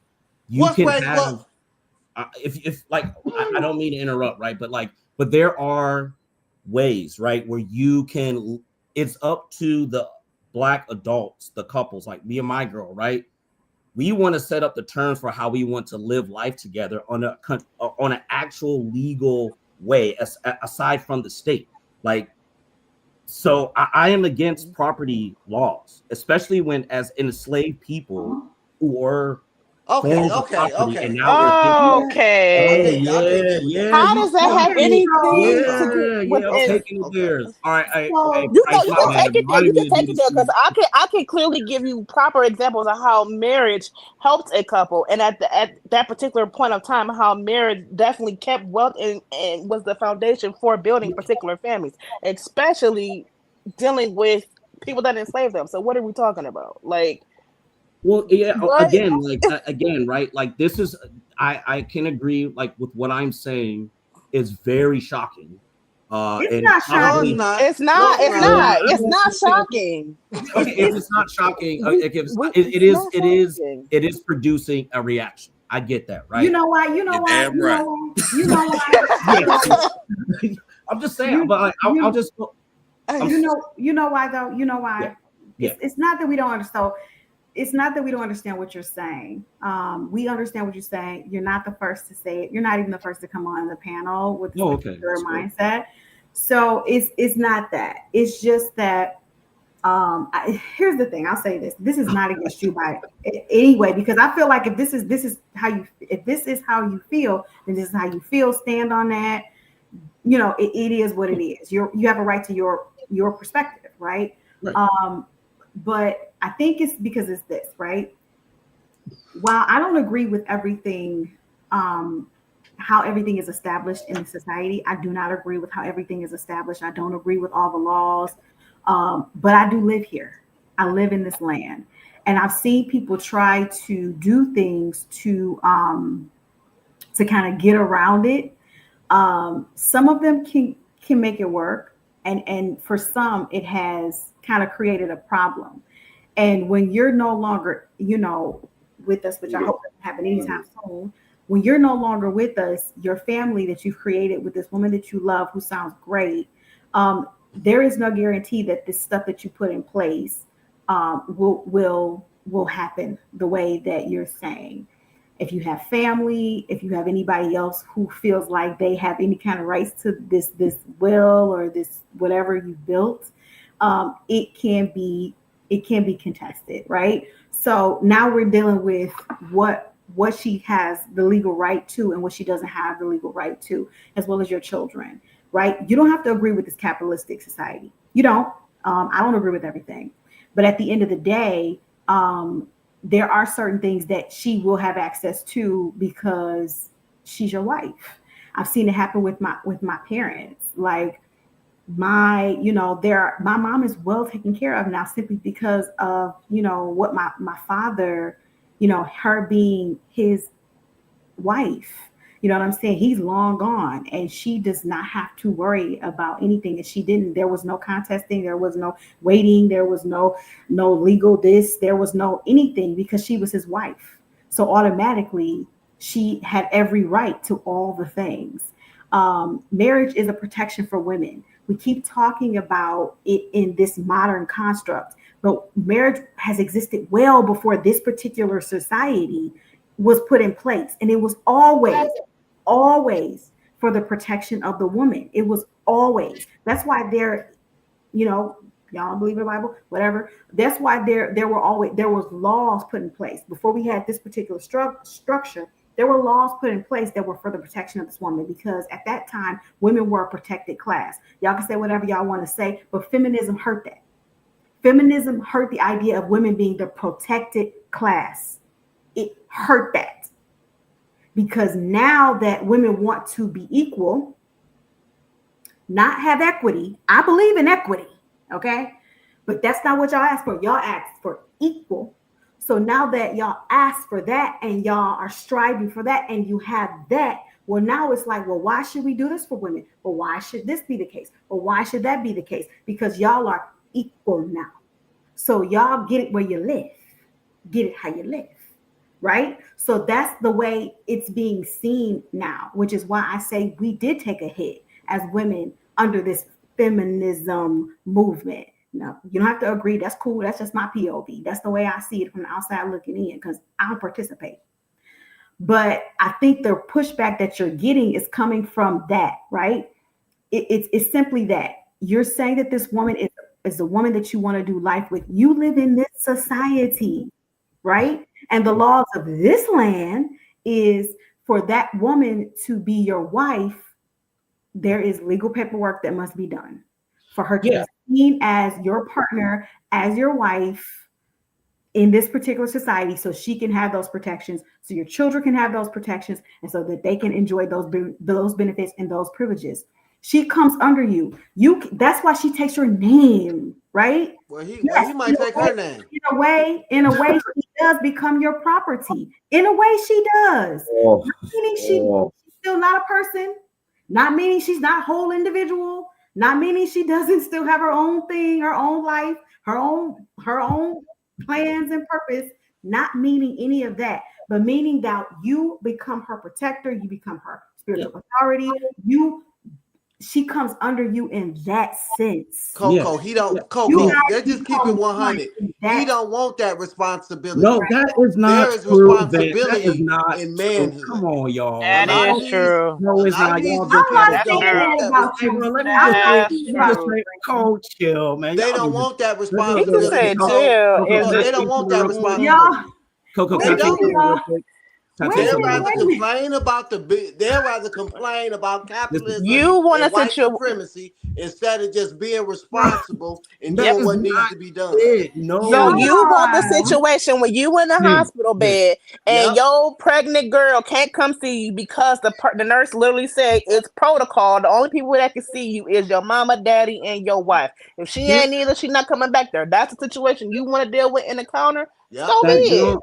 you What's can way? have Well, if like I don't mean to interrupt, right? But there are ways, right, where you can. It's up to the black adults, the couples, like me and my girl, right? We want to set up the terms for how we want to live life together on an actual legal way, aside from the state. Like, so I am against property laws, especially when as enslaved people who were okay, forms of property, and now we're thinking, oh Okay. I can't get with that. How you does that see, have Okay. anything to So do with I'm it? taking it Okay. there. All right, hey, so You know, Price, you my can bad. take it I there. You didn't can mean to do take it this there to because you. I can clearly give you proper examples of how marriage helped a couple, and at that particular point of time, how marriage definitely kept wealth and was the foundation for building particular families, especially dealing with people that enslaved them. So what are we talking about? Like Well, yeah, what? again, right? Like this is, I can agree, like with what I'm saying is very shocking, it's and not No, it's shocking. probably not. It's No, not. it's It's not. well, not. It's not shocking. okay, if It's it's not shocking, It's not shocking. it is producing a reaction. I get that, you right? know why? You know You're why? damn You know right. why? You know why? Yeah, So I'm just saying, you but like, I'll you just, I'm, you know why though? You know yeah, why? yeah. It's not that we don't understand. So it's not that we don't understand what you're saying. We understand what you're saying. You're not the first to say it. You're not even the first to come on the panel with this Oh, okay, particular that's good. mindset. So it's not that. It's just that here's the thing. I'll say this. This is not against you by anyway, because I feel like if this is how you feel, then this is how you feel. Stand on that. You know, it is what it is. You have a right to your perspective, right? Right. But I think it's because it's this, right? While I don't agree with everything, how everything is established in the society, I do not agree with how everything is established. I don't agree with all the laws, but I do live here. I live in this land, and I've seen people try to do things to kind of get around it. Some of them can make it work, and for some, it has kind of created a problem. And when you're no longer, with us, which I hope doesn't happen anytime soon, when you're no longer with us, your family that you've created with this woman that you love, who sounds great, there is no guarantee that this stuff that you put in place will happen the way that you're saying. If you have family, if you have anybody else who feels like they have any kind of rights to this will or this whatever you built, it can be contested, right? So now we're dealing with what she has the legal right to and what she doesn't have the legal right to, as well as your children, right? You don't have to agree with this capitalistic society. You don't. I don't agree with everything, but at the end of the day, there are certain things that she will have access to because she's your wife. I've seen it happen with my parents. Like my mom is well taken care of now simply because of, what my father, her being his wife. You know what I'm saying? He's long gone and she does not have to worry about anything. And she didn't, there was no contesting, there was no waiting, there was no legal this, there was no anything because she was his wife. So automatically she had every right to all the things. Marriage is a protection for women. We keep talking about it in this modern construct, but marriage has existed well before this particular society was put in place. And it was always for the protection of the woman. It was always. That's why y'all don't believe in the Bible, whatever. That's why there was laws put in place before we had this particular structure. There were laws put in place that were for the protection of this woman because at that time, women were a protected class. Y'all can say whatever y'all want to say, but feminism hurt that. Feminism hurt the idea of women being the protected class. It hurt that because now that women want to be equal, not have equity. I believe in equity, okay? But that's not what y'all asked for. Y'all asked for equal. So now that y'all asked for that and y'all are striving for that and you have that, well, now it's like, well, why should we do this for women? Well, why should this be the case? Well, why should that be the case? Because y'all are equal now. So y'all get it where you live. Get it how you live. Right? So that's the way it's being seen now, which is why I say we did take a hit as women under this feminism movement. No, you don't have to agree. That's cool. That's just my POV. That's the way I see it from the outside looking in because I don't participate. But I think the pushback that you're getting is coming from that, right? It's simply that. You're saying that this woman is the woman that you want to do life with. You live in this society, right? And the laws of this land is for that woman to be your wife, there is legal paperwork that must be done for her to be seen as your partner, as your wife in this particular society so she can have those protections, so your children can have those protections, and so that they can enjoy those benefits and those privileges. She comes under you. That's why she takes your name, right? Well, he might take her name. In a way, she does become your property. In a way, she does. Not meaning she's still not a person. Not meaning she's not a whole individual. Not meaning she doesn't still have her own thing, her own life, her own plans and purpose. Not meaning any of that, but meaning that you become her protector. You become her spiritual authority. She comes under you in that sense. Coco, let's just keep it 100. He don't want that responsibility. No, that is not there is true. responsibility that is not in manhood. True. Come on, y'all. That is true. No, it's not. Y'all That's true. let me just say, Coach, chill, man. They don't want that responsibility. They don't want that responsibility. Coco, they don't. They'd rather complain about capitalism and white supremacy instead of just being responsible and doing what needs to be done. So you want the situation when you in the hospital bed and your pregnant girl can't come see you because the nurse literally said it's protocol. The only people that can see you is your mama, daddy, and your wife. If she ain't either, she's not coming back there. That's the situation you want to deal with in the counter. So be it.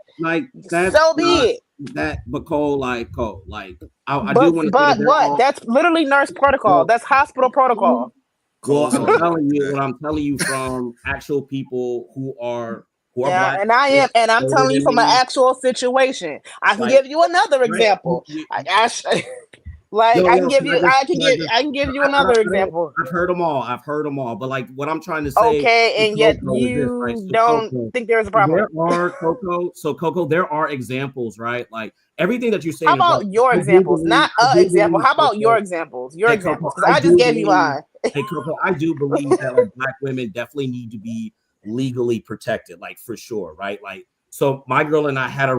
So be it. That Nicole, I do want to. But what? That's literally nurse protocol. That's hospital protocol. Well, I'm telling you from actual people who are black. And I'm telling you from an actual situation. I can give you another example. I can give you another example. I've heard them all. But like what I'm trying to say. Okay, and yet you don't think there's a problem. Coco, there are examples, right? Like everything that you say. How about your examples? Not an example. How about your examples? Your examples. Because I just gave you mine. Hey, Coco, I do believe that like, black women definitely need to be legally protected, like for sure, right? Like, so my girl and I had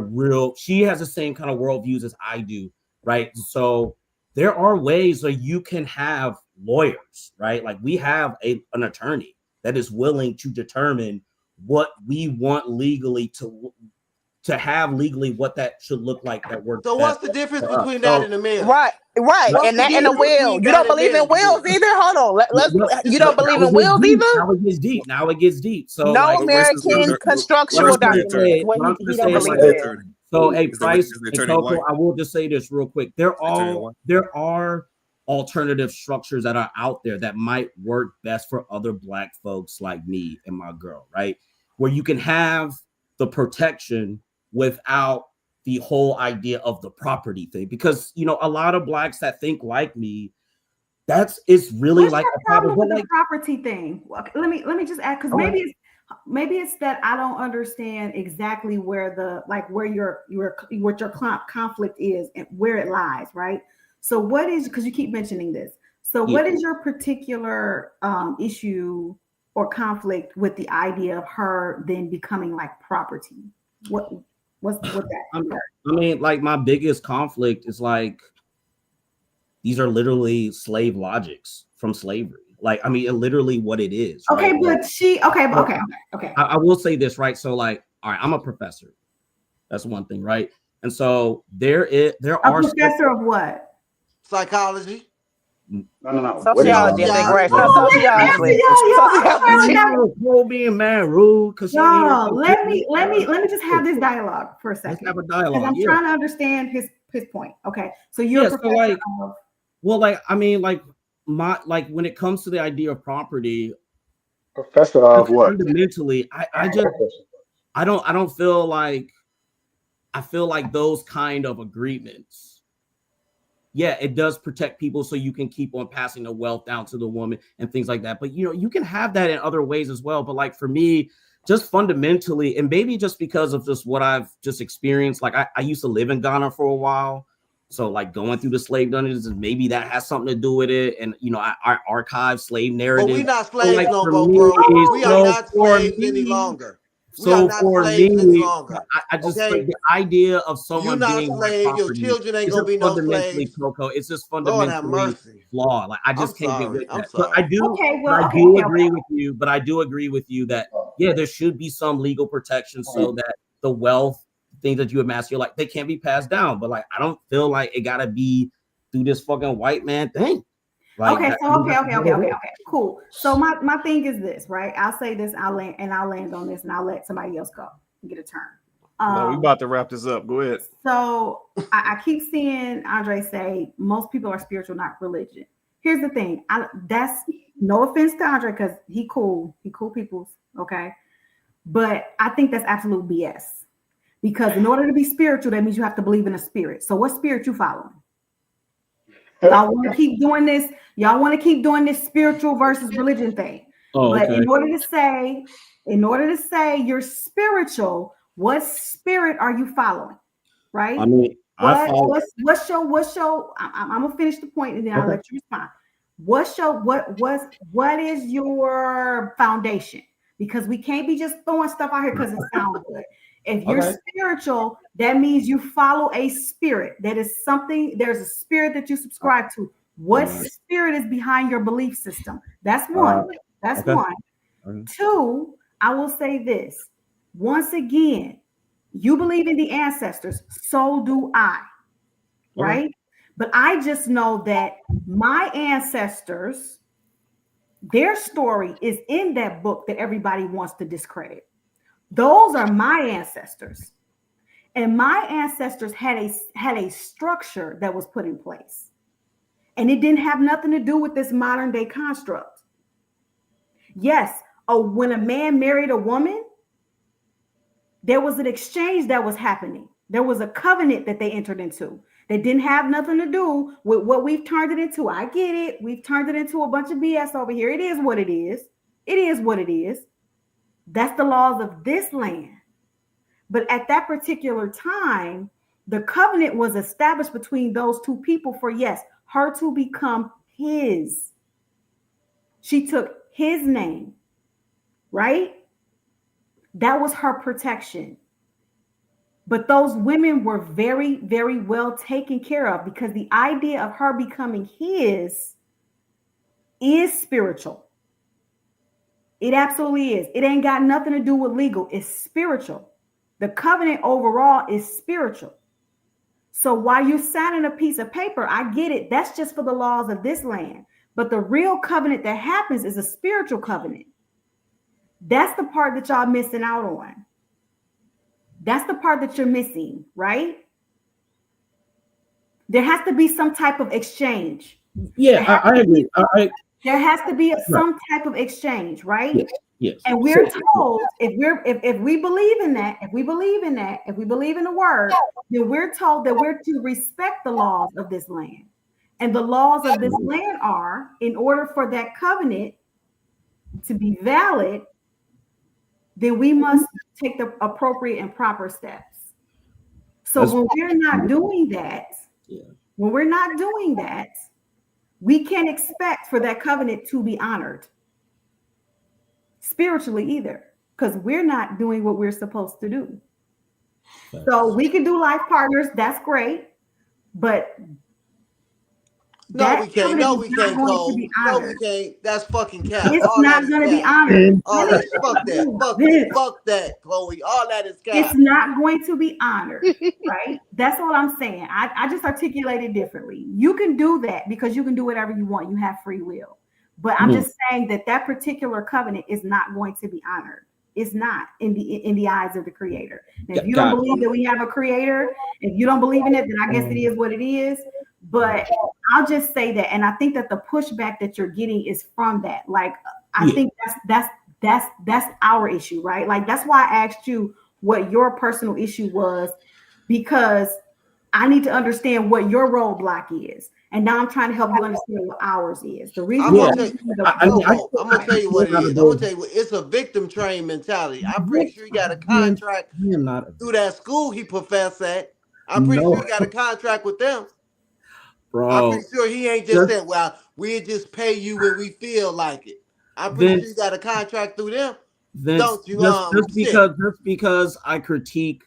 she has the same kind of worldviews as I do, right? So there are ways where you can have lawyers, right? Like we have an attorney that is willing to determine what we want legally to have legally what that should look like that works. So what's the difference for us. between that and the mill? Right. What's And the that and the difference will. between You that don't and believe in wills marriage? either? Hold on. You don't believe in wills either? Now it gets deep. Now it gets deep. So No like, American constructual documents. What he don't believe in. So, hey, Is the Price and attorney Coco, white? I will just say this real quick. There are alternative structures that are out there that might work best for other Black folks like me and my girl, right? Where you can have the protection without the whole idea of the property thing. Because, you know, a lot of Blacks that think like me, it's really What's like your a problem. with the property thing? Okay, let me just add, because maybe it's that I don't understand exactly where where your conflict is and where it lies, right? So what is, because you keep mentioning this, so what is your particular issue or conflict with the idea of her then becoming like property? What's that? I mean, like, my biggest conflict is like, these are literally slave logics from slavery. Like, I mean, literally what it is. Okay, right? but okay. I will say this, right? So, like, all right, I'm a professor. That's one thing, right? And so there are a professor of what? Psychology. No. Sociology, I think, right? Sociology. Being mad rude. Y'all, let me just have this dialogue for a second. Let's have a dialogue. Because I'm trying to understand his point. Okay, so you're a professor of. Well, like, I mean, like, when it comes to the idea of property, professor of what? Fundamentally, I don't feel like, I feel like those kind of agreements, yeah, it does protect people so you can keep on passing the wealth down to the woman and things like that. But, you know, you can have that in other ways as well. But, like, for me, just fundamentally, and maybe just because of just what I've just experienced, like, I used to live in Ghana for a while. So, like, going through the slave dungeons, and maybe that has something to do with it. And, you know, I archive slave narratives. But we not slaves like, no more, bro. We are not slaves any longer. So for me, I just like the idea of someone being slave, like your children ain't gonna be no slaves. Coco, it's just fundamentally flawed. Like, I just can't get with that. But I do agree with you. But I do agree with you that there should be some legal protection so that the wealth things that you amass, you're like, they can't be passed down. But, like, I don't feel like it gotta be through this fucking white man thing. Like, okay, cool. So my thing is this, right? I'll say this, I'll land on this, and I'll let somebody else go and get a turn. No, we about to wrap this up. Go ahead. So I keep seeing Andre say most people are spiritual, not religion. Here's the thing. That's no offense to Andre, because he cool peoples, okay? But I think that's absolute BS. Because in order to be spiritual, that means you have to believe in a spirit. So what spirit you following? Y'all want to keep doing this? Y'all want to keep doing this spiritual versus religion thing? But in order to say you're spiritual, what spirit are you following? Right? I mean, what's your? I'm gonna finish the point and then I'll let you respond. What is your foundation? Because we can't be just throwing stuff out here because it sounds good. If you're spiritual, that means you follow a spirit. That is something, there's a spirit that you subscribe to. What spirit is behind your belief system? That's one. That's one. Two, I will say this. Once again, you believe in the ancestors, so do I. Right? But I just know that my ancestors, their story is in that book that everybody wants to discredit. Those are my ancestors. And my ancestors had a structure that was put in place. And it didn't have nothing to do with this modern day construct. Yes, when a man married a woman, there was an exchange that was happening. There was a covenant that they entered into that didn't have nothing to do with what we've turned it into. I get it. We've turned it into a bunch of BS over here. It is what it is. It is what it is. That's the laws of this land. But at that particular time, the covenant was established between those two people for, yes, her to become his. She took his name, right? That was her protection. But those women were very, very well taken care of because the idea of her becoming his is spiritual. It absolutely is. It ain't got nothing to do with legal. It's spiritual. The covenant overall is spiritual. So while you're signing a piece of paper, I get it. That's just for the laws of this land. But the real covenant that happens is a spiritual covenant. That's the part that y'all missing out on. That's the part that you're missing, right? There has to be some type of exchange. Yeah, I agree. There has to be some type of exchange, right? Yes. Yes. And we're told if we believe in that, if we believe in the word, then we're told that we're to respect the laws of this land. And the laws of this land are, in order for that covenant to be valid, then we must take the appropriate and proper steps. So when we're not doing that, we can't expect for that covenant to be honored spiritually either, because we're not doing what we're supposed to do. So we can do life partners, that's great, but we can't, Cole. No, we can't. That's fucking cap. It's not going to be honored. All that, fuck that, Chloe. All that is cap. It's not going to be honored, right? That's what I'm saying. I just articulated differently. You can do that because you can do whatever you want. You have free will. But I'm just saying that particular covenant is not going to be honored. It's not in the eyes of the Creator. And if you don't believe that we have a Creator, if you don't believe in it, then I guess it is what it is. But I'll just say that, and I think that the pushback that you're getting is from that. Like, I think that's our issue, right? Like, that's why I asked you what your personal issue was, because I need to understand what your roadblock is. And now I'm trying to help you understand what ours is. The reason I'm gonna tell you what it is. I'm gonna tell you it's a victim train mentality. I'm pretty sure he got a contract through that school he professed at. I'm pretty sure he got a contract with them. Bro, I'm pretty sure he ain't just said, well, we'll just pay you when we feel like it. I'm pretty sure you got a contract through them. Don't you? Just because I critique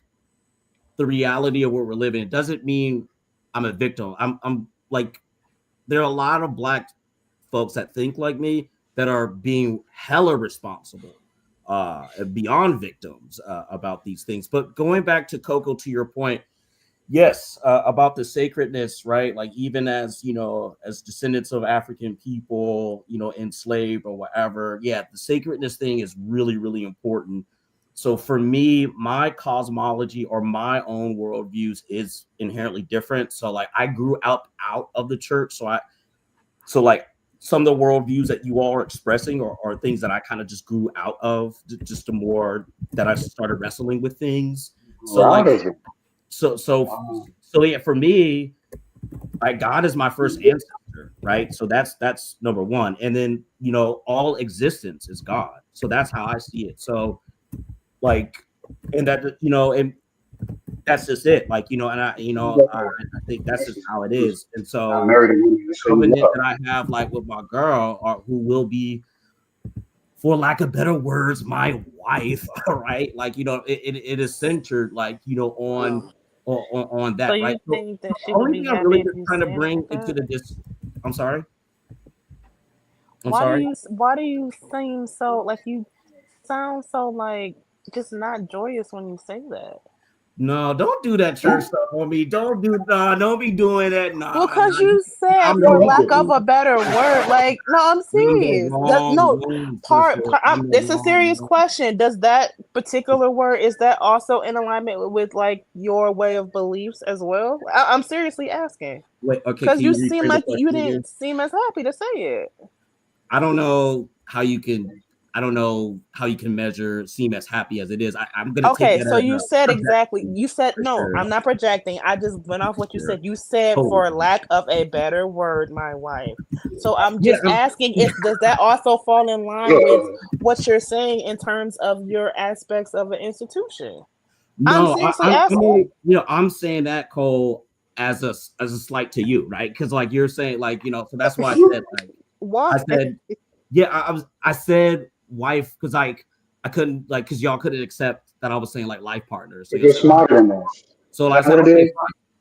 the reality of where we're living, it doesn't mean I'm a victim. I'm like, there are a lot of Black folks that think like me that are being hella responsible, beyond victims about these things. But going back to Coco, to your point, yes, about the sacredness, right? Like, even as, as descendants of African people, enslaved or whatever, the sacredness thing is really, really important. So for me, my cosmology or my own worldviews is inherently different. So like, I grew up out of the church. So like some of the worldviews that you all are expressing are things that I kind of just grew out of, just the more that I started wrestling with things. So for me, like, God is my first ancestor, right? So that's number one. And then, all existence is God. So that's how I see it. So like, and that, and that's just it. Like, and I think that's just how it is. And so the covenant that I have, like, with my girl, who will be, for lack of better words, my wife, right? Like, it is centered, like, on that. So you right? think that she the would only be thing I'm happy really if just you trying to said bring like into that? I'm sorry. Why do you seem so like you sound so like just not joyous when you say that? No, don't do that church stuff on me. Don't be doing that. Well, because you said, for lack of a better word, like, no, I'm serious. It's a serious question. Does that particular word, is that also in alignment with like your way of beliefs as well? I'm seriously asking. Wait, okay. Because you seem like you didn't seem as happy to say it. I don't know how you can measure seem as happy as it is. I'm gonna okay. take that So as you said exactly. You said no. sure. I'm not projecting. I just went off what you said. You said, for lack of a better word, my wife. So I'm just asking, does that also fall in line with what you're saying in terms of your aspects of an institution? No, I'm seriously asking. I'm saying that, Cole, as a slight to you, right? Because like you're saying, like, so that's why I said, like, why? I said wife, because like I couldn't, like, because y'all couldn't accept that I was saying like life partners. So you're smarter than us. So like, what it is?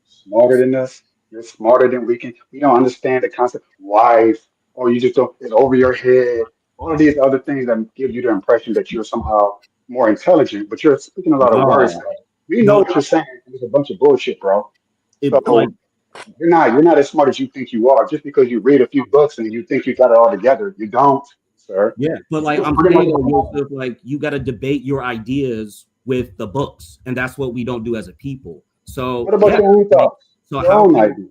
Smarter than us. You're smarter than we can. We don't understand the concept wife, or you just don't. It's over your head. All of these other things that give you the impression that you're somehow more intelligent, but you're speaking a lot of words. We know what you're saying. It's a bunch of bullshit, bro. So you're not as smart as you think you are. Just because you read a few books and you think you got it all together, you don't, sir. Yeah, but like You're I'm pretty much saying, though, Joseph, like you got to debate your ideas with the books, and that's what we don't do as a people. So what about yeah, your own like, thoughts? so Your how own can ideas.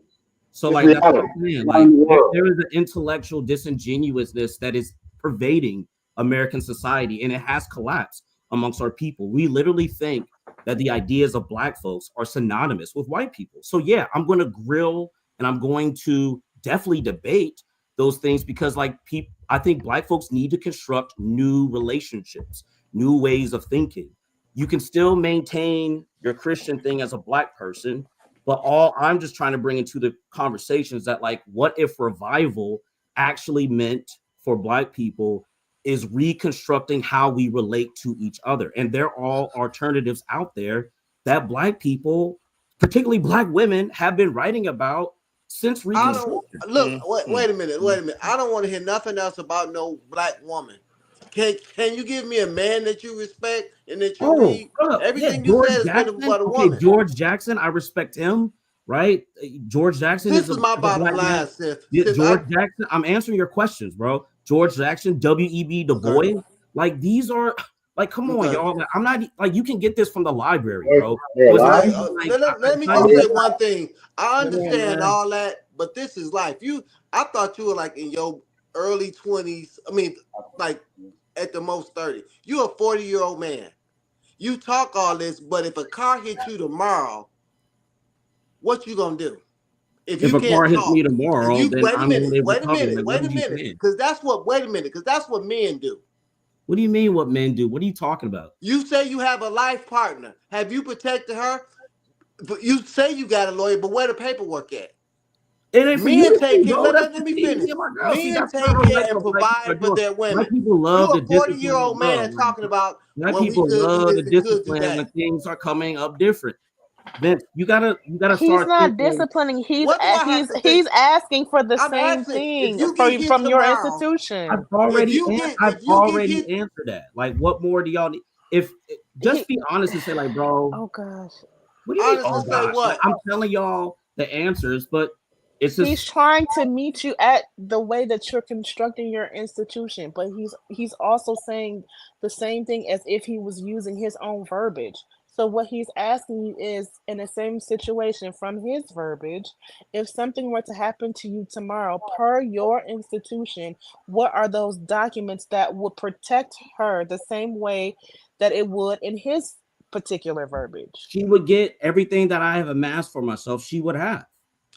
so It's like that's what reality. I'm saying. You're not in Like the world. there is an intellectual disingenuousness that is pervading American society, and it has collapsed amongst our people. We literally think that the ideas of Black folks are synonymous with white people. So yeah, I'm going to grill and I'm going to definitely debate those things because like people, I think Black folks need to construct new relationships, new ways of thinking. You can still maintain your Christian thing as a Black person, but all I'm just trying to bring into the conversation is that, like, what if revival actually meant for Black people is reconstructing how we relate to each other? And there are all alternatives out there that Black people, particularly Black women, have been writing about since I don't Reconstruction. look. Wait a minute. Wait a minute. I don't want to hear nothing else about no Black woman. Can you give me a man that you respect and that you read? Yeah, Everything you George said has been Jackson. about a Okay, woman. George Jackson, I respect him, right? George Jackson This is is my a bottom Black man. line, Seth. Yeah, George Jackson, I'm answering your questions, bro. George Jackson, W.E.B. Du Bois, like these are like, come on, y'all. Like, I'm not like you can get this from the library, bro. They're So alive. Let me trying just to say one thing. I Come on, understand man. all that, but this is life. I thought you were like in your early 20s. I mean, like at the most 30. You're a 40-year-old man. You talk all this, but if a car hits you tomorrow, what you gonna do? If If you a car can't hits me talk, tomorrow, then wait a I'm going minute, to wait a recover. minute, Like, what wait a did you minute, say? because that's what men do. What do you mean what men do? What are you talking about? You say you have a life partner. Have you protected her? You say you got a lawyer, but where the paperwork at? It ain't for you Men to take see, care. bro. That's Let me between finish. me and my girl. See, Men that's not take how care and regular Black people are provide for doing. their Black women. people love You're to a discipline their 40-year-old man girl. that's talking about Black when we people could do love to this and could do discipline when that. things are coming up different. Vince, you gotta He's start not thinking. disciplining. What do I have to He's think? asking for the I'm same asking if thing you get hit from your tomorrow. institution. I've If you get already hit, answered that. Like, what more do y'all need? If just be honest and say, like, bro, Oh gosh. what do you mean? honestly, Oh say gosh, like, what? I'm telling y'all the answers, but it's He's just trying to meet you at the way that you're constructing your institution, but he's also saying the same thing as if he was using his own verbiage. So what he's asking you is, in the same situation from his verbiage, if something were to happen to you tomorrow per your institution, what are those documents that would protect her the same way that it would in his particular verbiage? she would get everything that I have amassed for myself. She would have.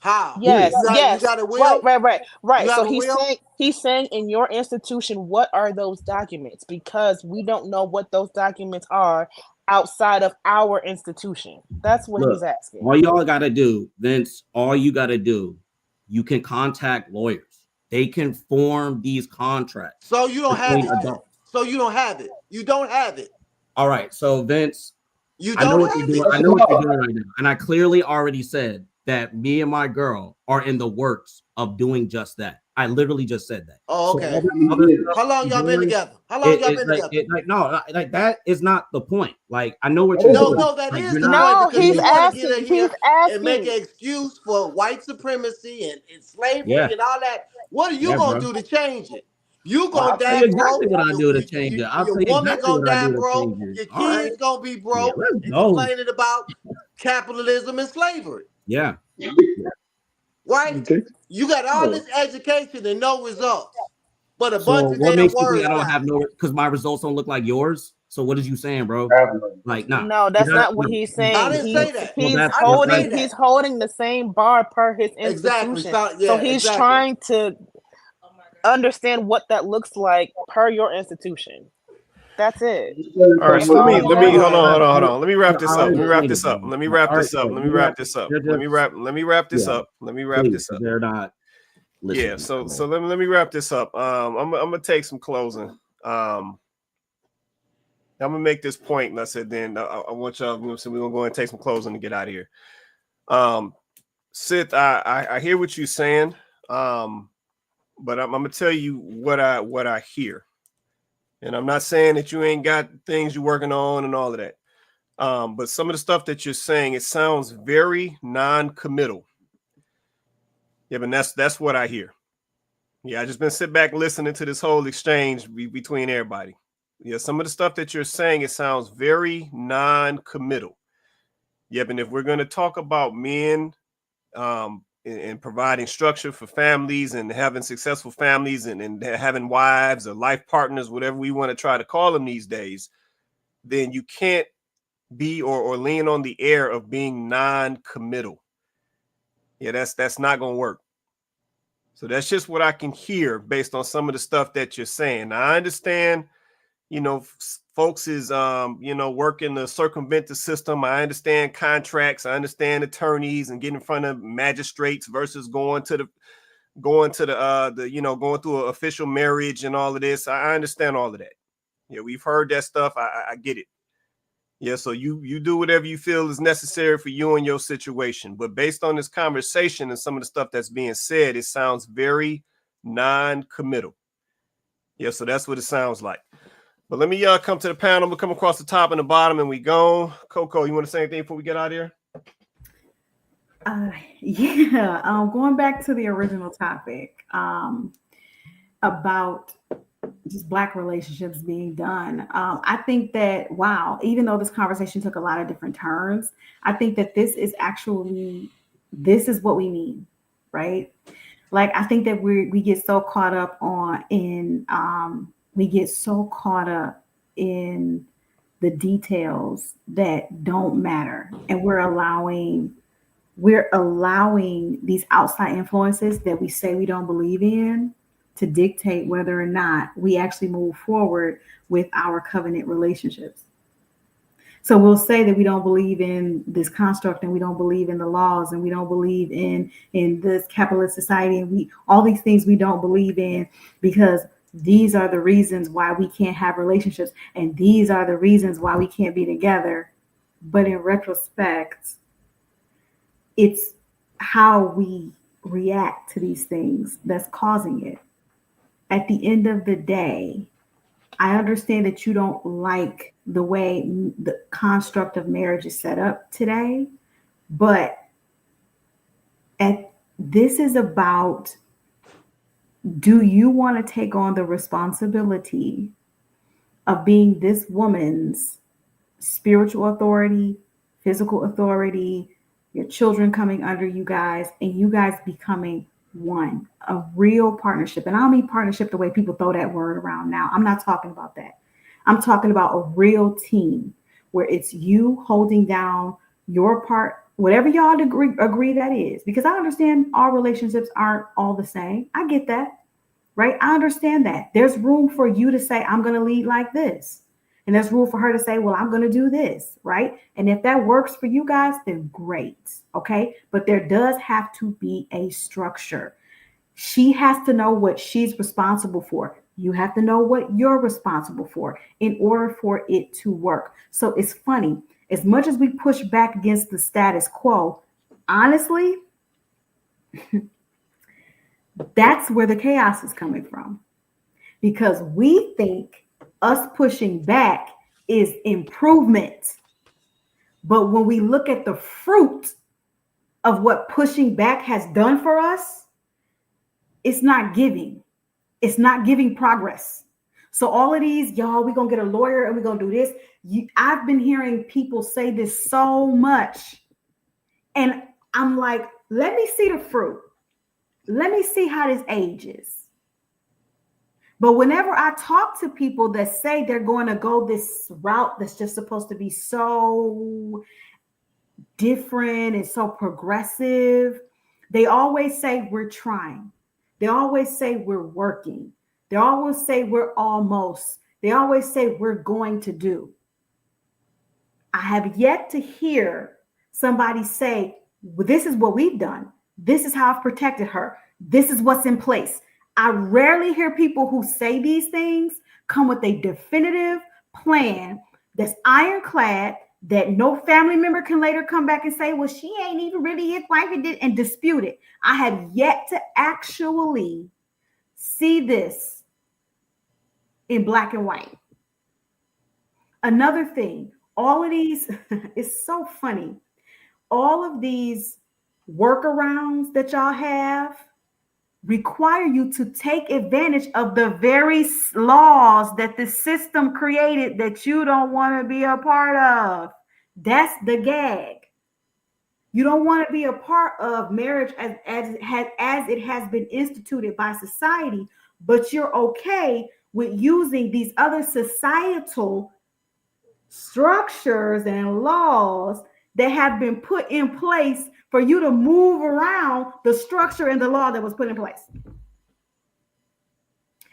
How? Yes, You yes. got a will? You Right. So have a will? he's saying in your institution, what are those documents? Because we don't know what those documents are outside of our institution. That's what he's Look, asking. all y'all gotta do, Vince, all you gotta do, you can contact lawyers. They can form these contracts. So you don't have between it yet. adults. So you don't have it. You don't have it. All right. So Vince, You I know don't what you're have doing. it. I know what you're doing right now. And I clearly already said that me and my girl are in the works of doing just that. I literally just said that. Oh, So okay. all the other stuff How long you're y'all been doing, together? How long y'all been together? like that is not the point. Like, I know what you're doing. No, that Like, is you're the not. point because he's you want to get asking. in He's here and make asking. an excuse for white supremacy and slavery Yeah. and all that. What are you Yeah, gonna bro. do to change it? You I'll gonna tell die you exactly broke. what I do to change it. I'll Your tell you woman exactly gonna what I die do to broke. change it. Your All right. kids gonna be Yeah, broke let's and go. complaining about capitalism and slavery. Yeah. Right? You got all this education and no results, but a So bunch of what damn makes you think words I don't flying. have no? Because my results don't look like yours. So what is you saying, bro? Like, nah. No, that's not what he's I saying. didn't say that. He's I didn't say holding that. the same bar per his Exactly. institution. So, So yeah, he's exactly. trying to understand what that looks like per your institution. That's it. All right, That's so let all me he's hold asking. on. Let me wrap this I up. understand it, bro. Let me All wrap right, this up. yeah, Let me you wrap wrap- this up. they're Let me just- wrap this yeah, up. Let me wrap please, this up. they're not listening. Yeah, so let me wrap this up. I'm gonna take some closing. I'm gonna make this point, and I said then I want y'all. So we're gonna go and take some closing to get out of here. Sith, I hear what you're saying, but I'm gonna tell you what I hear, and I'm not saying that you ain't got things you're working on and all of that. But some of the stuff that you're saying, it sounds very non-committal. Yeah, but that's what I hear. Yeah, I just been sitting back listening to this whole exchange between everybody. Yeah, some of the stuff that you're saying, it sounds very non-committal. Yep, and if we're going to talk about men and providing structure for families and having successful families and having wives or life partners, whatever we want to try to call them these days, then you can't be or lean on the air of being non-committal. Yeah, that's not going to work. So that's just what I can hear based on some of the stuff that you're saying. Now, I understand, folks is, working to circumvent the system. I understand contracts. I understand attorneys and getting in front of magistrates versus going through an official marriage and all of this. I understand all of that. Yeah, we've heard that stuff. I get it. Yeah, so you do whatever you feel is necessary for you and your situation. But based on this conversation and some of the stuff that's being said, it sounds very non-committal. Yeah, so that's what it sounds like. But let me come to the panel. We'll come across the top and the bottom and we go. Coco, you want to say anything before we get out of here? Going back to the original topic about just Black relationships being done. I think that, even though this conversation took a lot of different turns, I think that this is what we need, right? Like, I think that we get so caught up in the details that don't matter. And we're allowing these outside influences that we say we don't believe in to dictate whether or not we actually move forward with our covenant relationships. So we'll say that we don't believe in this construct and we don't believe in the laws and we don't believe in this capitalist society and all these things we don't believe in because these are the reasons why we can't have relationships and these are the reasons why we can't be together. But in retrospect, it's how we react to these things that's causing it. At the end of the day, I understand that you don't like the way the construct of marriage is set up today, but this is about, do you want to take on the responsibility of being this woman's spiritual authority, physical authority, your children coming under you guys, and you guys becoming one, a real partnership? And I don't mean partnership the way people throw that word around now. I'm not talking about that. I'm talking about a real team where it's you holding down your part, whatever y'all agree that is. Because I understand all relationships aren't all the same. I get that, right? I understand that. There's room for you to say, I'm going to lead like this. And there's room for her to say, well, I'm going to do this, right? And if that works for you guys, then great, okay? But there does have to be a structure. She has to know what she's responsible for. You have to know what you're responsible for in order for it to work. So it's funny, as much as we push back against the status quo, honestly, that's where the chaos is coming from. Because we think us pushing back is improvement. But when we look at the fruit of what pushing back has done for us, it's not giving. It's not giving progress. So all of these, y'all, we're going to get a lawyer and we're going to do this. I've been hearing people say this so much. And I'm like, let me see the fruit. Let me see how this ages. But whenever I talk to people that say they're going to go this route that's just supposed to be so different and so progressive, they always say we're trying. They always say we're working. They always say we're almost. They always say we're going to do. I have yet to hear somebody say, well, this is what we've done. This is how I've protected her. This is what's in place. I rarely hear people who say these things come with a definitive plan that's ironclad, that no family member can later come back and say, well, she ain't even really his wife and dispute it. I have yet to actually see this in black and white. Another thing, all of these, it's so funny. All of these workarounds that y'all have require you to take advantage of the very laws that the system created that you don't want to be a part of. That's the gag. You don't want to be a part of marriage as it has been instituted by society, but you're okay with using these other societal structures and laws that have been put in place for you to move around the structure and the law that was put in place.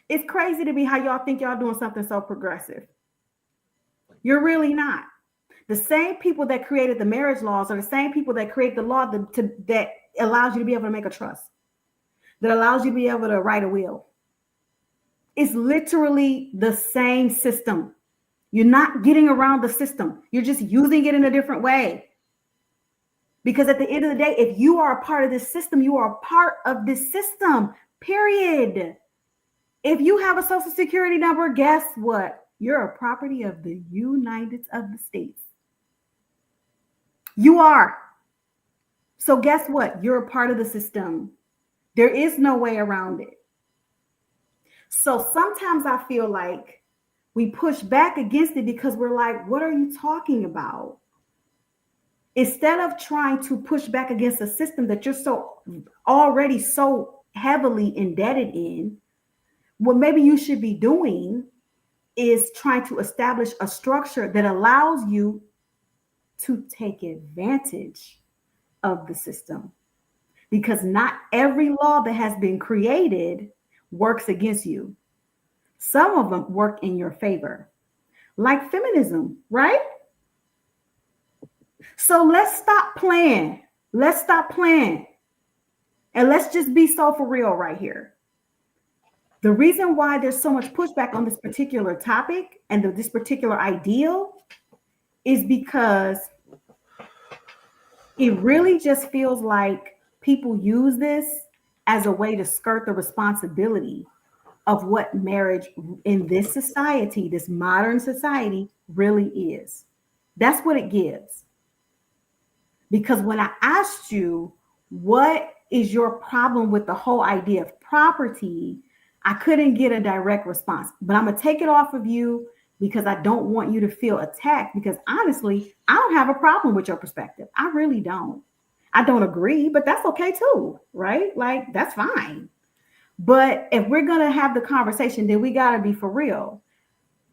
It's crazy to me how y'all think y'all doing something so progressive. You're really not. The same people that created the marriage laws are the same people that create the law that allows you to be able to make a trust, that allows you to be able to write a will. It's literally the same system. You're not getting around the system. You're just using it in a different way. Because at the end of the day, if you are a part of this system, you are a part of this system, period. If you have a social security number, guess what? You're a property of the United States. You are. So guess what? You're a part of the system. There is no way around it. So sometimes I feel like we push back against it because we're like, what are you talking about? Instead of trying to push back against a system that you're already so heavily embedded in, what maybe you should be doing is trying to establish a structure that allows you to take advantage of the system. Because not every law that has been created works against you. Some of them work in your favor, like feminism, right? So let's stop playing. Let's stop playing. And let's just be so for real right here. The reason why there's so much pushback on this particular topic and this particular ideal is because it really just feels like people use this as a way to skirt the responsibility of what marriage in this society, this modern society, really is. That's what it gives. Because when I asked you, what is your problem with the whole idea of property, I couldn't get a direct response. But I'm going to take it off of you because I don't want you to feel attacked. Because honestly, I don't have a problem with your perspective. I really don't. I don't agree, but that's okay too, right? Like, that's fine. But if we're going to have the conversation, then we got to be for real.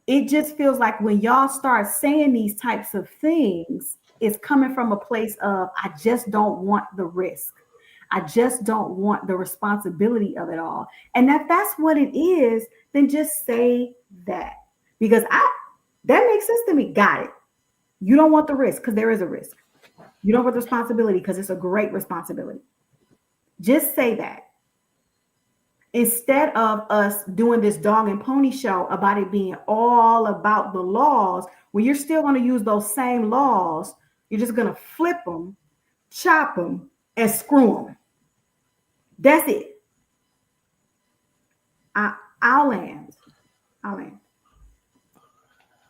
It just feels like when y'all start saying these types of things, it's coming from a place of, I just don't want the risk. I just don't want the responsibility of it all. And if that's what it is, then just say that. Because that makes sense to me. Got it. You don't want the risk because there is a risk. You don't want the responsibility because it's a great responsibility. Just say that. Instead of us doing this dog and pony show about it being all about the laws, when you're still going to use those same laws, you're just going to flip them, chop them, and screw them. That's it. I'll land.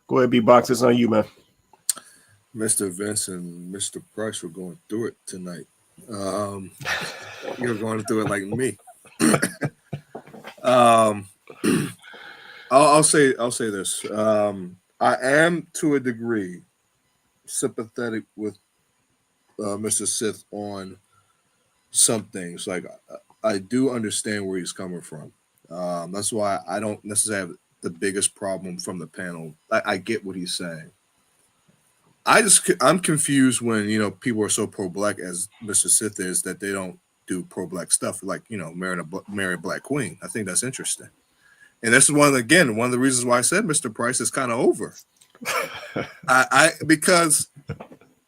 Go ahead, B-Box. It's on you, man. Mr. Vince and Mr. Price were going through it tonight. You're going through it like me. I'll say this. I am to a degree sympathetic with Mr. Sith on some things. Like I do understand where he's coming from. That's why I don't necessarily have the biggest problem from the panel. I get what he's saying. I'm confused when people are so pro-black as Mr. Sith is that they don't do pro-black stuff like marry a black queen. I think that's interesting, and this is one of the reasons why I said Mr. Price is kind of over. Because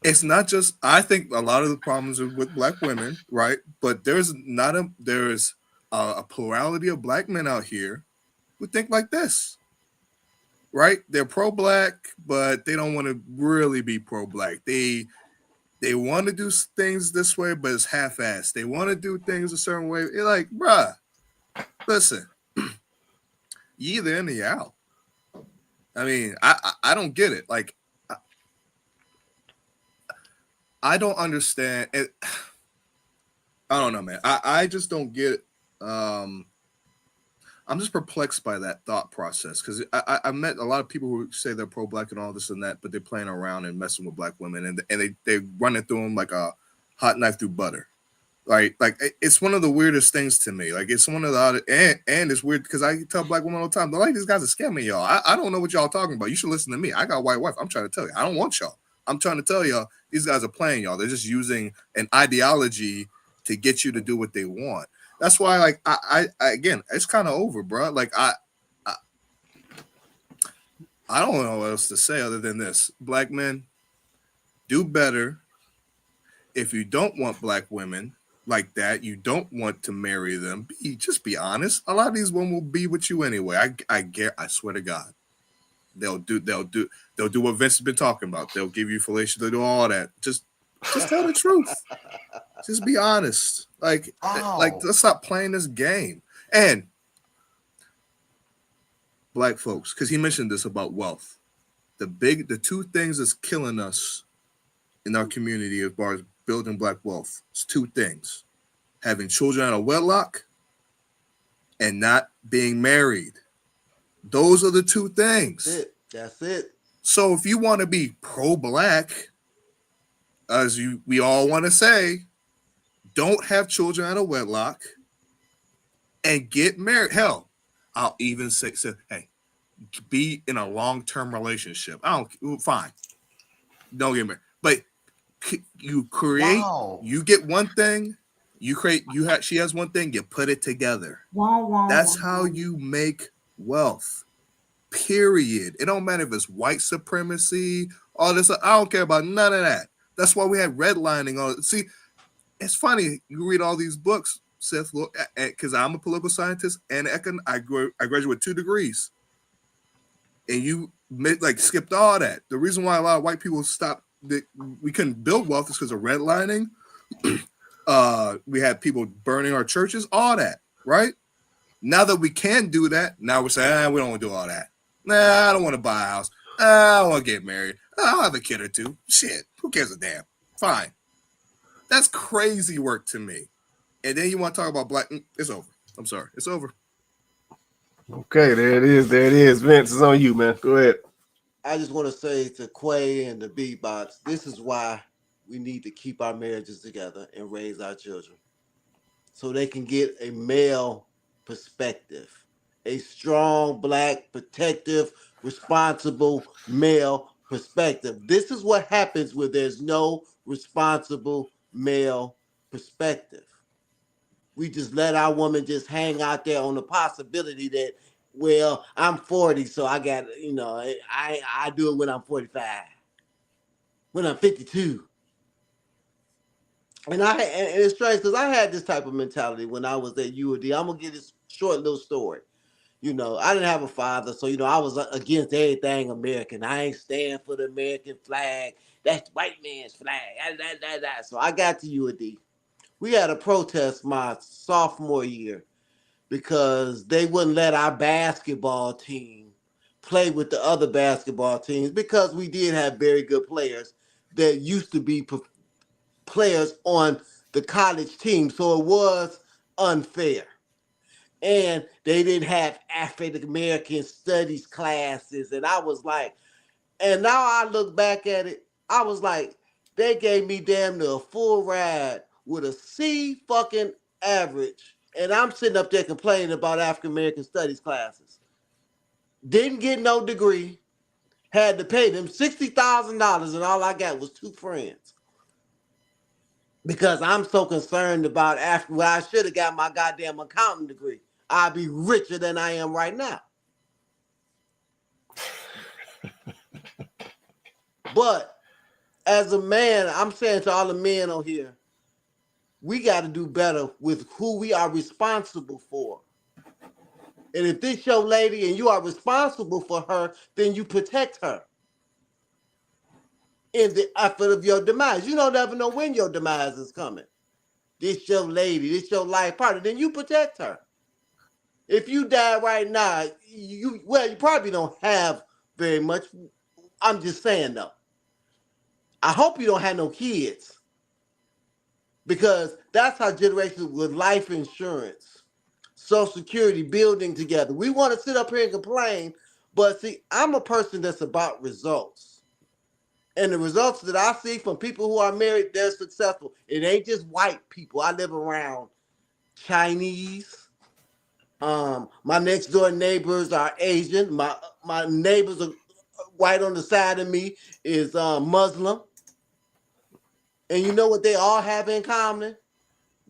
it's not just, I think a lot of the problems are with black women, right? But there is a plurality of black men out here who think like this. Right? They're pro-black, but they don't want to really be pro-black. They want to do things this way, but it's half-assed. They want to do things a certain way. You're like, bruh, listen, you either in or you out. I mean, I don't get it. Like, I don't understand it. I don't know, man. I just don't get. I'm just perplexed by that thought process because I met a lot of people who say they're pro-black and all this and that, but they're playing around and messing with black women, and they run it through them like a hot knife through butter. Like it's one of the weirdest things to me. Like it's one of the and it's weird because I tell black women all the time, like these guys are scamming y'all. I don't know what y'all talking about. You should listen to me. I got a white wife. I'm trying to tell you. I don't want y'all. I'm trying to tell y'all these guys are playing y'all. They're just using an ideology to get you to do what they want. That's why, like, I again, it's kind of over, bro. Like, I don't know what else to say other than this. Black men, do better. If you don't want black women like that, you don't want to marry them, just be honest. A lot of these women will be with you anyway. I swear to God. They'll do what Vince has been talking about. They'll give you fellatio, they'll do all that. Just tell the truth. Just be honest. Like let's stop playing this game. And black folks, because he mentioned this about wealth. The two things that's killing us in our community as far as building black wealth. It's two things: having children out of wedlock and not being married. Those are the two things. That's it. So if you want to be pro-black, as we all want to say, don't have children out of wedlock and get married. Hell, I'll even say, hey, be in a long-term relationship. Fine. Don't get married. But you create, you get one thing, she has one thing, you put it together. That's how you make wealth. Period. It don't matter if it's white supremacy, all this. I don't care about none of that. That's why we had redlining. See, it's funny. You read all these books, Seth, because I'm a political scientist and I graduated with 2 degrees. And you skipped all that. The reason why a lot of white people stopped, we couldn't build wealth is because of redlining. We had people burning our churches, all that, right? Now that we can do that, now we're saying, we don't want to do all that. Nah, I don't want to buy a house. I don't want to get married. I'll have a kid or two. Shit, who cares a damn? Fine. That's crazy work to me. And then you want to talk about black, it's over. I'm sorry, it's over. Okay, there it is. Vince, it's on you, man. Go ahead. I just want to say to Quay and the Beatbox, this is why we need to keep our marriages together and raise our children so they can get a male perspective, a strong, black, protective, responsible male perspective. This is what happens when there's no responsible male perspective. We just let our woman just hang out there on the possibility that, well, I'm 40, so I got, I do it when I'm 45, when I'm 52. And it's strange because I had this type of mentality when I was at UOD. I'm going to give this short little story. I didn't have a father, so, I was against everything American. I ain't stand for the American flag. That's white man's flag. So I got to UOD. We had a protest my sophomore year because they wouldn't let our basketball team play with the other basketball teams because we did have very good players that used to be players on the college team. So it was unfair. And they didn't have African American studies classes. And I was like, and now I look back at it, I was like, they gave me damn near a full ride with a C fucking average. And I'm sitting up there complaining about African American studies classes. Didn't get no degree. Had to pay them $60,000 and all I got was 2 friends. Because I'm so concerned about I should have got my goddamn accounting degree. I'd be richer than I am right now. But as a man, I'm saying to all the men on here, we got to do better with who we are responsible for. And if this your lady and you are responsible for her, then you protect her in the effort of your demise. You don't ever know when your demise is coming. This your lady, this your life partner, then you protect her. If you die right now, you probably don't have very much. I'm just saying though. I hope you don't have no kids, because that's how generations with life insurance, Social Security, building together. We want to sit up here and complain, but see, I'm a person that's about results. And the results that I see from people who are married, they're successful. It ain't just white people. I live around Chinese. My next door neighbors are Asian. My neighbors are white on the side of me is Muslim. And you know what they all have in common?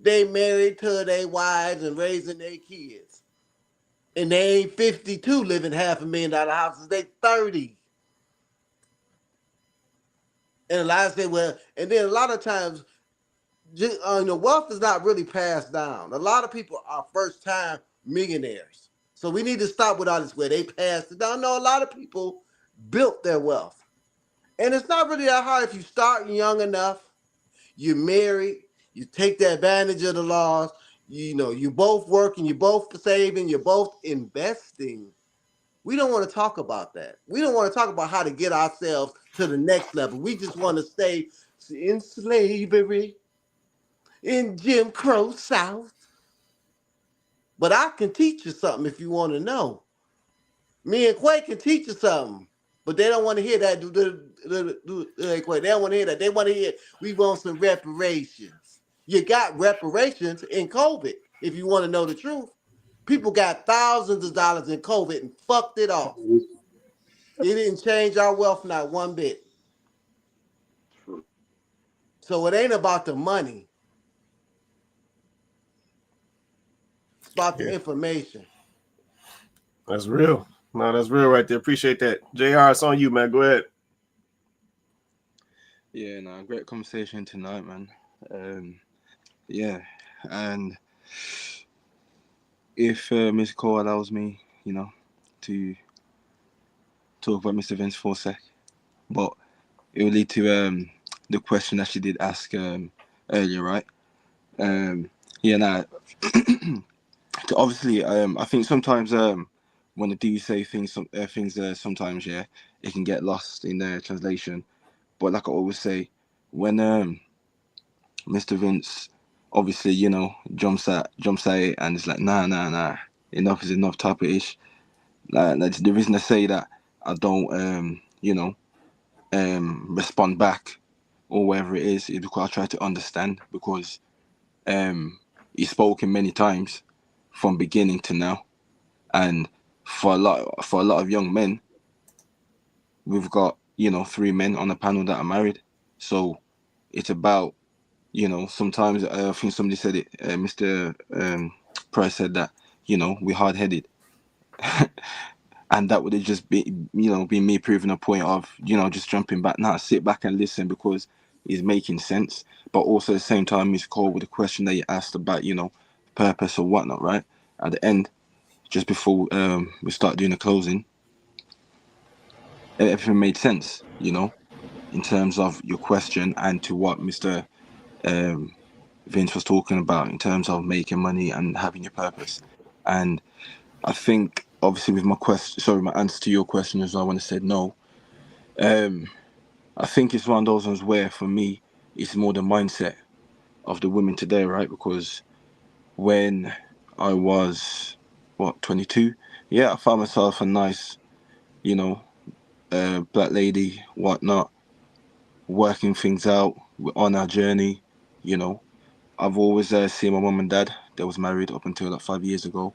They married to their wives and raising their kids. And they ain't 52 living $500,000 houses. They 30. And a lot of say, well, and then a lot of times, wealth is not really passed down. A lot of people are first time millionaires. So we need to stop with all this where they passed it down. No, a lot of people built their wealth. And it's not really that hard if you start young enough, you're married, you take the advantage of the laws, you both working, you both saving, you're both investing. We don't want to talk about that. We don't want to talk about how to get ourselves to the next level. We just want to stay in slavery, in Jim Crow South. But I can teach you something if you want to know. Me and Quay can teach you something, but they don't want to hear that. They don't want to hear that. They want to hear we want some reparations. You got reparations in COVID, if you want to know the truth. People got thousands of dollars in COVID and fucked it off. It didn't change our wealth not one bit. So it ain't about the money. It's about the information. That's real. No, that's real right there. Appreciate that. JR, it's on you, man. Go ahead. Yeah, no, great conversation tonight, man. Yeah, and if Mr. Cole allows me, to talk about Mr. Vince for a sec, but it will lead to the question that she did ask earlier, right? Yeah, nah. Obviously, I think sometimes when I do say things, sometimes, yeah, it can get lost in the translation. But like I always say, when Mr. Vince obviously, jumps at it and it's like, nah, enough is enough type of ish. That's the reason I say that I don't, respond back or whatever it is because I try to understand, because he's spoken many times from beginning to now, and for a lot of young men, we've got 3 men on the panel that are married, so it's about sometimes I think somebody said it, Mr. Price said that we're hard-headed. And that would have just been me proving a point of just jumping back, sit back and listen, because it's making sense. But also at the same time, Mr. Cole, with the question that you asked about purpose or whatnot, right at the end, just before we start doing the closing, everything made sense, in terms of your question and to what Mr. Vince was talking about in terms of making money and having your purpose. And I think obviously with my answer to your question as well, when I said no, I think it's one of those ones where for me it's more the mindset of the women today, right? Because when I was 22, yeah, I found myself a nice black lady, whatnot, working things out on our journey. I've always seen my mum and dad. They was married up until like 5 years ago.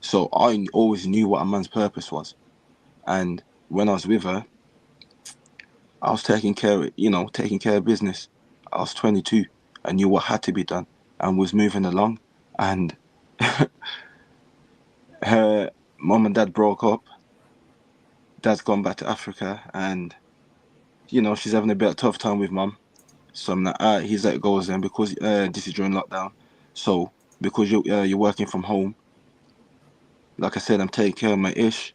So I always knew what a man's purpose was. And when I was with her, I was taking care of business. I was 22. I knew what had to be done and was moving along. And her mum and dad broke up. Dad's gone back to Africa, and she's having a bit of a tough time with mum. So I'm like, he's let it go then, because this is during lockdown. So because you're working from home, like I said, I'm taking care of my ish.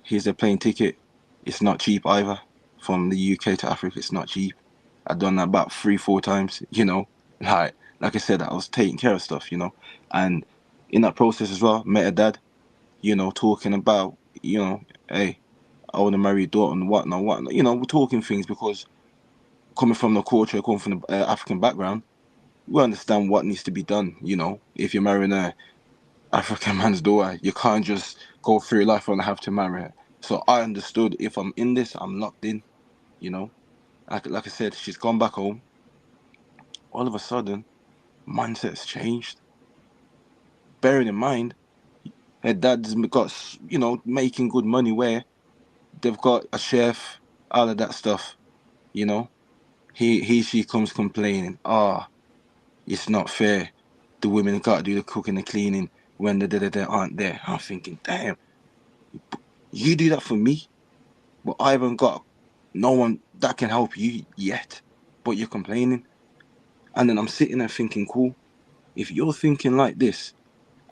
Here's the plane ticket. It's not cheap either. From the UK to Africa, it's not cheap. I've done that about 3-4 times, like I said, I was taking care of stuff, and in that process as well, met a dad, talking about, hey, I want to marry your daughter and whatnot. You know, we're talking things because coming from the culture, coming from the African background, we understand what needs to be done. You know, if you're marrying a African man's daughter, you can't just go through life and have to marry her. So I understood if I'm in this, I'm locked in. You know, like I said, she's gone back home. All of a sudden, mindset's changed. Bearing in mind, her dad's got, you know, making good money where they've got a chef, all of that stuff. You know, she comes complaining, it's not fair. The women got to do the cooking and cleaning when they aren't there. I'm thinking, damn, you do that for me, but I haven't got no one that can help you yet. But you're complaining, and then I'm sitting there thinking, cool. If you're thinking like this,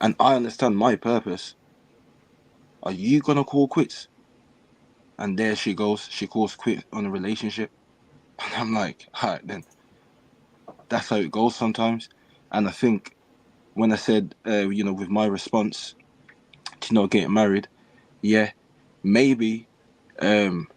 and I understand my purpose, are you gonna call quits? And there she goes. She calls quit on a relationship, and I'm like, all right, then that's how it goes sometimes. And I think when I said, you know, with my response to not getting married, yeah, maybe I'll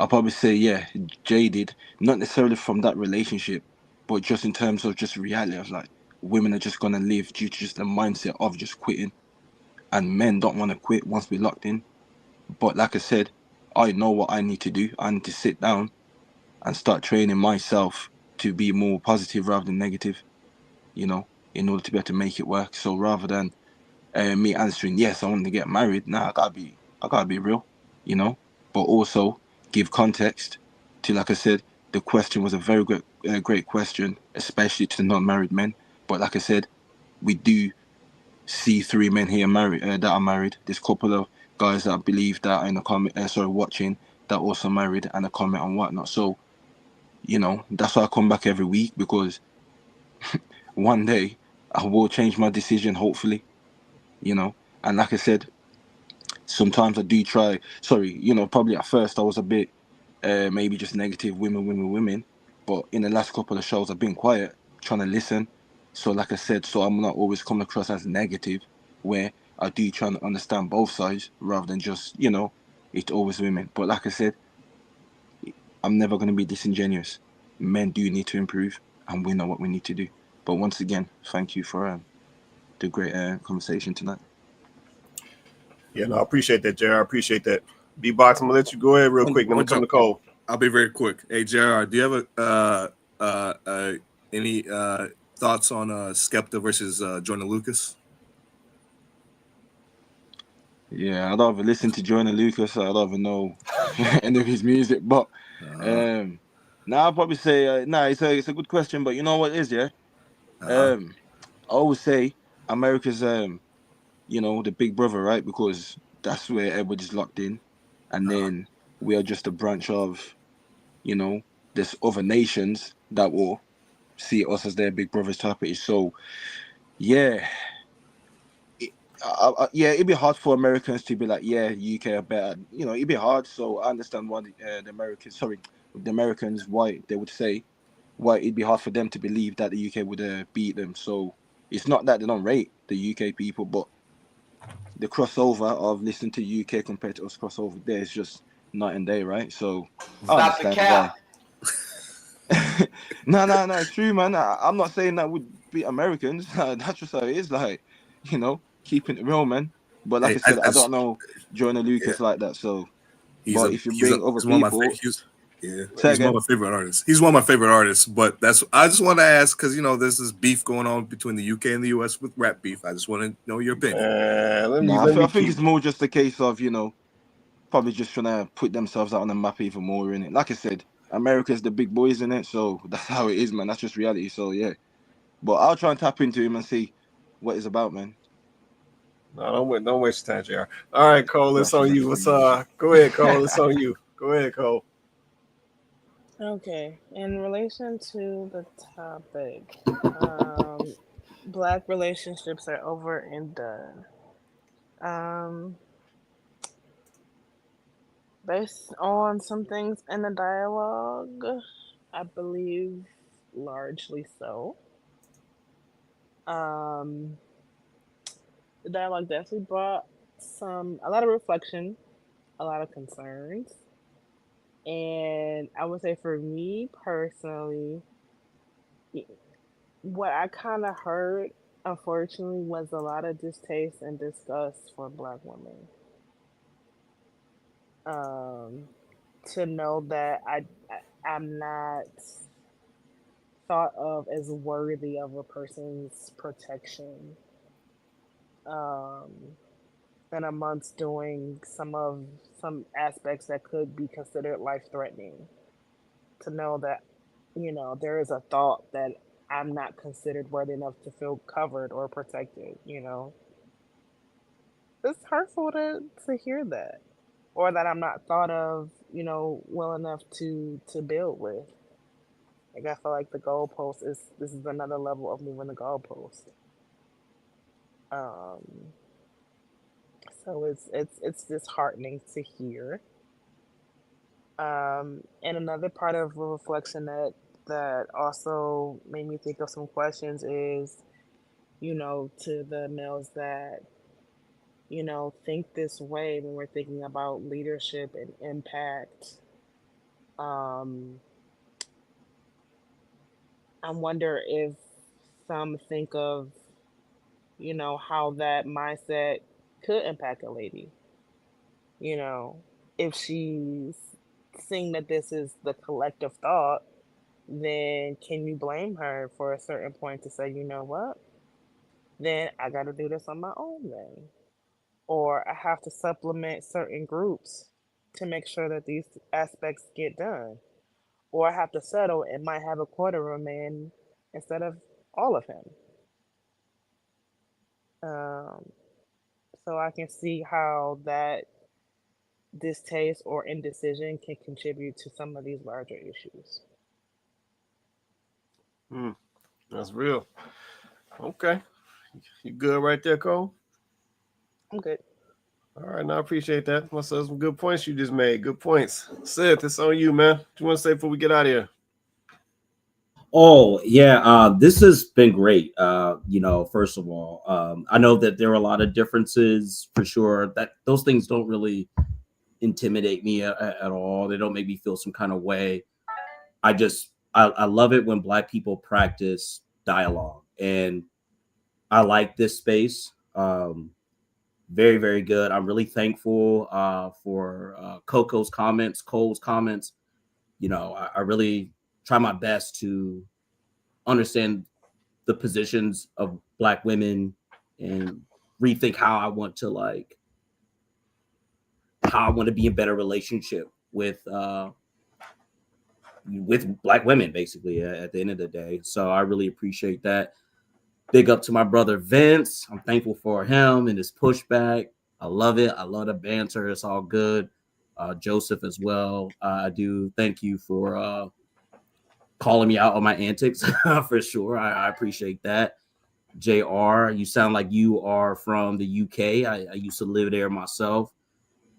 probably say, yeah, jaded, not necessarily from that relationship, but just in terms of just reality of like women are just gonna live due to just the mindset of just quitting, and men don't want to quit once we're locked in. But like I said, I know what I need to do. I need to sit down and start training myself to be more positive rather than negative, you know, in order to be able to make it work. So rather than me answering yes, I want to get married. Nah, I gotta be real, you know, but also give context to, like I said, the question was a very great question, especially to non-married men. But like I said, we do see 3 men here married that are married. There's a couple of guys that I believe that are in the comment, watching that also married and a comment and whatnot. So you know, that's why I come back every week, because one day I will change my decision, hopefully, you know. And like I said, sometimes I do try. Sorry, you know, probably at first I was a bit maybe just negative, women. But in the last couple of shows, I've been quiet, trying to listen. So, like I said, so I'm not always coming across as negative, where I do try to understand both sides rather than just, you know, it's always women. But like I said, I'm never going to be disingenuous. Men do need to improve, and we know what we need to do. But once again, thank you for the great conversation tonight. Yeah, no, I appreciate that, JR. I appreciate that. B-Box, I'm gonna let you go ahead real quick. Then we'll come to Cole. I'll be very quick. Hey, JR, do you have any thoughts on Skepta versus Jordan Lucas? Yeah, I don't ever listen to Jordan Lucas. I don't even know any of his music. But now I'll probably say, it's a good question. But you know what it is, yeah? I always say America's, you know, the big brother, right? Because that's where everybody's locked in. And then we are just a branch of, you know, there's other nations that will see us as their big brothers type of. So, yeah. Yeah, it'd be hard for Americans to be like, yeah, UK are better. You know, it'd be hard. So I understand why the Americans, why they would say, why it'd be hard for them to believe that the UK would beat them. So it's not that they don't rate the UK people, but the crossover of listening to UK compared to us crossover there is just night and day, right? So I understand why. No, it's true, man. I'm not saying that would be Americans. That's just how it is. Like, you know, keeping it real, man. But like I said, I don't know Jordan Lucas like that. So, but if you bring other people, he's one of my favorite artists. He's one of my favorite artists. But I just want to ask, because you know there's this beef going on between the UK and the US with rap beef. I just want to know your opinion. I think it's more just a case of, you know, probably just trying to put themselves out on the map even more in it. Like I said, America's the big boys in it, so that's how it is, man. That's just reality. So yeah, but I'll try and tap into him and see what it's about, man. No, don't waste your time, JR. All right, Cole, it's on you. Go ahead, Cole. It's on you. Go ahead, Cole. Okay, in relation to the topic, Black relationships are over and done. Based on some things in the dialogue, I believe largely so. The dialogue definitely brought a lot of reflection, a lot of concerns. And I would say for me personally, what I kind of heard, unfortunately, was a lot of distaste and disgust for Black women. Um, to know that I'm not thought of as worthy of a person's protection, um, and amongst doing some aspects that could be considered life threatening. To know that, there is a thought that I'm not considered worthy enough to feel covered or protected. It's hurtful to hear that, or that I'm not thought of, well enough to build with. Like, I feel like the goalpost is this is another level of moving the goalpost. Um, so it's disheartening to hear. And another part of a reflection that also made me think of some questions is, to the males that, think this way when we're thinking about leadership and impact. Um, I wonder if some think of, how that mindset could impact a lady. You know, if she's seeing that this is the collective thought, then can you blame her for a certain point to say, you know what? Then I got to do this on my own then. Or I have to supplement certain groups to make sure that these aspects get done. Or I have to settle and might have a quarter of a man instead of all of him. Um, so I can see how that distaste or indecision can contribute to some of these larger issues. That's real. Okay. You good right there, Cole? I'm good. All right, now I appreciate that. Must have some good points you just made. Good points. Seth, it's on you, man. What you want to say before we get out of here? Oh yeah, this has been great. First of all, I know that there are a lot of differences for sure. That those things don't really intimidate me at all. They don't make me feel some kind of way. I love it when Black people practice dialogue, and I like this space. Very, very good. I'm really thankful for Cole's comments. I really try my best to understand the positions of Black women and rethink how I want to be in better relationship with Black women, basically, at the end of the day. So I really appreciate that. Big up to my brother Vince. I'm thankful for him and his pushback. I love it. I love the banter. It's all good. Joseph as well. I do thank you for calling me out on my antics for sure. I appreciate that. JR, you sound like you are from the UK. I used to live there myself.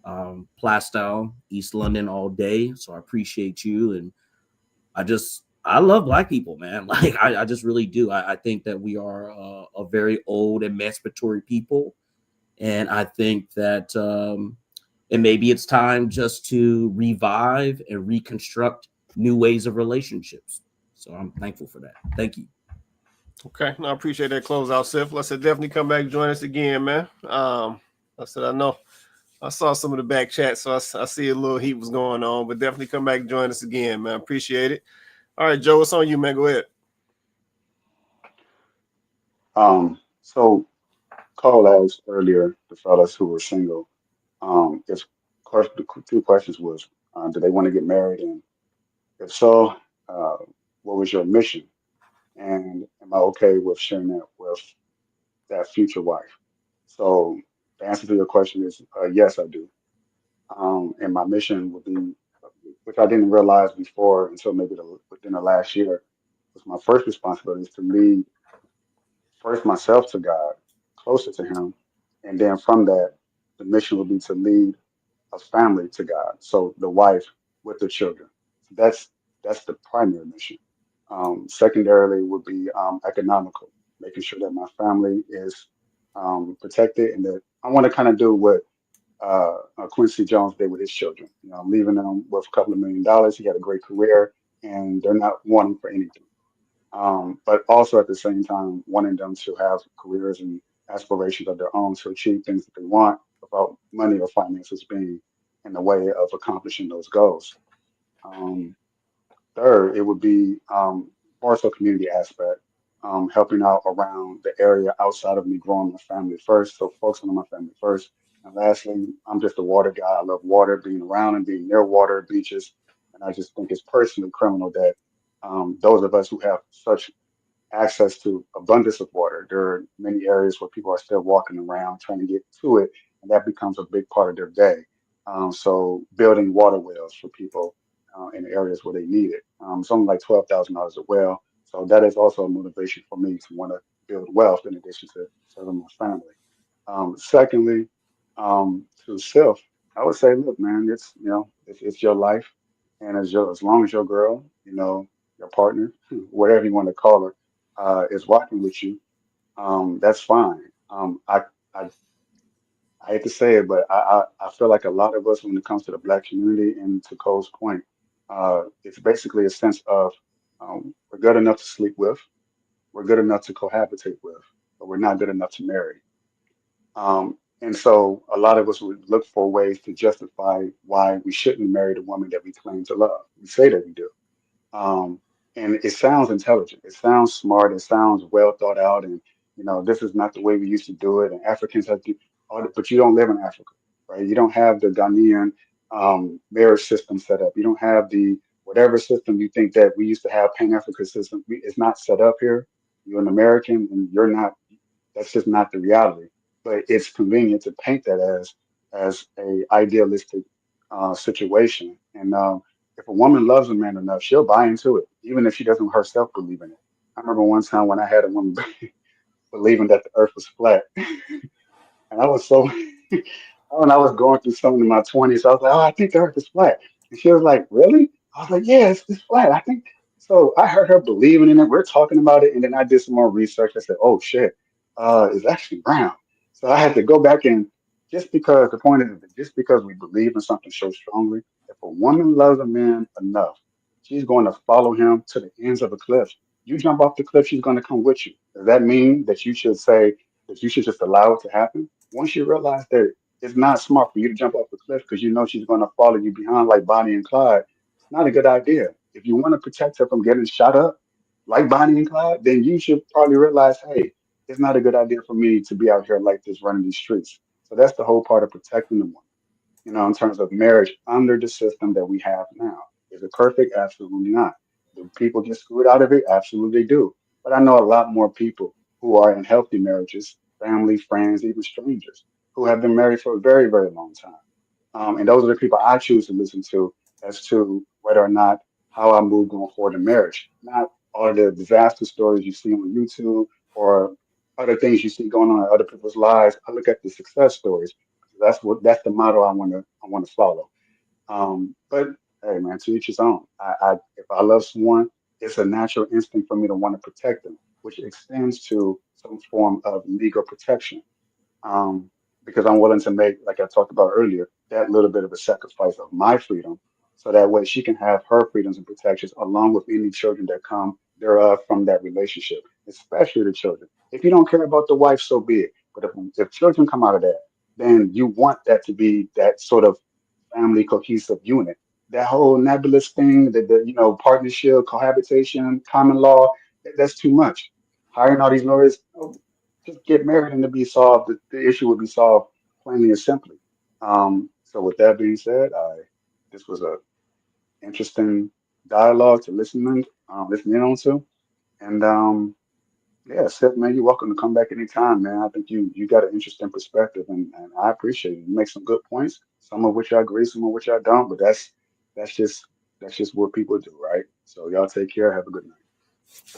Plaistow, East London all day. So I appreciate you. And I love Black people, man. Like I just really do. I think that we are a very old emancipatory people. And I think that and maybe it's time just to revive and reconstruct new ways of relationships. So I'm thankful for that. Thank you. Okay, no, I appreciate that closeout, Seth. Let's definitely come back and join us again, man. I know I saw some of the back chat, so I see a little heat was going on, but definitely come back and join us again, man. Appreciate it. All right, Joe, what's on you, man? Go ahead. So Cole asked earlier the fellas who were single, if course the two questions was, do they want to get married, and if so, uh, what was your mission, and am I okay with sharing that with that future wife? So the answer to your question is yes, I do. And my mission would be, which I didn't realize before until maybe within the last year, was my first responsibility is to lead first myself to God, closer to Him, and then from that, the mission would be to lead a family to God. So the wife with the children. That's the primary mission. Secondarily would be economical, making sure that my family is protected, and that I want to kind of do what Quincy Jones did with his children. You know, leaving them with a couple of $1 million. He had a great career, and they're not wanting for anything. But also at the same time wanting them to have careers and aspirations of their own to achieve things that they want without money or finances being in the way of accomplishing those goals. Um, Third, it would be more so community aspect, helping out around the area outside of me growing my family first. So focusing on my family first. And lastly, I'm just a water guy. I love water, being around and being near water, beaches. And I just think it's personally criminal that those of us who have such access to abundance of water. There are many areas where people are still walking around trying to get to it, and that becomes a big part of their day. So building water wells for people in areas where they need it. Something like $12,000 a well. So that is also a motivation for me to want to build wealth in addition to serving my family. Secondly, to self, I would say, look, man, it's your life, and as long as your girl, your partner, whatever you want to call her, is walking with you, that's fine. I I hate to say it, but I feel like a lot of us, when it comes to the black community, and to Cole's point, it's basically a sense of we're good enough to sleep with, we're good enough to cohabitate with, but we're not good enough to marry. And so a lot of us would look for ways to justify why we shouldn't marry the woman that we claim to love. We say that we do. Um, and it sounds intelligent. It sounds smart. It sounds well thought out. And, this is not the way we used to do it. And Africans have to, but you don't live in Africa, right? You don't have the Ghanaian marriage system set up. You don't have the whatever system you think that we used to have, Pan-African system. It's not set up here. You're an American and you're not, that's just not the reality. But it's convenient to paint that as a idealistic situation. And if a woman loves a man enough, she'll buy into it, even if she doesn't herself believe in it. I remember one time when I had a woman believing that the earth was flat. And I was so, when I was going through something in my 20s, I was like, oh, I think the earth is flat. And she was like, really? I was like, yeah, it's flat. I think. So I heard her believing in it. We're talking about it. And then I did some more research. I said, oh, shit, it's actually brown. So I had to go back and just because the point is that just because we believe in something so strongly, if a woman loves a man enough, she's going to follow him to the ends of the cliff. You jump off the cliff, she's going to come with you. Does that mean that you should say that you should just allow it to happen? Once you realize that it's not smart for you to jump off the cliff because you know she's going to follow you behind like Bonnie and Clyde, it's not a good idea. If you want to protect her from getting shot up like Bonnie and Clyde, then you should probably realize, hey, it's not a good idea for me to be out here like this running these streets. So that's the whole part of protecting the woman, in terms of marriage under the system that we have now. Is it perfect? Absolutely not. Do people get screwed out of it? Absolutely do. But I know a lot more people who are in healthy marriages, family, friends, even strangers, who have been married for a very, very long time. And those are the people I choose to listen to as to whether or not how I move going forward in marriage. Not all the disaster stories you see on YouTube or other things you see going on in other people's lives. I look at the success stories. That's the model I want to follow. But hey, man, to each his own. If I love someone, it's a natural instinct for me to want to protect them, which extends to some form of legal protection. Um, because I'm willing to make, like I talked about earlier, that little bit of a sacrifice of my freedom, so that way she can have her freedoms and protections along with any children that come thereof from that relationship, especially the children. If you don't care about the wife, so be it. But if children come out of that, then you want that to be that sort of family cohesive unit. That whole nebulous thing, the partnership, cohabitation, common law, that's too much. Hiring all these lawyers, just get married and to be solved. The issue would be solved plainly and simply. So with that being said, this was a interesting dialogue to listen in on to. And yeah, Seth, man, you're welcome to come back anytime, man. I think you got an interesting perspective, and I appreciate it. You make some good points, some of which I agree, some of which I don't. But that's just that's just what people do, right? So y'all take care. Have a good night.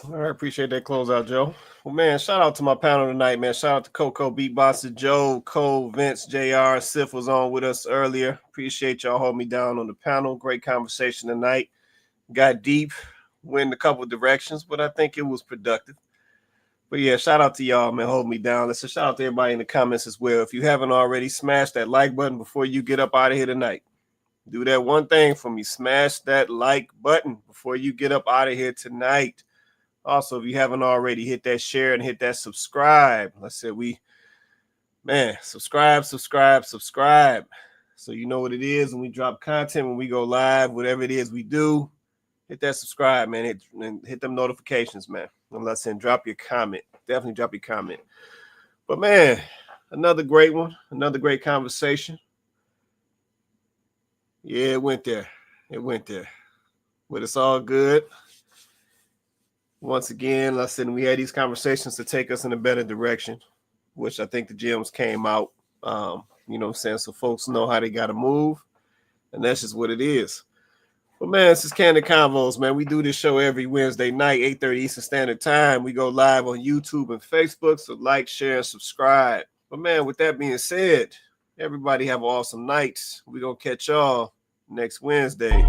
All right, appreciate that closeout, Joe. Well, man, shout out to my panel tonight, man. Shout out to Coco, Beatboxer, Joe, Cole, Vince, JR, Sif was on with us earlier. Appreciate y'all holding me down on the panel. Great conversation tonight. Got deep, went in a couple of directions, but I think it was productive. But yeah, shout out to y'all, man. Hold me down. Let's shout out to everybody in the comments as well. If you haven't already, smash that like button before you get up out of here tonight. Do that one thing for me. Smash that like button before you get up out of here tonight. Also, if you haven't already, hit that share and hit that subscribe. Let's say subscribe. So you know what it is when we drop content, when we go live, whatever it is we do. Hit that subscribe, man. Hit them notifications, man. And let's drop your comment. Definitely drop your comment. But man, another great one. Another great conversation. Yeah, it went there. But it's all good. Once again, we had these conversations to take us in a better direction, which I think the gyms came out, so folks know how they got to move. And that's just what it is. But man, this is Kandid Konvos, man. We do this show every Wednesday night, 8:30 Eastern Standard Time. We go live on YouTube and Facebook, so like, share, and subscribe. But man, with that being said, everybody have an awesome night. We're going to catch y'all next Wednesday.